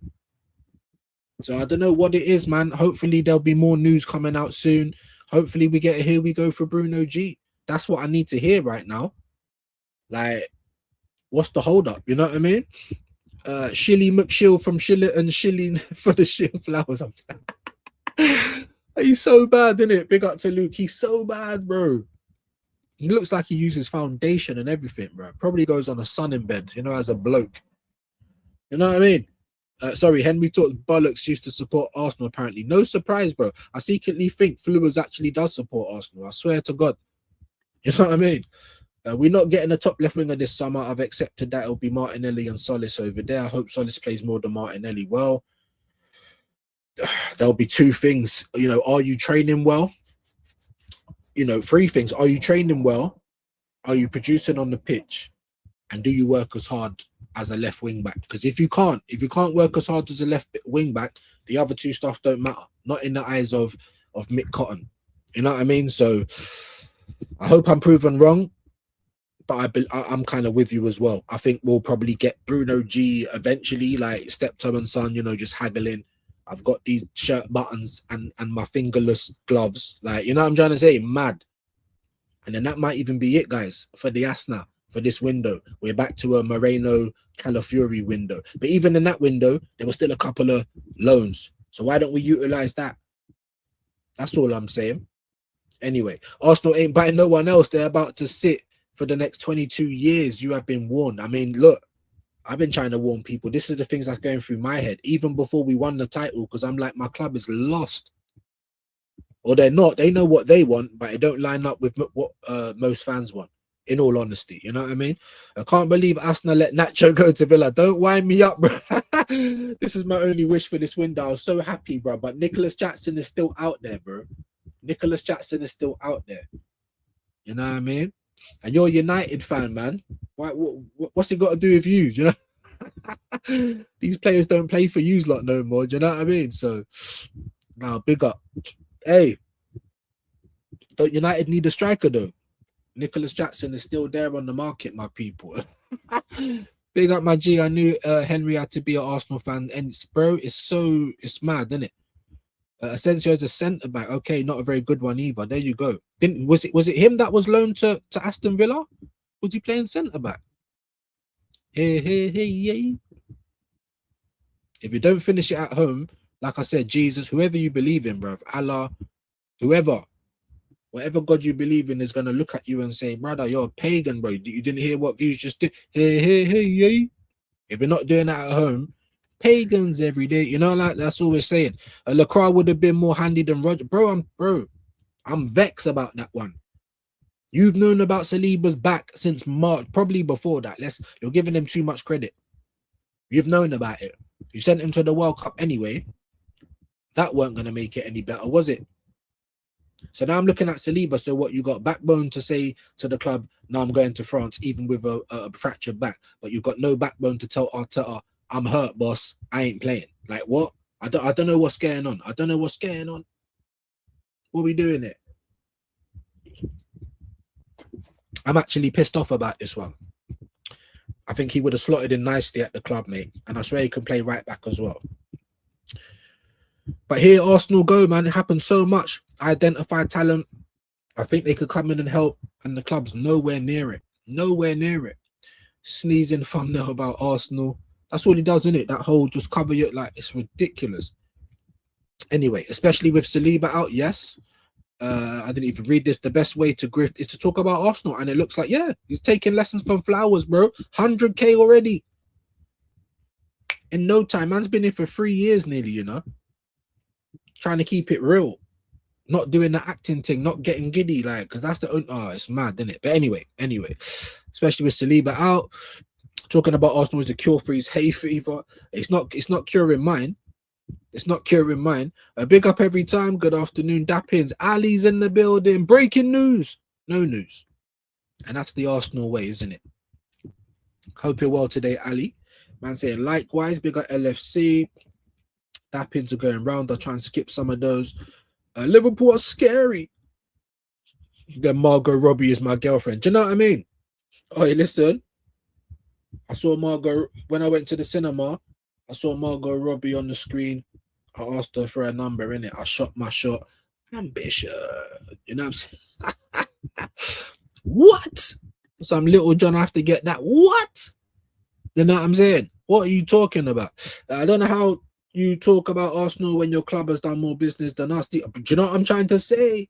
So I don't know what it is, man. Hopefully there'll be more news coming out soon. Hopefully we get a here we go for Bruno G. That's what I need to hear right now. Like, what's the hold up? You know what I mean? Shilly McShill from Shiller and Shilling for the Shill Flowers. He's so bad, isn't it? Big up to Luke. He's so bad, bro. He looks like he uses foundation and everything, bro. Probably goes on a sun in bed, you know, as a bloke. You know what I mean? Sorry, Henry talks bollocks used to support Arsenal, apparently. No surprise, bro. I secretly think Viewz actually does support Arsenal. I swear to God. You know what I mean? We're not getting a top left winger this summer. I've accepted that it'll be Martinelli and Solis over there. I hope Solis plays more than Martinelli well. There'll be two things. You know, are you training well? You know, three things. Are you training well? Are you producing on the pitch? And do you work as hard as a left wing back? Because if you can't work as hard as a left wing back, the other two stuff don't matter. Not in the eyes of Mick Cotton. You know what I mean? So I hope I'm proven wrong, but I'm kind of with you as well. I think we'll probably get Bruno G eventually, like Steptoe and Son, you know, just haggling. I've got these shirt buttons and my fingerless gloves. Like, you know what I'm trying to say? Mad. And then that might even be it, guys, for the Asna, for this window. We're back to a Moreno Calafiori window. But even in that window, there were still a couple of loans. So why don't we utilize that? That's all I'm saying. Anyway, Arsenal ain't buying no one else. They're about to sit for the next 22 years. You have been warned. I mean, look, I've been trying to warn people. This is the things that's going through my head, even before we won the title, because I'm like, my club is lost. Or they're not. They know what they want, but it don't line up with what most fans want, in all honesty. You know what I mean? I can't believe Arsenal let Nacho go to Villa. Don't wind me up, bro. This is my only wish for this window. I was so happy, bro. But Nicholas Jackson is still out there, bro. Nicholas Jackson is still out there. You know what I mean? And you're a United fan, man. What's it got to do with you? You know, these players don't play for you lot no more. Do you know what I mean? So, now big up. Hey, don't United need a striker though? Nicholas Jackson is still there on the market, my people. Big up, my G. I knew Henry had to be an Arsenal fan, and it's mad, isn't it? Asensio is a centre back. Okay, not a very good one either. There you go. Was it him that was loaned to Aston Villa? Was he playing centre back? Hey. If you don't finish it at home, like I said, Jesus, whoever you believe in, bruv, Allah, whoever, whatever God you believe in is gonna look at you and say, brother, you're a pagan, bro. You didn't hear what Viewz just did. Hey. If you're not doing that at home, pagans every day, you know, like that's all we're saying. Lacroix would have been more handy than Roger, bro. I'm vexed about that one. You've known about Saliba's back since March, probably before that. You're giving him too much credit. You've known about it. You sent him to the World Cup anyway. That weren't gonna make it any better, was it? So now I'm looking at Saliba. So what, you got backbone to say to the club, no, I'm going to France, even with a fractured back, but you've got no backbone to tell Arteta, I'm hurt, boss. I ain't playing. Like, what? I don't know what's going on. I don't know what's going on. What are we doing here? I'm actually pissed off about this one. I think he would have slotted in nicely at the club, mate. And I swear he can play right back as well. But here Arsenal go, man. It happens so much. Identify talent. I think they could come in and help. And the club's nowhere near it. Nowhere near it. sneezing thumbnail about Arsenal. That's all he does, isn't it? That whole just cover it, like, it's ridiculous. Anyway, especially with Saliba out, yes. I didn't even read this. The best way to grift is to talk about Arsenal, and it looks like, yeah, he's taking lessons from Flowers, bro. 100K already in no time. Man's been in for 3 years nearly, you know, trying to keep it real, not doing the acting thing, not getting giddy, like, because that's the it's mad, isn't it? But anyway, especially with Saliba out, talking about Arsenal is the cure for his hay fever. It's not curing mine. It's not curing mine. A big up every time. Good afternoon, Dappins. Ali's in the building. Breaking news. No news. And that's the Arsenal way, isn't it? Hope you're well today, Ali. Man saying likewise. Big up LFC. Dappins are going round. I'll try and skip some of those. Liverpool are scary. Then Margot Robbie is my girlfriend. Do you know what I mean? Oh, hey, listen. I saw Margot when I went to the cinema. I saw Margot Robbie on the screen. I asked her for a number, innit? I shot my shot. Ambition. You know what I'm saying? What? Some little John have to get that. What? You know what I'm saying? What are you talking about? I don't know how you talk about Arsenal when your club has done more business than us. Do you know what I'm trying to say?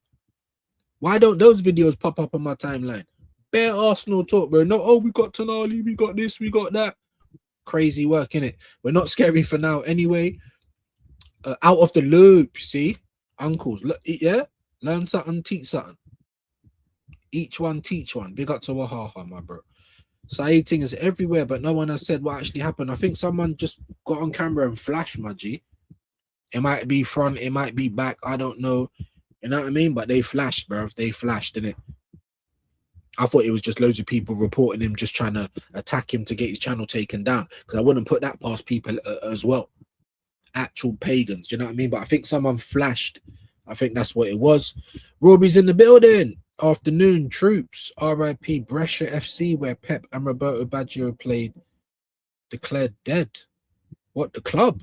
Why don't those videos pop up on my timeline? Bare Arsenal talk, bro. No, oh, we got Tonali, we got this, we got that. Crazy work, innit? We're not scary for now anyway. Out of the loop, see? Uncles, look, yeah? Learn something, teach something. Each one, teach one. Big up to Wahaha, my bro. Saeed thing is everywhere, but no one has said what actually happened. I think someone just got on camera and flashed, my G. It might be front, it might be back, I don't know. You know what I mean? But they flashed, bro. They flashed, innit? I thought it was just loads of people reporting him, just trying to attack him to get his channel taken down. Because I wouldn't put that past people as well. Actual pagans, you know what I mean? But I think someone flashed. I think that's what it was. Roby's in the building. Afternoon, troops. RIP Brescia FC, where Pep and Roberto Baggio played, declared dead. What, the club?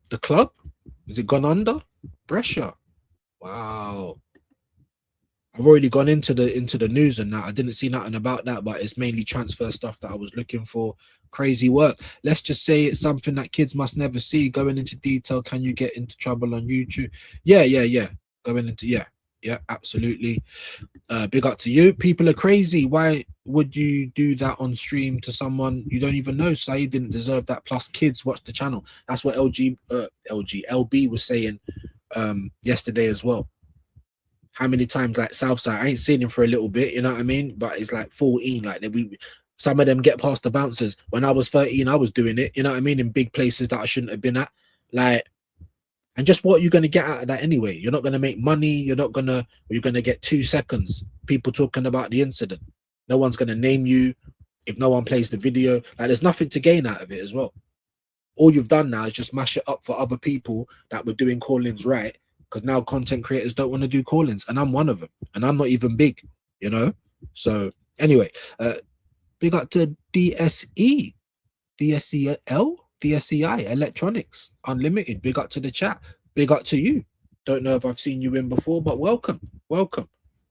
The club? Is it gone under? Brescia. Wow. I've already gone into the news and that. I didn't see nothing about that, but it's mainly transfer stuff that I was looking for. Crazy work. Let's just say it's something that kids must never see. Going into detail, can you get into trouble on YouTube? Yeah. Going into, yeah, absolutely. Big up to you. People are crazy. Why would you do that on stream to someone you don't even know? Saeed didn't deserve that. Plus, kids watch the channel. That's what LB was saying yesterday as well. How many times, like Southside, I ain't seen him for a little bit, you know what I mean? But it's like 14, like some of them get past the bouncers. When I was 13, I was doing it, you know what I mean? In big places that I shouldn't have been at. Like, and just what you're going to get out of that anyway? You're not going to make money. You're going to get 2 seconds. People talking about the incident. No one's going to name you if no one plays the video. Like, there's nothing to gain out of it as well. All you've done now is just mash it up for other people that were doing call-ins right. Because now content creators don't want to do call-ins, and I'm one of them, and I'm not even big, you know. So anyway, big up to DSEL, DSEI Electronics Unlimited. Big up to the chat. Big up to you. Don't know if I've seen you in before, but welcome.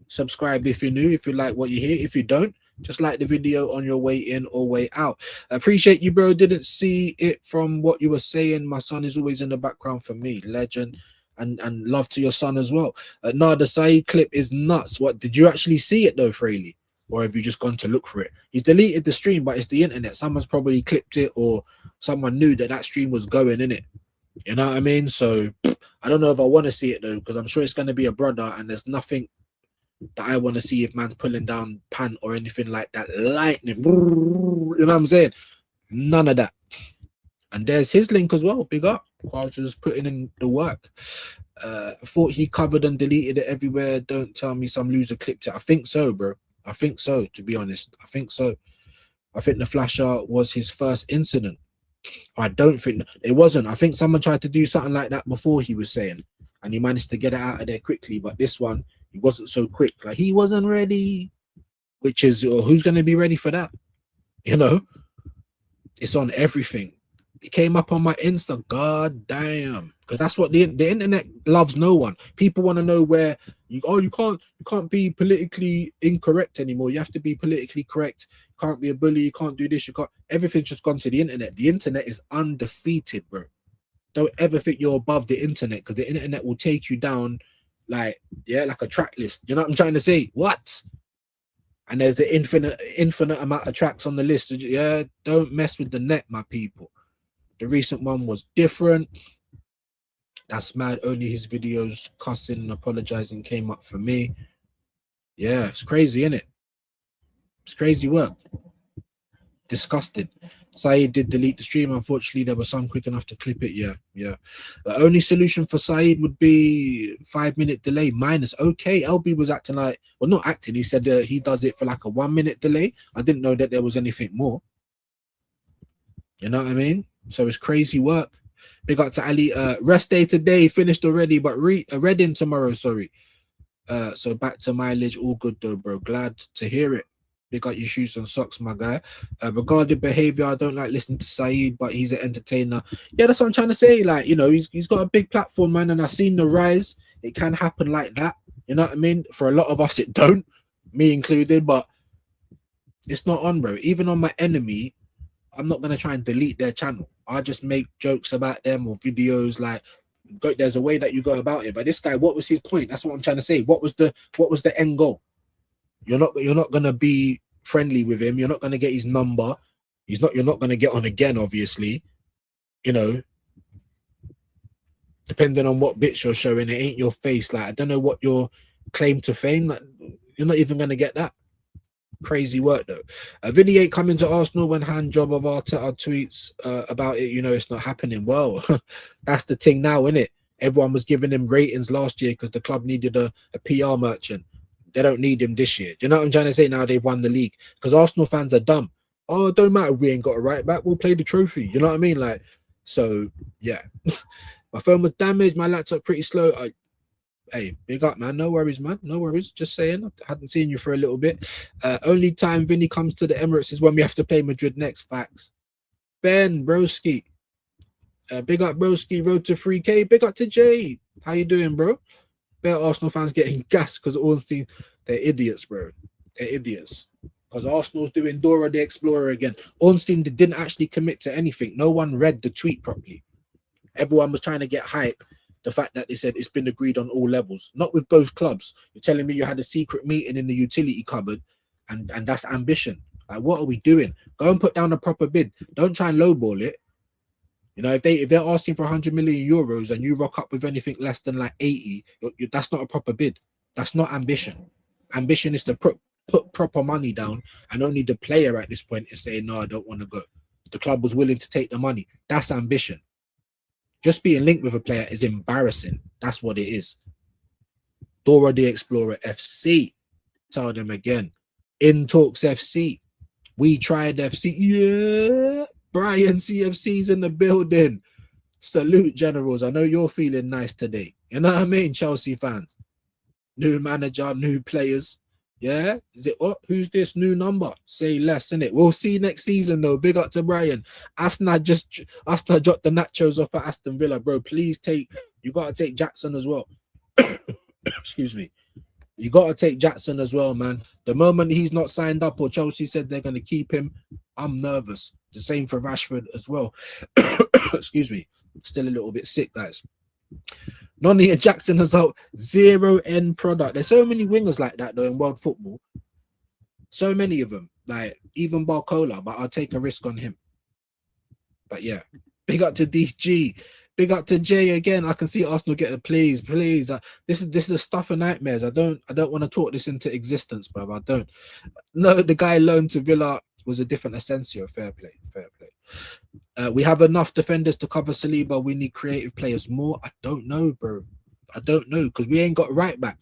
Subscribe if you're new, if you like what you hear. If you don't, just like the video on your way in or way out. Appreciate you, bro. Didn't see it from what you were saying. My son is always in the background for me. Legend. And love to your son as well. Nah, the Saeed clip is nuts. What, did you actually see it though, Fraley? Or have you just gone to look for it? He's deleted the stream, but it's the internet. Someone's probably clipped it, or someone knew that stream was going, in it. You know what I mean? So I don't know if I want to see it though, because I'm sure it's going to be a brother, and there's nothing that I want to see if man's pulling down pant or anything like that. Lightning, you know what I'm saying? None of that. And there's his link as well. Big up. I was just putting in the work. Thought he covered and deleted it everywhere. Don't tell me some loser clipped it. I think so, bro. I think so, to be honest. I think so. I think the flasher was his first incident. I don't think it wasn't. I think someone tried to do something like that before, he was saying, and he managed to get it out of there quickly. But this one, he wasn't so quick. Like, he wasn't ready, which is, who's going to be ready for that? You know, it's on everything. It came up on my Insta. God damn, because that's what the internet loves. No one. People want to know where you. Oh, you can't be politically incorrect anymore. You have to be politically correct. You can't be a bully. You can't do this. You can't. Everything's just gone to the internet. The internet is undefeated, bro. Don't ever think you're above the internet, because the internet will take you down, like a track list. You know what I'm trying to say? What? And there's the infinite amount of tracks on the list. Yeah, don't mess with the net, my people. The recent one was different. That's mad. Only his videos cussing and apologizing came up for me. Yeah, it's crazy, isn't it? It's crazy work. Disgusting. Saeed did delete the stream. Unfortunately, there was some quick enough to clip it. Yeah. The only solution for Saeed would be 5-minute delay minus. Okay, LB was acting like, well, not acting. He said he does it for like a 1-minute delay. I didn't know that there was anything more. You know what I mean? So it's crazy work. Big up to Ali. Rest day today finished already, but Reading tomorrow. Sorry. So back to mileage. All good though, bro. Glad to hear it. Big up your shoes and socks, my guy. Regarding behavior, I don't like listening to Saeed, but he's an entertainer. Yeah, that's what I'm trying to say. Like, you know, he's got a big platform, man, and I've seen the rise. It can happen like that. You know what I mean? For a lot of us, it don't, me included, but it's not on, bro. Even on my enemy, I'm not gonna try and delete their channel. I just make jokes about them or videos. Like, there's a way that you go about it. But this guy, what was his point? That's what I'm trying to say. What was the end goal? You're not gonna be friendly with him. You're not gonna get his number. You're not gonna get on again, obviously. You know, depending on what bits you're showing, it ain't your face. Like, I don't know what your claim to fame. Like, you're not even gonna get that. Crazy work though. Vinny 8 coming to Arsenal when hand job of Arteta tweets about it. You know, it's not happening. Well, that's the thing now, isn't it? Everyone was giving him ratings last year because the club needed a PR merchant. They don't need him this year. Do you know what I'm trying to say? Now they've won the league. Because Arsenal fans are dumb. Oh, it don't matter if we ain't got a right back. We'll play the trophy. You know what I mean? Like, so, yeah. My phone was damaged. My laptop pretty slow. Hey, big up, man. No worries, man. No worries. Just saying. I hadn't seen you for a little bit. Only time Vinny comes to the Emirates is when we have to play Madrid next. Facts. Ben, broski. Big up, broski. Road to 3K. Big up to Jay. How you doing, bro? Better Arsenal fans getting gassed because Ornstein, they're idiots, bro. They're idiots. Because Arsenal's doing Dora the Explorer again. Ornstein didn't actually commit to anything. No one read the tweet properly. Everyone was trying to get hype. The fact that they said it's been agreed on all levels, not with both clubs. You're telling me you had a secret meeting in the utility cupboard, and that's ambition. Like, what are we doing? Go and put down a proper bid. Don't try and lowball it. You know, if they're asking for 100 million euros and you rock up with anything less than like 80, that's not a proper bid. That's not ambition. Ambition is to put proper money down, and only the player at this point is saying, no, I don't want to go. The club was willing to take the money. That's ambition. Just being linked with a player is embarrassing. That's what it is. Dora the Explorer FC. Tell them again. In Talks FC. We tried FC. Yeah. Brian CFC's in the building. Salute, Generals. I know you're feeling nice today. You know what I mean, Chelsea fans? New manager, new players. Yeah? Is it what? Who's this new number? Say less, innit? We'll see next season, though. Big up to Brian. Aston dropped the nachos off at Aston Villa, bro. Please you got to take Jackson as well. Excuse me. You got to take Jackson as well, man. The moment he's not signed up or Chelsea said they're going to keep him, I'm nervous. The same for Rashford as well. Excuse me. Still a little bit sick, guys. Nonny and Jackson has out 0 end product. There's so many wingers like that, though, in world football. So many of them. Like, even Barcola, but I'll take a risk on him. But, yeah. Big up to DG. Big up to Jay again. I can see Arsenal get a please. This is the stuff of nightmares. I don't want to talk this into existence, bro. I don't. No, the guy loaned to Villa was a different Asensio. Fair play. We have enough defenders to cover Saliba. We need creative players more. I don't know, bro. I don't know, because we ain't got right back.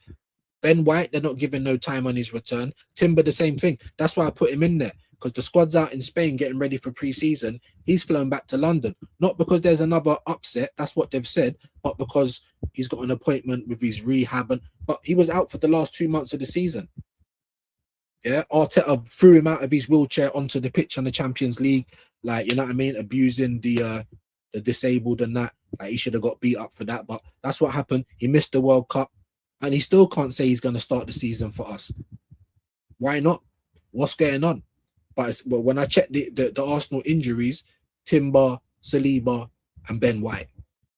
Ben White, they're not giving no time on his return. Timber, the same thing. That's why I put him in there, because the squad's out in Spain getting ready for pre-season. He's flown back to London. Not because there's another upset, that's what they've said, but because he's got an appointment with his rehab. But he was out for the last 2 months of the season. Yeah, Arteta threw him out of his wheelchair onto the pitch on the Champions League. like, you know what I mean, abusing the disabled and that. Like, he should have got beat up for that, but that's what happened. He missed the World Cup, and he still can't say he's going to start the season for us. Why not? What's going on? But when I check the Arsenal injuries, Timber, Saliba, and Ben White.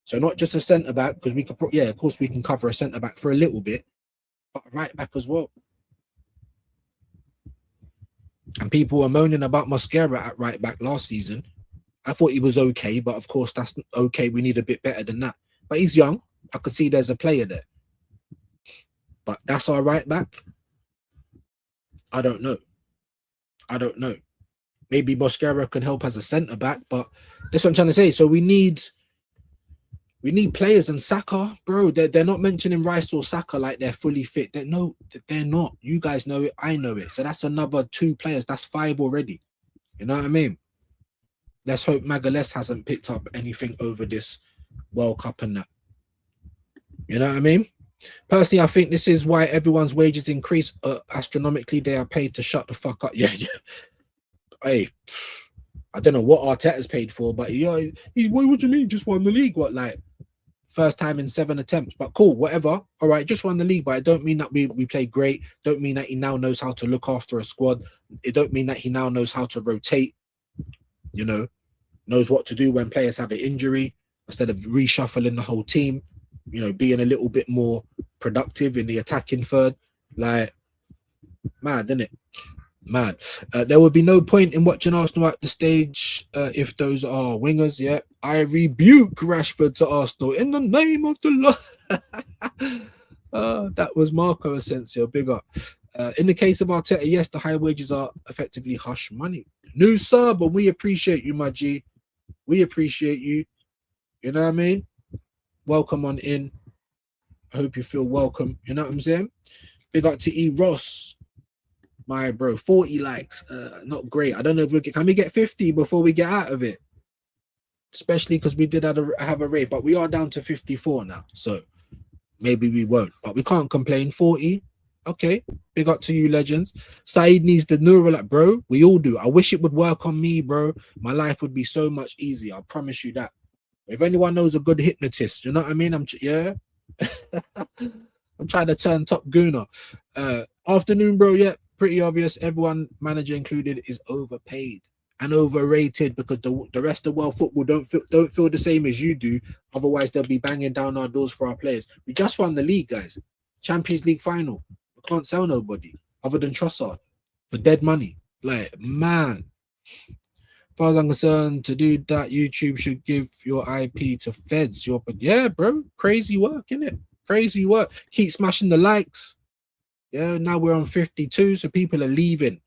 So not just a centre back, because we could, yeah, of course we can cover a centre back for a little bit, but right back as well. And people were moaning about Mosquera at right back last season. I thought he was okay, but of course that's okay. We need a bit better than that. But he's young. I could see there's a player there. But that's our right back. I don't know. Maybe Mosquera can help as a centre back, but that's what I'm trying to say. So we need players, and Saka, bro. They're not mentioning Rice or Saka like they're fully fit. They're not. You guys know it. I know it. So that's another 2 players. That's 5 already. You know what I mean? Let's hope Magalhaes hasn't picked up anything over this World Cup and that. You know what I mean? Personally, I think this is why everyone's wages increase astronomically. They are paid to shut the fuck up. Yeah. Hey, I don't know what Arteta's paid for, but what do you mean? Just won the league? What, like, first time in 7 attempts? But cool, whatever. All right, just won the league, but it don't mean that we play great. Don't mean that he now knows how to look after a squad. It don't mean that he now knows how to rotate. You know, knows what to do when players have an injury instead of reshuffling the whole team. You know, being a little bit more productive in the attacking third. Like, mad, isn't it? Mad. There would be no point in watching Arsenal at the stage if those are wingers. Yeah, I rebuke Rashford to Arsenal in the name of the Lord. That was Marco Asensio. Big up. In the case of Arteta, yes, the high wages are effectively hush money. New sub, but we appreciate you, my G. We appreciate you. You know what I mean? Welcome on in. I hope you feel welcome. You know what I'm saying? Big up to E. Ross. My bro, 40 likes. Not great. I don't know if can we get 50 before we get out of it? Especially because we did have a rate, but we are down to 54 now. So maybe we won't. But we can't complain. 40. Okay. Big up to you, legends. Saeed needs the neural, like, bro. We all do. I wish it would work on me, bro. My life would be so much easier. I promise you that. If anyone knows a good hypnotist, you know what I mean? I'm trying to turn top gooner. Afternoon, bro. Yeah, pretty obvious. Everyone, manager included, is overpaid and overrated because the rest of world football don't feel the same as you do. Otherwise, they'll be banging down our doors for our players. We just won the league, guys. Champions League final. We can't sell nobody other than Trossard for dead money. Like, man. As far as I'm concerned, to do that, YouTube should give your IP to feds. Yeah, bro. Crazy work, innit? Crazy work. Keep smashing the likes. Yeah, now we're on 52, so people are leaving.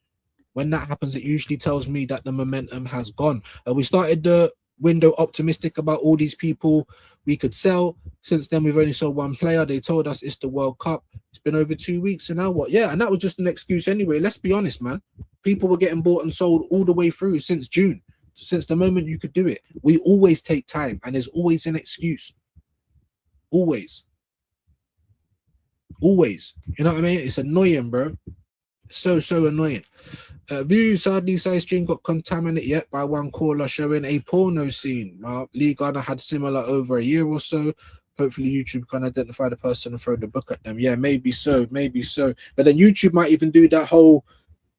When that happens, it usually tells me that the momentum has gone. We started the window optimistic about all these people we could sell. Since then, we've only sold 1 player. They told us it's the World Cup. It's been over 2 weeks, so now what? Yeah, and that was just an excuse anyway. Let's be honest, man. People were getting bought and sold all the way through since June, since the moment you could do it. We always take time, and there's always an excuse. Always. You know what I mean? It's annoying, bro. So annoying. Viewz, sadly, side stream got contaminated yet by one caller showing a porno scene. Lee Garner had similar over a year or so. Hopefully YouTube can identify the person and throw the book at them. Yeah, maybe so. But then YouTube might even do that whole,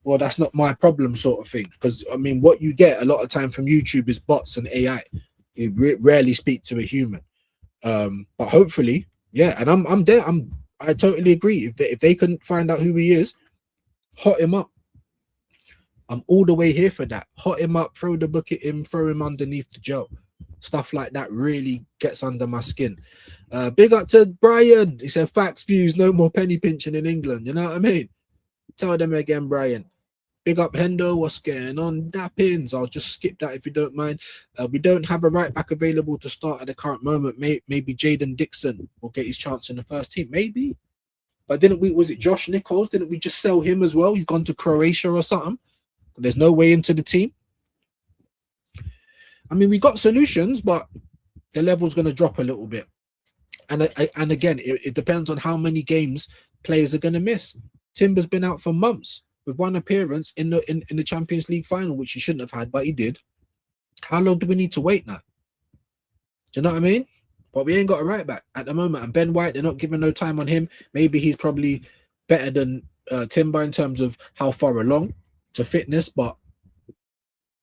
well, that's not my problem sort of thing. Because, I mean, what you get a lot of time from YouTube is bots and AI. You rarely speak to a human. But hopefully, yeah, and I'm there. I totally agree. If they can find out who he is, hot him up. I'm all the way here for that. Hot him up, throw the book at him, throw him underneath the gel. Stuff like that really gets under my skin. Big up to Brian. He said, facts, views, no more penny pinching in England. You know what I mean? Tell them again, Brian. Big up Hendo, what's going on? Dappins. I'll just skip that if you don't mind. We don't have a right back available to start at the current moment. Maybe Jaden Dixon will get his chance in the first team. Maybe. But was it Josh Nichols? Didn't we just sell him as well? He's gone to Croatia or something. There's no way into the team. I mean, we got solutions, but the level's going to drop a little bit. And again, it depends on how many games players are going to miss. Timber's been out for months with one appearance in the Champions League final, which he shouldn't have had, but he did. How long do we need to wait now? Do you know what I mean? But we ain't got a right back at the moment. And Ben White, they're not giving no time on him. Maybe he's probably better than Timber in terms of how far along to fitness. But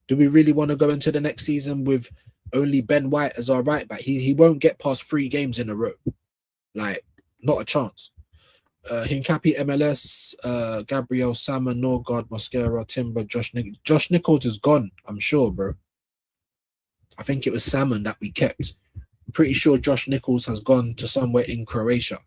do we really want to go into the next season with only Ben White as our right back? He won't get past 3 games in a row. Like, not a chance. Hincapi, MLS, Gabriel, Salmon, Norgard, Mosquera, Timber, Josh Nichols is gone, I'm sure, bro. I think it was Salmon that we kept. I'm pretty sure Josh Nichols has gone to somewhere in Croatia.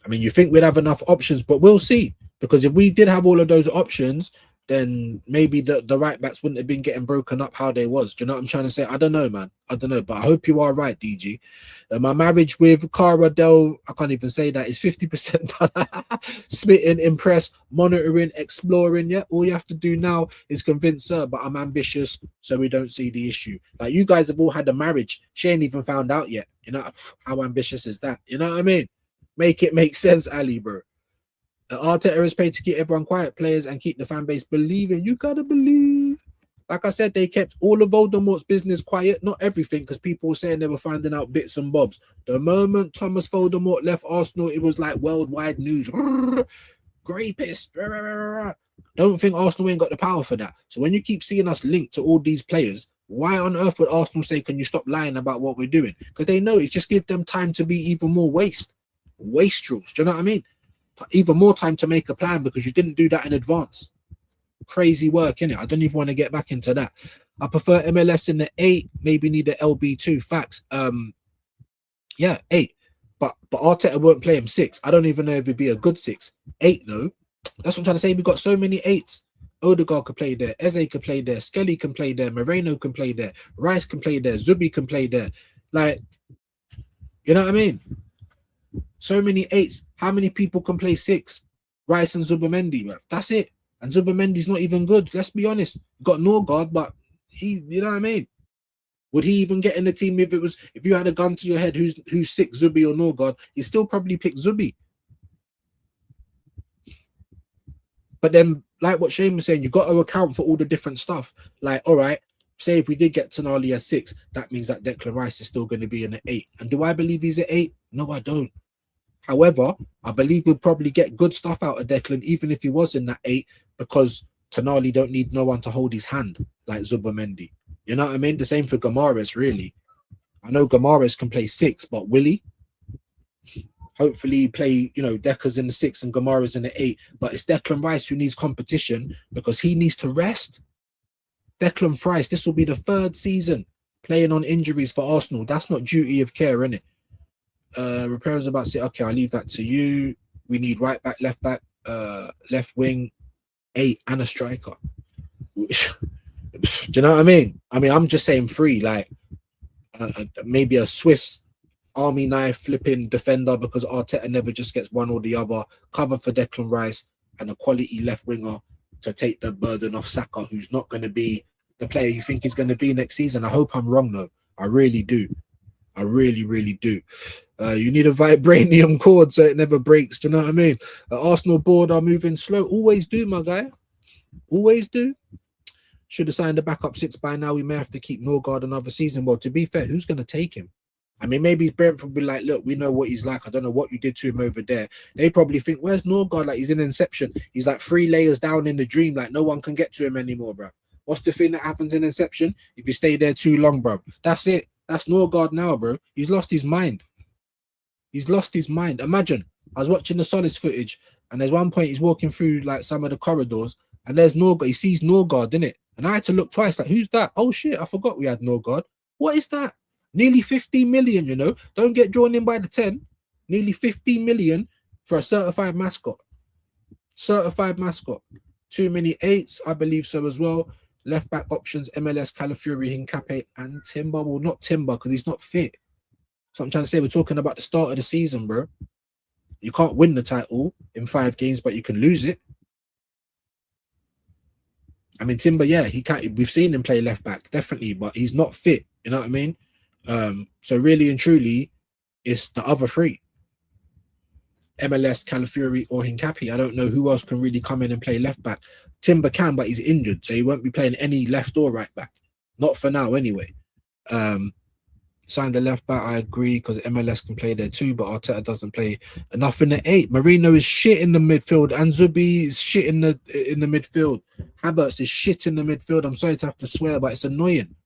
I mean, you think we'd have enough options, but we'll see. Because if we did have all of those options, then maybe the right backs wouldn't have been getting broken up how they was. Do you know what I'm trying to say? I don't know, man. I don't know, but I hope you are right, DG. My marriage with Cara Del, I can't even say that, is 50% smitten, impressed, monitoring, exploring. Yeah, all you have to do now is convince her, but I'm ambitious, so we don't see the issue. Like, you guys have all had a marriage. She ain't even found out yet. You know, how ambitious is that? You know what I mean? Make it make sense, Ali, bro. Arteta is paid to keep everyone quiet, players, and keep the fan base believing. You gotta believe. Like I said, they kept all of Voldemort's business quiet. Not everything, because people were saying they were finding out bits and bobs. The moment Thomas Voldemort left Arsenal, it was like worldwide news. Grapist. Don't think Arsenal ain't got the power for that. So when you keep seeing us linked to all these players, why on earth would Arsenal say, can you stop lying about what we're doing? Because they know it just gives them time to be even more wastrels. Do you know what I mean? Even more time to make a plan, because you didn't do that in advance. Crazy work, innit? I don't even want to get back into that. I prefer MLS in the 8, maybe need the LB2. Facts. Yeah, 8. But Arteta won't play him 6. I don't even know if it'd be a good 6. 8 though. That's what I'm trying to say. We got so many 8s. Odegaard could play there, Eze could play there, Skelly can play there, Moreno can play there, Rice can play there, Zubi can play there. Like, you know what I mean? So many 8s. How many people can play 6? Rice and Zubimendi, bro. That's it. And Zubimendi's not even good. Let's be honest. Got Norgard, but he, you know what I mean? Would he even get in the team if you had a gun to your head who's 6, Zubi or Norgard? You still probably pick Zubi. But then, like what Shane was saying, you got to account for all the different stuff. Like, all right, say if we did get Tonali as 6, that means that Declan Rice is still going to be in the 8. And do I believe he's at 8? No, I don't. However, I believe we'll probably get good stuff out of Declan, even if he was in that 8, because Tonali don't need no one to hold his hand like Zubimendi. You know what I mean? The same for Gomares, really. I know Gomares can play 6, but will he? Hopefully play, you know, Decker's in the 6 and Gomares in the 8. But it's Declan Rice who needs competition, because he needs to rest. Declan Rice, this will be the 3rd season playing on injuries for Arsenal. That's not duty of care, innit? Repairers about to say, okay, I'll leave that to you. We need right back, left wing, 8, and a striker. Do you know what I mean? I mean, I'm just saying 3, like maybe a Swiss army knife flipping defender, because Arteta never just gets one or the other. Cover for Declan Rice and a quality left winger to take the burden off Saka, who's not going to be the player you think he's going to be next season. I hope I'm wrong, though. I really do. I really, really do. You need a vibranium cord so it never breaks. Do you know what I mean? Arsenal board are moving slow. Always do, my guy. Always do. Should have signed a backup 6 by now. We may have to keep Norgard another season. Well, to be fair, who's going to take him? I mean, maybe Brentford will be like, look, we know what he's like. I don't know what you did to him over there. They probably think, where's Norgard? Like, he's in Inception. He's like 3 layers down in the dream. Like, no one can get to him anymore, bro. What's the thing that happens in Inception? If you stay there too long, bro. That's it. That's Norgard now, bro. He's lost his mind. He's lost his mind. Imagine, I was watching the Solids footage, and there's one point he's walking through like some of the corridors, and there's Norgard. He sees Norgard, innit? And I had to look twice, like, who's that? Oh shit, I forgot we had Norgard. What is that? Nearly 15 million, you know? Don't get drawn in by the 10. Nearly 15 million for a certified mascot. Certified mascot. Too many 8s, I believe so as well. Left back options, MLS, Calafiori, Hincape, and Timber. Well, not Timber, because he's not fit. So I'm trying to say, we're talking about the start of the season, bro. You can't win the title in 5 games, but you can lose it. I mean, Timber, yeah, he can't. We've seen him play left back, definitely, but he's not fit. You know what I mean? So really and truly, it's the other 3. MLS, Calafiori, or Hincapi. I don't know who else can really come in and play left back. Timber can, but he's injured, so he won't be playing any left or right back. Not for now, anyway. Signed the left back, I agree, because MLS can play there too, but Arteta doesn't play enough in the 8. Marino is shit in the midfield, and Zubi is shit in the midfield. Havertz is shit in the midfield. I'm sorry to have to swear, but it's annoying.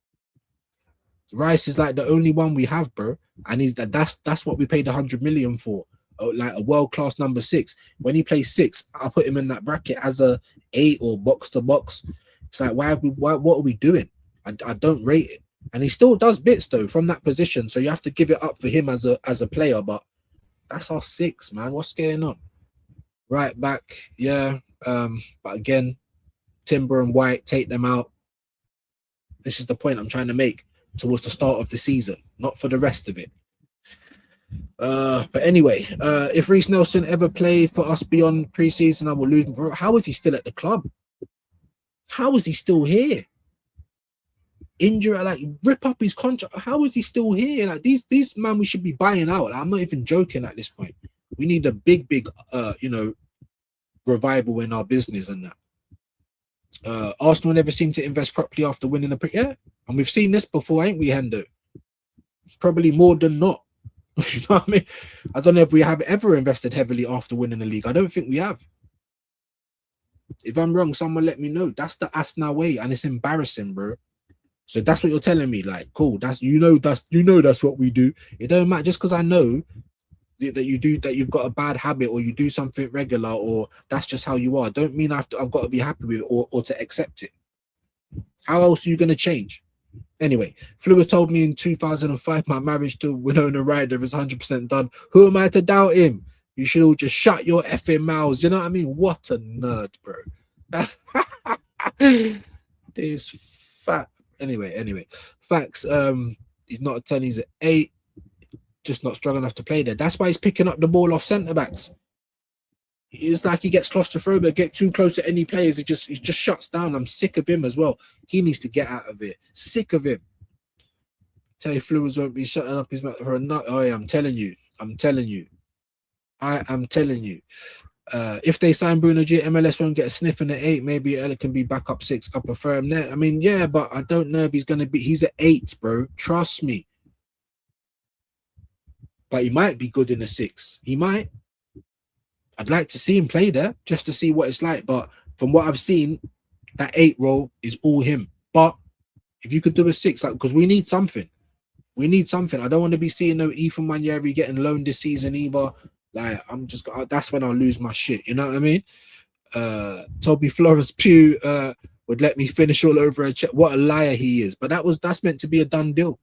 Rice is like the only one we have, bro, and that's what we paid 100 million for, like a world-class number 6. When he plays 6, I'll put him in that bracket as a 8 or box to box. It's like, what are we doing? I don't rate it. And he still does bits though from that position, so you have to give it up for him as a player. But that's our 6, man. What's going on? Right back, yeah. But again, Timber and White, take them out. This is the point I'm trying to make towards the start of the season, not for the rest of it. But anyway, if Reece Nelson ever played for us beyond preseason, I will lose. Bro, how is he still at the club? How is he still here? Injury, like, rip up his contract. How is he still here? Like, these man, we should be buying out. Like, I'm not even joking at this point. We need a big revival in our business and that. Arsenal never seem to invest properly after winning the yeah, and we've seen this before, ain't we, Hendo? Probably more than not. You know what I mean? I don't know if we have ever invested heavily after winning the league. I don't think we have. If I'm wrong, someone let me know. That's the Asna way, and it's embarrassing, bro. So that's what you're telling me. Like, cool. That's what we do. It don't matter just because I know that you've got a bad habit or you do something regular or that's just how you are. Don't mean I've got to be happy with it or to accept it. How else are you going to change? Anyway, Fleur told me in 2005 my marriage to Winona Ryder is 100% done. Who am I to doubt him? You should all just shut your effing mouths. You know what I mean? What a nerd, bro. This fat. Anyway, facts. He's not a 10, he's an 8. Just not strong enough to play there. That's why he's picking up the ball off centre backs. It's like he gets claustrophobic, get too close to any players. He just shuts down. I'm sick of him as well. He needs to get out of it. Sick of him. Tell you Flewers won't be shutting up his mouth for a nut. Oh yeah, I'm telling you. I am telling you. If they sign Bruno G, MLS won't get a sniff in the 8. Maybe Ella can be back up 6. I prefer him there. I mean, yeah, but I don't know if he's going to be. He's an 8, bro. Trust me. But he might be good in a 6. He might. I'd like to see him play there just to see what it's like. But from what I've seen, that 8 role is all him. But if you could do a 6, like, because we need something. We need something. I don't want to be seeing no Ethan Wanyeri getting loaned this season either. Like, that's when I'll lose my shit. You know what I mean? Toby Flores Pugh would let me finish all over a check. What a liar he is. But that's meant to be a done deal.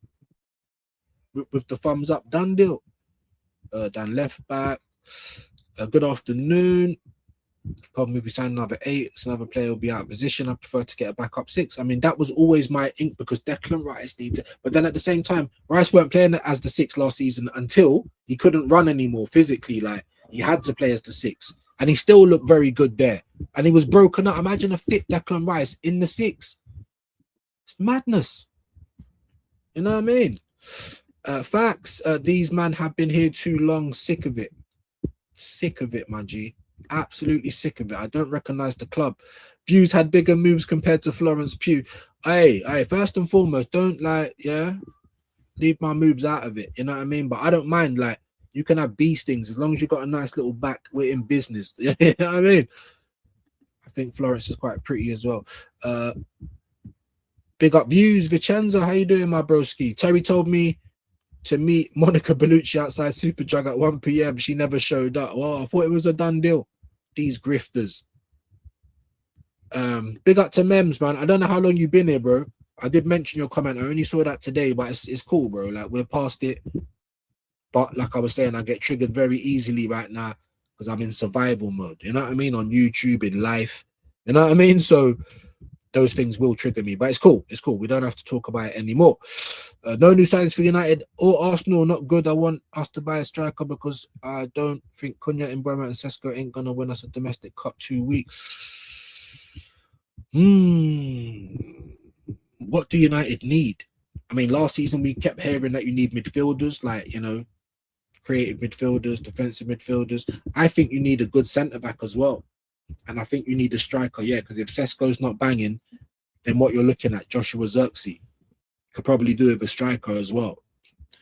With the thumbs up, done deal. Down left back. Good afternoon. Probably be signing another 8. It's another player will be out of position. I prefer to get a backup 6. I mean, that was always my ink because Declan Rice needs. But then at the same time, Rice weren't playing as the 6 last season until he couldn't run anymore physically. Like, he had to play as the 6, and he still looked very good there. And he was broken up. Imagine a fit Declan Rice in the 6. It's madness. You know what I mean? Facts. These men have been here too long. Sick of it. Sick of it, my G. Absolutely sick of it. I don't recognize the club. Viewz had bigger moves compared to Florence Pugh. Hey, first and foremost, don't leave my moves out of it. You know what I mean? But I don't mind. Like, you can have these things as long as you got a nice little back. We're in business. You know what I mean? I think Florence is quite pretty as well. Big up Viewz. Vincenzo, how you doing, my broski? Terry told me to meet Monica Bellucci outside Superdrug at 1 p.m. She never showed up. Well, I thought it was a done deal. These grifters. Big up to Mems, man. I don't know how long you've been here, bro. I did mention your comment. I only saw that today, but it's cool, bro. Like, we're past it. But like I was saying, I get triggered very easily right now because I'm in survival mode. You know what I mean? On YouTube, in life. You know what I mean? So those things will trigger me, but it's cool. It's cool. We don't have to talk about it anymore. No new signings for United or Arsenal. Not good. I want us to buy a striker because I don't think Cunha, Mbeumo, and Sesko ain't gonna win us a domestic cup 2 weeks. What do United need? I mean, last season we kept hearing that you need midfielders, like, you know, creative midfielders, defensive midfielders. I think you need a good centre back as well. And I think you need a striker, yeah, because if Sesko's not banging, then what you're looking at, Joshua Zirkzee. Could probably do with a striker as well.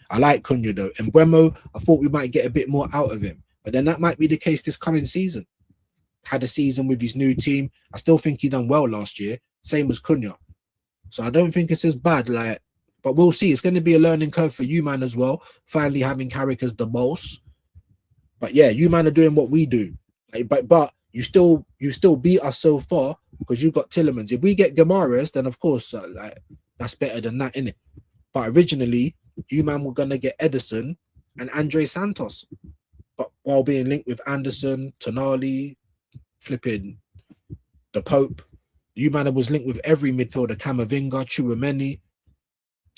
I like Cunha though. And Bremo, I thought we might get a bit more out of him. But then that might be the case this coming season. Had a season with his new team. I still think he done well last year. Same as Cunha. So I don't think it's as bad. Like, but we'll see. It's going to be a learning curve for you, man, as well. Finally having Carrick as the boss. But yeah, you man are doing what we do. Like, but you still beat us so far because you got Tillemans. If we get Guimaraes, then of course, like that's better than that, innit? But originally, you man were gonna get Edison and Andre Santos, but while being linked with Anderson, Tonali, flipping the Pope, you man was linked with every midfielder: Camavinga, Chouameni.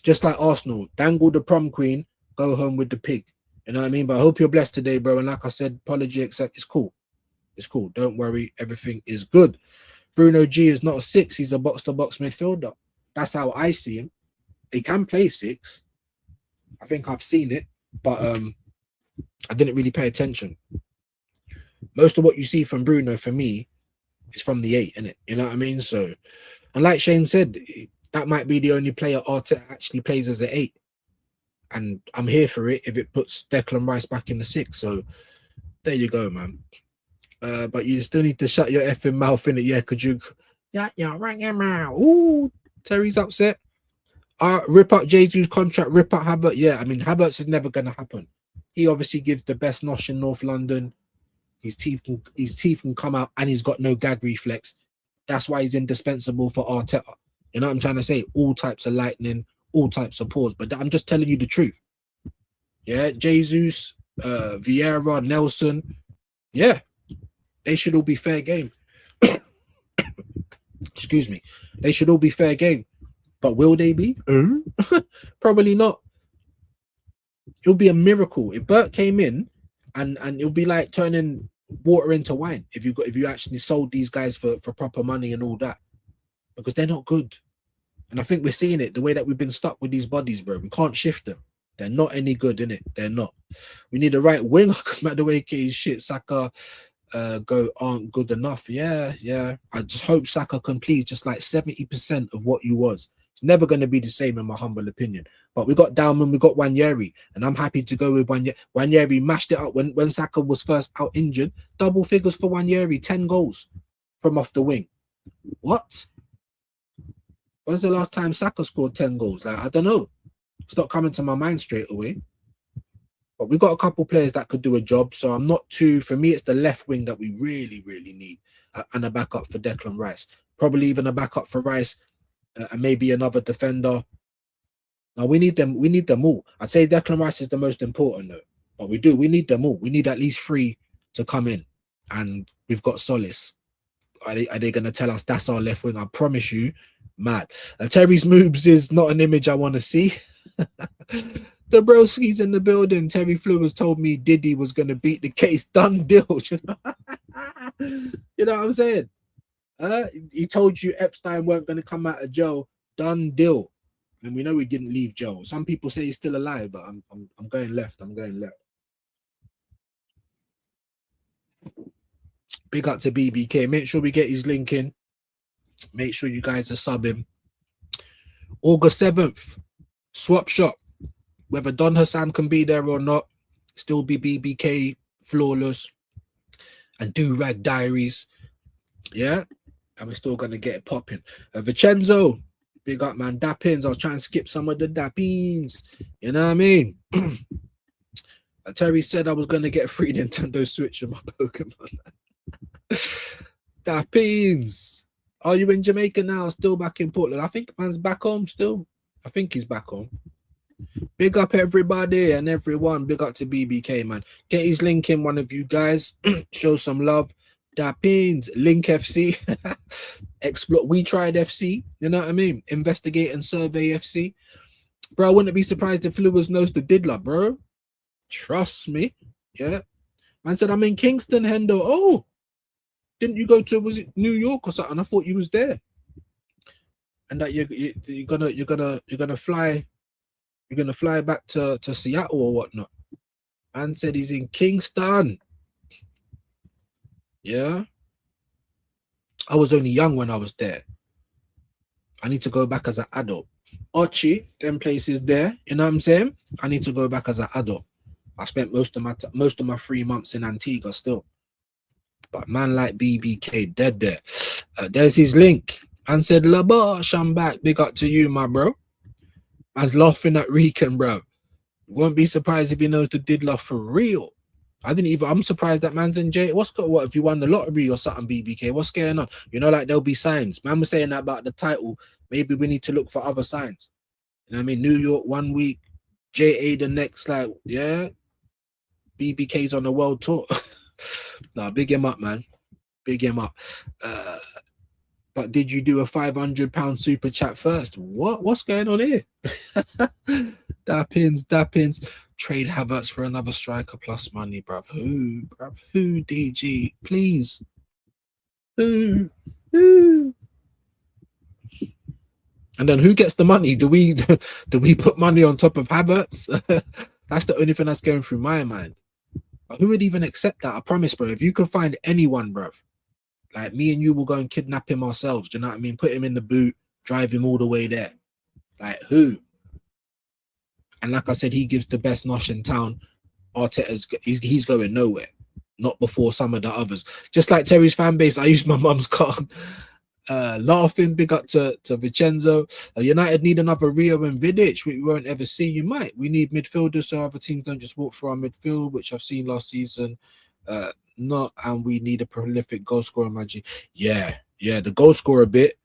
Just like Arsenal, dangle the prom queen, go home with the pig. You know what I mean? But I hope you're blessed today, bro. And like I said, apology accept. It's cool. It's cool. Don't worry. Everything is good. Bruno G is not a 6. He's a box-to-box midfielder. That's how I see him. He can play 6. I think I've seen it, but I didn't really pay attention. Most of what you see from Bruno, for me, is from the 8, innit? You know what I mean? So, and like Shane said, that might be the only player Arteta actually plays as an 8. And I'm here for it if it puts Declan Rice back in the 6. So there you go, man. But you still need to shut your effing mouth, innit? Yeah, could you? Yeah, right your mouth. Ooh, Terry's upset. Rip out Jesus' contract, rip out Havertz. Yeah, I mean, Havertz is never going to happen. He obviously gives the best nosh in North London. His teeth can come out, and he's got no gag reflex. That's why he's indispensable for Arteta. You know what I'm trying to say? All types of lightning, all types of pause. But I'm just telling you the truth. Yeah, Jesus, Vieira, Nelson. Yeah, they should all be fair game. Excuse me. They should all be fair game. But will they be? Probably not. It'll be a miracle if Bert came in, and it'll be like turning water into wine if you actually sold these guys for proper money and all that, because they're not good. And I think we're seeing it the way that we've been stuck with these bodies, bro. We can't shift them. They're not any good, innit? They're not. We need a right winger because Madueke shit, Saka aren't good enough. Yeah. I just hope Saka can please just like 70% of what you was. It's never going to be the same in my humble opinion. But we got Dalman, we got Wanyeri, and I'm happy to go with Wanyeri. Wanyeri mashed it up when Saka was first out injured. Double figures for Wanyeri, 10 goals from off the wing. What? When's the last time Saka scored 10 goals? Like, I don't know. It's not coming to my mind straight away. But we got a couple players that could do a job. So I'm not too, for me, it's the left wing that we really, really need. And a backup for Declan Rice. Probably even a backup for Rice. And maybe another defender. Now we need them. We need them all. I'd say Declan Rice is the most important though. But we do. We need them all. We need at least 3 to come in. And we've got Solis. Are they going to tell us that's our left wing? I promise you. Mad. Terry's moves is not an image I want to see. The broski's in the building. Terry Flewers told me Diddy was going to beat the case. Done deal. You know what I'm saying? He told you Epstein weren't going to come out of jail. Done deal. And we know he didn't leave jail. Some people say he's still alive, but I'm going left. I'm going left. Big up to BBK. Make sure we get his link in. Make sure you guys are subbing. August 7th, swap shop. Whether Don Hassan can be there or not, still be BBK flawless and do rag diaries. Yeah, and we're still gonna get it popping. Vincenzo, big up, man. Dappins. I was trying to skip some of the dappins. You know what I mean? Terry said I was gonna get a free Nintendo Switch in my Pokemon. Dappins. Are you in Jamaica now? Still back in Portland? I think man's back home still. I think he's back home. Big up everybody and everyone. Big up to BBK, man. Get his link in, one of you guys. Show some love. Dappins, Link FC, Explore. We tried FC. You know what I mean? Investigate and survey FC. Bro, I wouldn't be surprised if Lewis knows the diddler, bro. Trust me. Yeah. Man said, I'm in Kingston, Hendo. Oh, didn't you go to, was it New York or something? I thought you was there. And that you're gonna fly back to Seattle or whatnot. Man said he's in Kingston. Yeah. I was only young when I was there. I need to go back as an adult. Ochi, them places there. You know what I'm saying? I need to go back as an adult. I spent most of my 3 months in Antigua still. But man like BBK dead there. There's his link. And said, Labosh, I'm back. Big up to you, my bro. Man's laughing at Rican, bro. Won't be surprised if he knows the diddler for real. I'm surprised that man's in jail. What if you won the lottery or something, BBK? What's going on? You know, like there'll be signs. Man was saying that about the title. Maybe we need to look for other signs. You know what I mean? New York 1 week, JA the next, like, yeah. BBK's on the world tour. Nah, big him up, man. Big him up. But did you do a £500 super chat first? What's going on here? Dappins. Trade Havertz for another striker plus money, bruv. Who, DG? Please. Who? And then who gets the money? Do we put money on top of Havertz? That's the only thing that's going through my mind. But who would even accept that? I promise, bro. If you can find anyone, bruv, like me and you will go and kidnap him ourselves. Do you know what I mean? Put him in the boot, drive him all the way there. Like who? And like I said, he gives the best nosh in town. Arteta's he's going nowhere. Not before some of the others. Just like Terry's fan base, I used my mum's card. Laughing, big up to Vincenzo. United need another Rio and Vidic, which we won't ever see. You might. We need midfielders so other teams don't just walk through our midfield, which I've seen last season. And we need a prolific goal scorer, Maggie. Yeah, the goal scorer bit,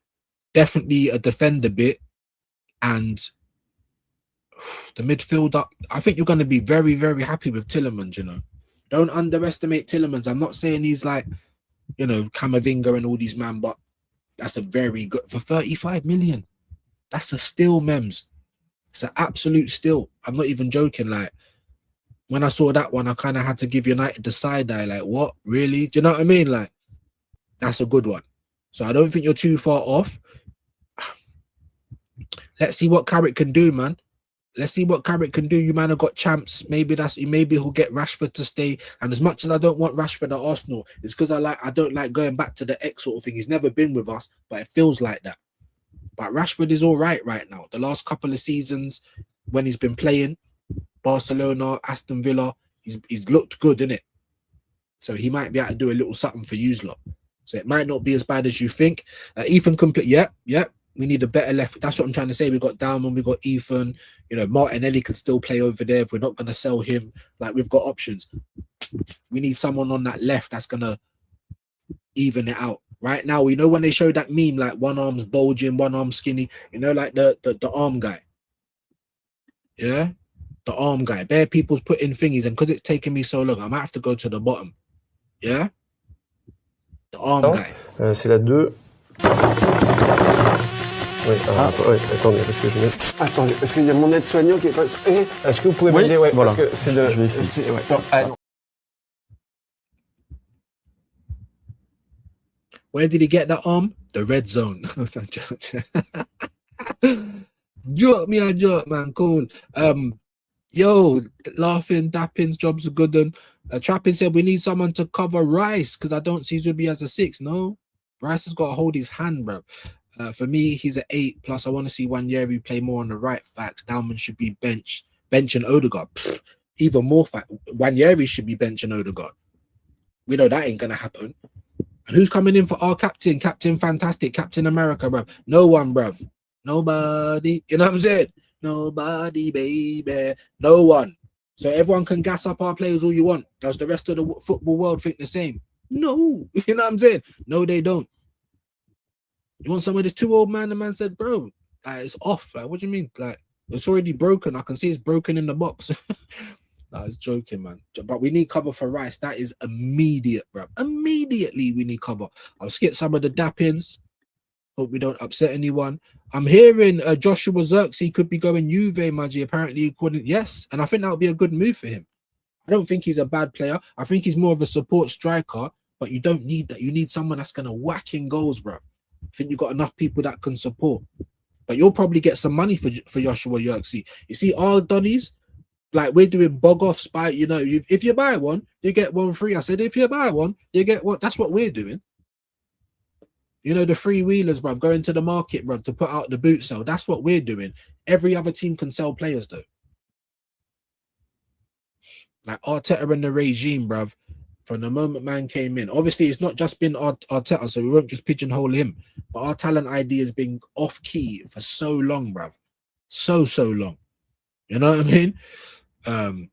definitely a defender bit, and the midfielder. I think you're going to be very, very happy with Tielemans. You know, don't underestimate Tielemans. I'm not saying he's like, you know, Camavinga and all these man, but that's a very good for 35 million. That's a steal, Mems. It's an absolute steal. I'm not even joking. Like, when I saw that one, I kind of had to give United the side eye. Like, what? Really? Do you know what I mean? Like, that's a good one. So I don't think you're too far off. Let's see what Carrick can do, man. Let's see what Carrick can do. You man have got champs. Maybe he'll get Rashford to stay. And as much as I don't want Rashford at Arsenal, it's because I don't like going back to the X sort of thing. He's never been with us, but it feels like that. But Rashford is all right now. The last couple of seasons when he's been playing, Barcelona, Aston Villa, he's looked good, innit? So he might be able to do a little something for you lot. So it might not be as bad as you think. Ethan complete. Yep. We need a better left. That's what I'm trying to say. We got Dalman, we got Ethan. You know, Martinelli can still play over there if we're not going to sell him. Like, we've got options. We need someone on that left that's going to even it out. Right now, you know when they show that meme, like one arm's bulging, one arm skinny, you know, like the arm guy. Yeah? The arm guy. Bare people's putting thingies, and because it's taking me so long, I might have to go to the bottom. Yeah? The arm guy. C'est la 2. Oui, attendez, parce que je mets... Attendez, parce qu'il y a mon aide-soignant qui est pas... Est-ce que vous pouvez m'aider? Ouais, voilà. Parce que c'est le... Je vais essayer. Ouais. Non. Where did he get that arm? The red zone. Joke me a joke, man. Cool. Yo, laughing, dappings, jobs are good. And Trapping said we need someone to cover Rice because I don't see Zubi as a 6. No, Rice has got to hold his hand, bro. For me, he's an 8. Plus, I want to see Wanyeri play more on the right. Facts. Dalman should be benching Odegaard. Even more fact. Wanyeri should be benching Odegaard. We know that ain't gonna happen. And who's coming in for our captain? Captain Fantastic, Captain America, bro. No one, bro. Nobody. You know what I'm saying? Nobody, baby. No one. So everyone can gas up our players all you want. Does the rest of the football world think the same? No. You know what I'm saying? No, they don't. You want some of this too old man? The man said, bro, like, it's off. Like, what do you mean? Like, it's already broken. I can see it's broken in the box. I was joking, man. But we need cover for Rice. That is immediate, bro. Immediately we need cover. I'll skip some of the dappings. Hope we don't upset anyone. I'm hearing Joshua Xerxes could be going Juve, Maggie. Apparently he couldn't. Yes, and I think that would be a good move for him. I don't think he's a bad player. I think he's more of a support striker, but you don't need that. You need someone that's going to whack in goals, bro. I think you've got enough people that can support. But you'll probably get some money for Joshua Xerxes. You see, our Donnies, like, we're doing bog off spy. You know, if you buy one, you get one free. I said, if you buy one, you get one. That's what we're doing. You know, the freewheelers, bruv, going to the market, bruv, to put out the boot sale. That's what we're doing. Every other team can sell players, though. Like Arteta and the regime, bruv, from the moment man came in. Obviously, it's not just been Arteta, so we won't just pigeonhole him. But our talent ID has been off key for so long, bruv. So long. You know what I mean?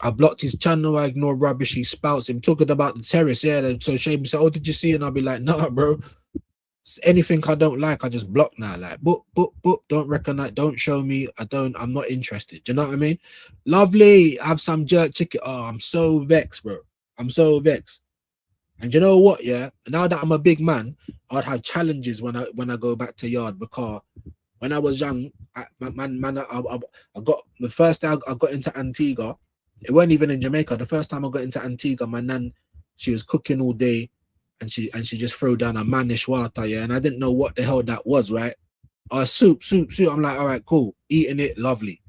I blocked his channel. I ignore rubbish he spouts. Him talking about the terrace. Yeah, so Shame said, "Oh, did you see?" And I'll be like, "Nah, bro. Anything I don't like, I just block now. Like, boop. Don't recognize. Don't show me. I'm not interested. Do you know what I mean? Lovely. Have some jerk chicken. Oh, I'm so vexed, bro. I'm so vexed. And you know what? Yeah. Now that I'm a big man, I'd have challenges when I go back to yard, because when I was young, I got the first day I got into Antigua. It wasn't even in Jamaica. The first time I got into Antigua, my nan, she was cooking all day, and she just threw down a manish water, yeah, and I didn't know what the hell that was, right? Soup. I'm like, all right, cool, eating it, lovely.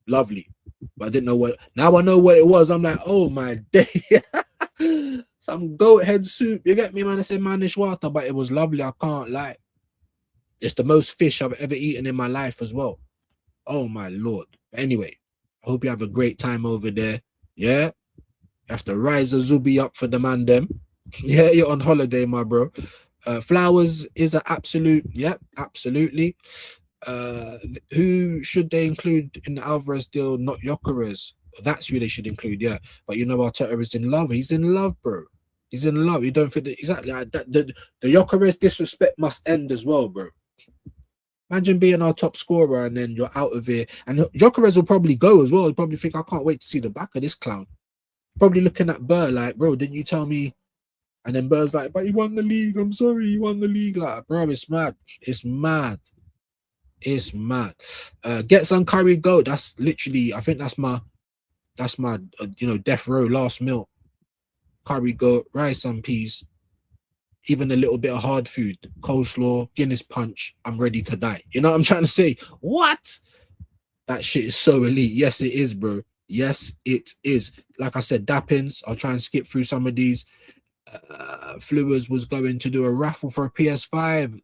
But I didn't know what. Now I know what it was. I'm like, oh my day, some goat head soup. You get me, man? I said manish water, but it was lovely. I can't lie. It's the most fish I've ever eaten in my life as well. Oh my lord. Anyway, I hope you have a great time over there. Yeah, you have to rise a zubi up for the man them. Yeah, you're on holiday, my bro. Flowers is an absolute. Yep, absolutely. Who should they include in the Alvarez deal? Not Gyökeres. That's who they should include. Yeah, but you know, Arteta is in love. He's in love, bro. He's in love. You don't fit exactly like that. The Gyökeres disrespect must end as well, bro. Imagine being our top scorer and then you're out of here. And Gyökeres will probably go as well. He'll probably think, I can't wait to see the back of this clown. Probably looking at Burr like, bro, didn't you tell me? And then Burr's like, but he won the league. I'm sorry, he won the league. Like, bro, it's mad. It's mad. It's mad. Get some curry goat. That's literally, I think that's my death row last meal. Curry goat, rice and peas. Even a little bit of hard food, coleslaw, Guinness punch, I'm ready to die. You know what I'm trying to say? What? That shit is so elite. Yes, it is, bro. Yes, it is. Like I said, Dappins, I'll try and skip through some of these. Flewers was going to do a raffle for a PS5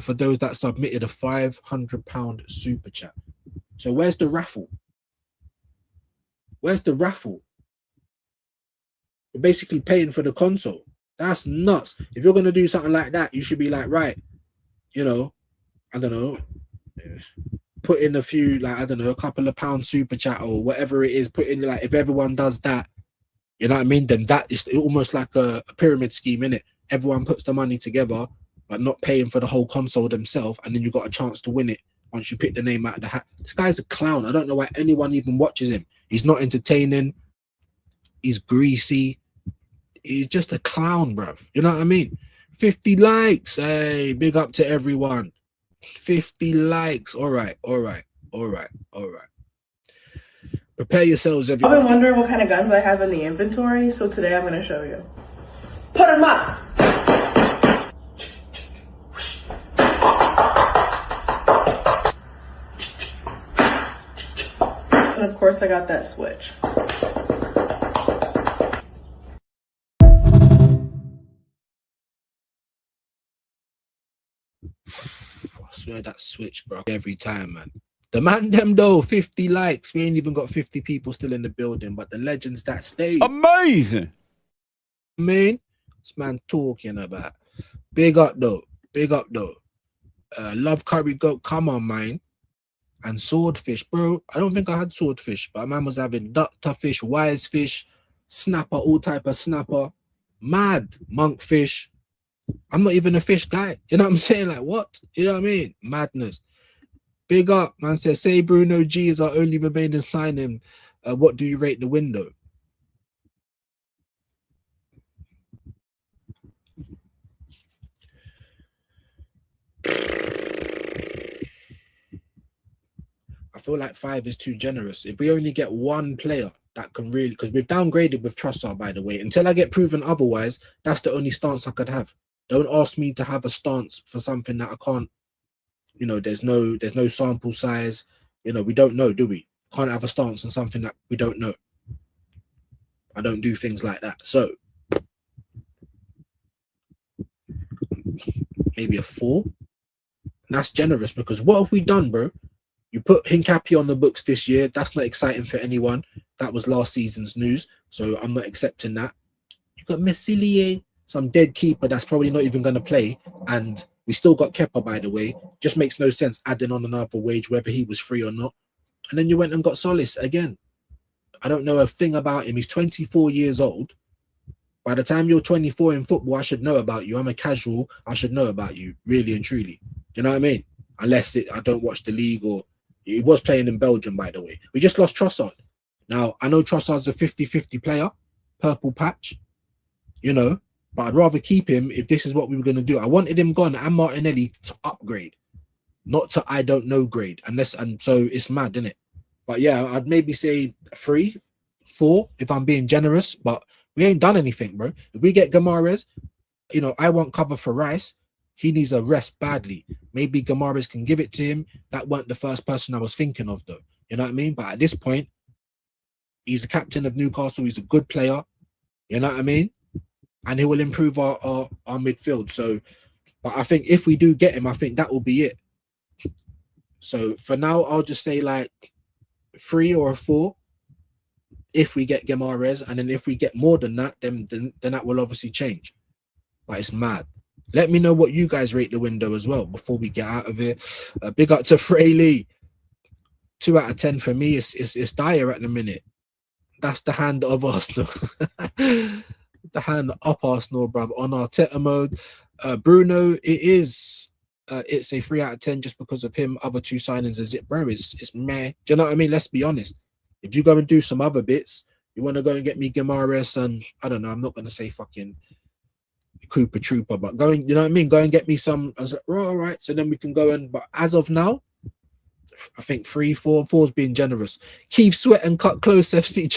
for those that submitted a £500 super chat. So where's the raffle? Where's the raffle? We're basically paying for the console. That's nuts. If you're going to do something like that, you should be like, right, you know, I don't know, put in a few, like, I don't know, a couple of pounds super chat or whatever it is, put in, like, if everyone does that, you know what I mean? Then that is almost like a pyramid scheme, innit? Everyone puts the money together, but not paying for the whole console themselves, and then you got a chance to win it once you pick the name out of the hat. This guy's a clown. I don't know why anyone even watches him. He's not entertaining. He's greasy. He's just a clown, bruv. You know what I mean? 50 likes. Hey, big up to everyone. 50 likes. All right. Prepare yourselves, everyone. I've been wondering what kind of guns I have in the inventory, so today I'm going to show you. Put them up! And of course I got that switch. I swear that switch, bro. Every time, man. The man them though, 50 likes. We ain't even got 50 people still in the building, but the legends that stay. Amazing. Man, this man talking about. Big up though. Love curry goat. Come on, man. And swordfish, bro. I don't think I had swordfish, but man was having duckter fish, wise fish, snapper, all type of snapper, mad monkfish. I'm not even a fish guy. You know what I'm saying? Like, what? You know what I mean? Madness. Big up, man. Says, say Bruno G is our only remaining signing. What do you rate the window? I feel like 5 is too generous. If we only get one player that can really, because we've downgraded with Trossard, by the way. Until I get proven otherwise, that's the only stance I could have. Don't ask me to have a stance for something that I can't. You know, there's no sample size. You know, we don't know, do we? Can't have a stance on something that we don't know. I don't do things like that. So maybe a 4. That's generous because what have we done, bro? You put Hincapié on the books this year. That's not exciting for anyone. That was last season's news, so I'm not accepting that. You got Meslier, some dead keeper that's probably not even going to play, and we still got Kepa, by the way. Just makes no sense adding on another wage, whether he was free or not. And then you went and got Solis again. I don't know a thing about him. He's 24 years old. By the time you're 24 in football, I should know about you. I'm a casual. I should know about you, really and truly. You know what I mean? Unless I don't watch the league, or he was playing in Belgium, by the way. We just lost Trossard. Now, I know Trossard's a 50-50 player, purple patch, you know, but I'd rather keep him if this is what we were going to do. I wanted him gone and Martinelli to upgrade, not to I don't know grade. And so it's mad, isn't it? But yeah, I'd maybe say 3, 4 if I'm being generous, but we ain't done anything, bro. If we get Guimaraes, you know, I want cover for Rice. He needs a rest badly. Maybe Guimaraes can give it to him. That weren't the first person I was thinking of, though. You know what I mean? But at this point, he's the captain of Newcastle. He's a good player. You know what I mean? And he will improve our midfield. So, but I think if we do get him, I think that will be it. So for now, I'll just say like 3 or a 4 if we get Guimaraes. And then if we get more than that, then that will obviously change. But it's mad. Let me know what you guys rate the window as well before we get out of here. Big up to Fraley. 2 out of 10 for me. It's dire at the minute. That's the hand of Arsenal. The hand up Arsenal, bruv. On Arteta mode. Bruno, it's a 3 out of 10 just because of him. Other 2 signings is it, bro? It's meh. Do you know what I mean? Let's be honest. If you go and do some other bits, you want to go and get me Guimaraes and I don't know, I'm not going to say fucking Cooper Trooper, but going, you know what I mean? Go and get me some. I was like, oh, all right. So then we can go and, but as of now, I think 3, 4, 4's being generous. Keith Sweat and Cut Close FC.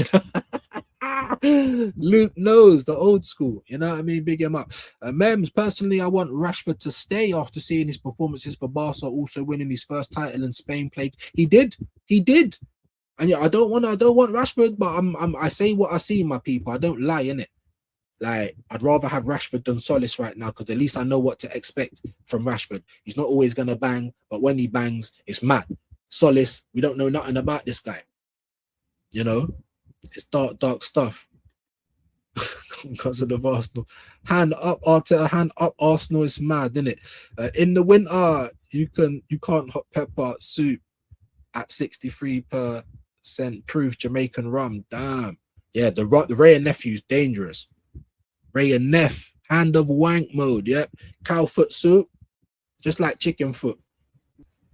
Luke knows the old school. You know what I mean? Big him up. Mems, personally, I want Rashford to stay after seeing his performances for Barca, also winning his first title in Spain. He did. And yeah, I don't want Rashford, but I say what I see, my people. I don't lie, innit? Like, I'd rather have Rashford than Solis right now because at least I know what to expect from Rashford. He's not always going to bang, but when he bangs, it's mad. Solis, we don't know nothing about this guy. You know? It's dark stuff. Because of the Arsenal. Hand up, Arteta, hand up, Arsenal is mad, isn't it? In the winter, you can't hot pepper soup at 63% proof Jamaican rum. Damn. Yeah, the Ray and Nephew's dangerous. Ray and Neff, hand of wank mode, yep. Cow foot soup, just like chicken foot.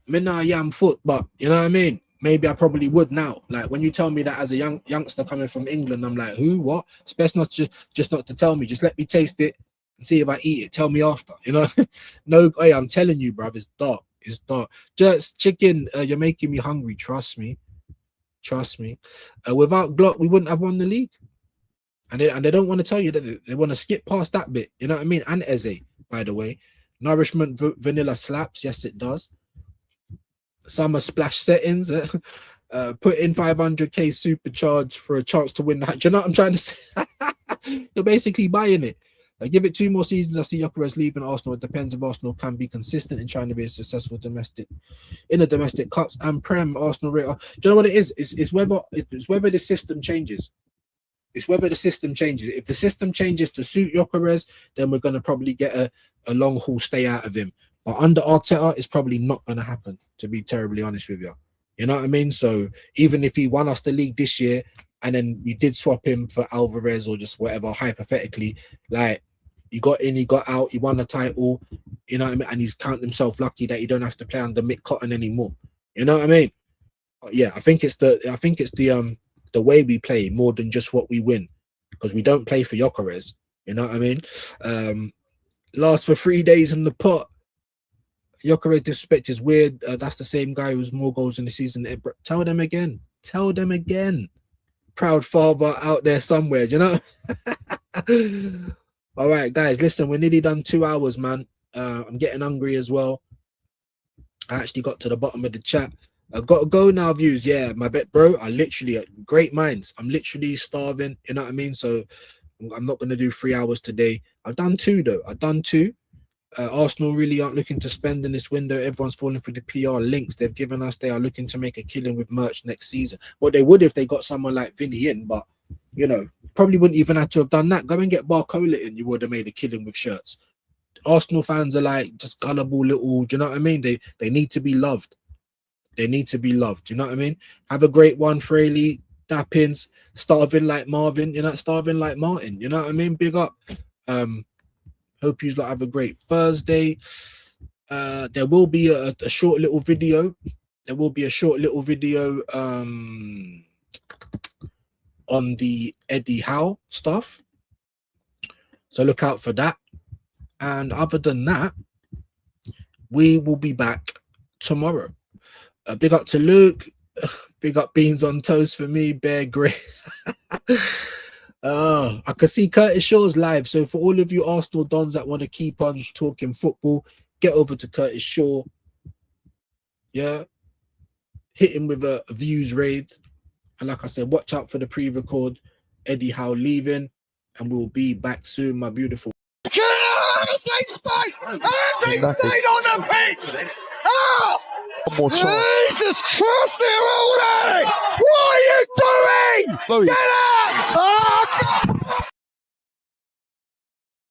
Minna yam foot, but you know what I mean? Maybe I probably would now. Like when you tell me that as a youngster coming from England, I'm like, who, what? It's best not to just not to tell me. Just let me taste it and see if I eat it. Tell me after, you know? No, hey, I'm telling you, bruv, it's dark. It's dark. Just chicken, you're making me hungry. Trust me. Without Glock, we wouldn't have won the league. And they don't want to tell you that they want to skip past that bit. You know what I mean? And Eze, by the way. Nourishment vanilla slaps. Yes, it does. Summer splash settings. Put in 500k supercharge for a chance to win that. Do you know what I'm trying to say? You're basically buying it. Give it 2 more seasons. I see Gyökeres leaving Arsenal. It depends if Arsenal can be consistent in trying to be a successful domestic cups and Prem. Arsenal rate. Do you know what it is? It's whether the system changes. It's whether the system changes. If the system changes to suit Gyökeres, then we're going to probably get a long haul stay out of him. But under Arteta, it's probably not going to happen, to be terribly honest with you. You know what I mean? So even if he won us the league this year and then we did swap him for Alvarez or just whatever, hypothetically, like he got in, he got out, he won the title, you know what I mean? And he's counting himself lucky that he don't have to play under Mick Cotton anymore. You know what I mean? Yeah, I think it's the way we play more than just what we win, because we don't play for Gyökeres. You know what I mean? Last for 3 days in the pot. Gyökeres disrespect is weird. That's the same guy who's more goals in the season. Tell them again. Proud father out there somewhere, you know? All right, guys, listen, we're nearly done 2 hours, man. I'm getting hungry as well. I actually got to the bottom of the chat. I've got to go now, Viewz. Yeah, my bet, bro. I literally, great minds. I'm literally starving, you know what I mean? So I'm not going to do 3 hours today. I've done 2, though. I've done 2. Arsenal really aren't looking to spend in this window. Everyone's falling for the PR links they've given us. They are looking to make a killing with merch next season. Well, they would if they got someone like Vinny in, but you know, probably wouldn't even have to have done that. Go and get Barcola in. You would have made a killing with shirts. Arsenal fans are like just gullible little. Do you know what I mean? They need to be loved. They need to be loved. Do you know what I mean? Have a great one, Fraley. Dappins. Starving like Marvin. You know, starving like Martin. You know what I mean? Big up. Hope you have a great Thursday. There will be a short little video. There will be a short little video on the Eddie Howe stuff. So look out for that. And other than that, we will be back tomorrow. Big up to Luke. Big up Beans on Toast for me. Bear Gray. I can see Curtis Shaw's live. So for all of you Arsenal dons that want to keep on talking football, get over to Curtis Shaw. Yeah. Hit him with a Viewz raid. And like I said, watch out for the pre-record. Eddie Howe leaving. And we'll be back soon, my beautiful. Everything stayed on the pitch! Oh! One more time. Jesus Christ, What are you doing? Get out! Oh, God!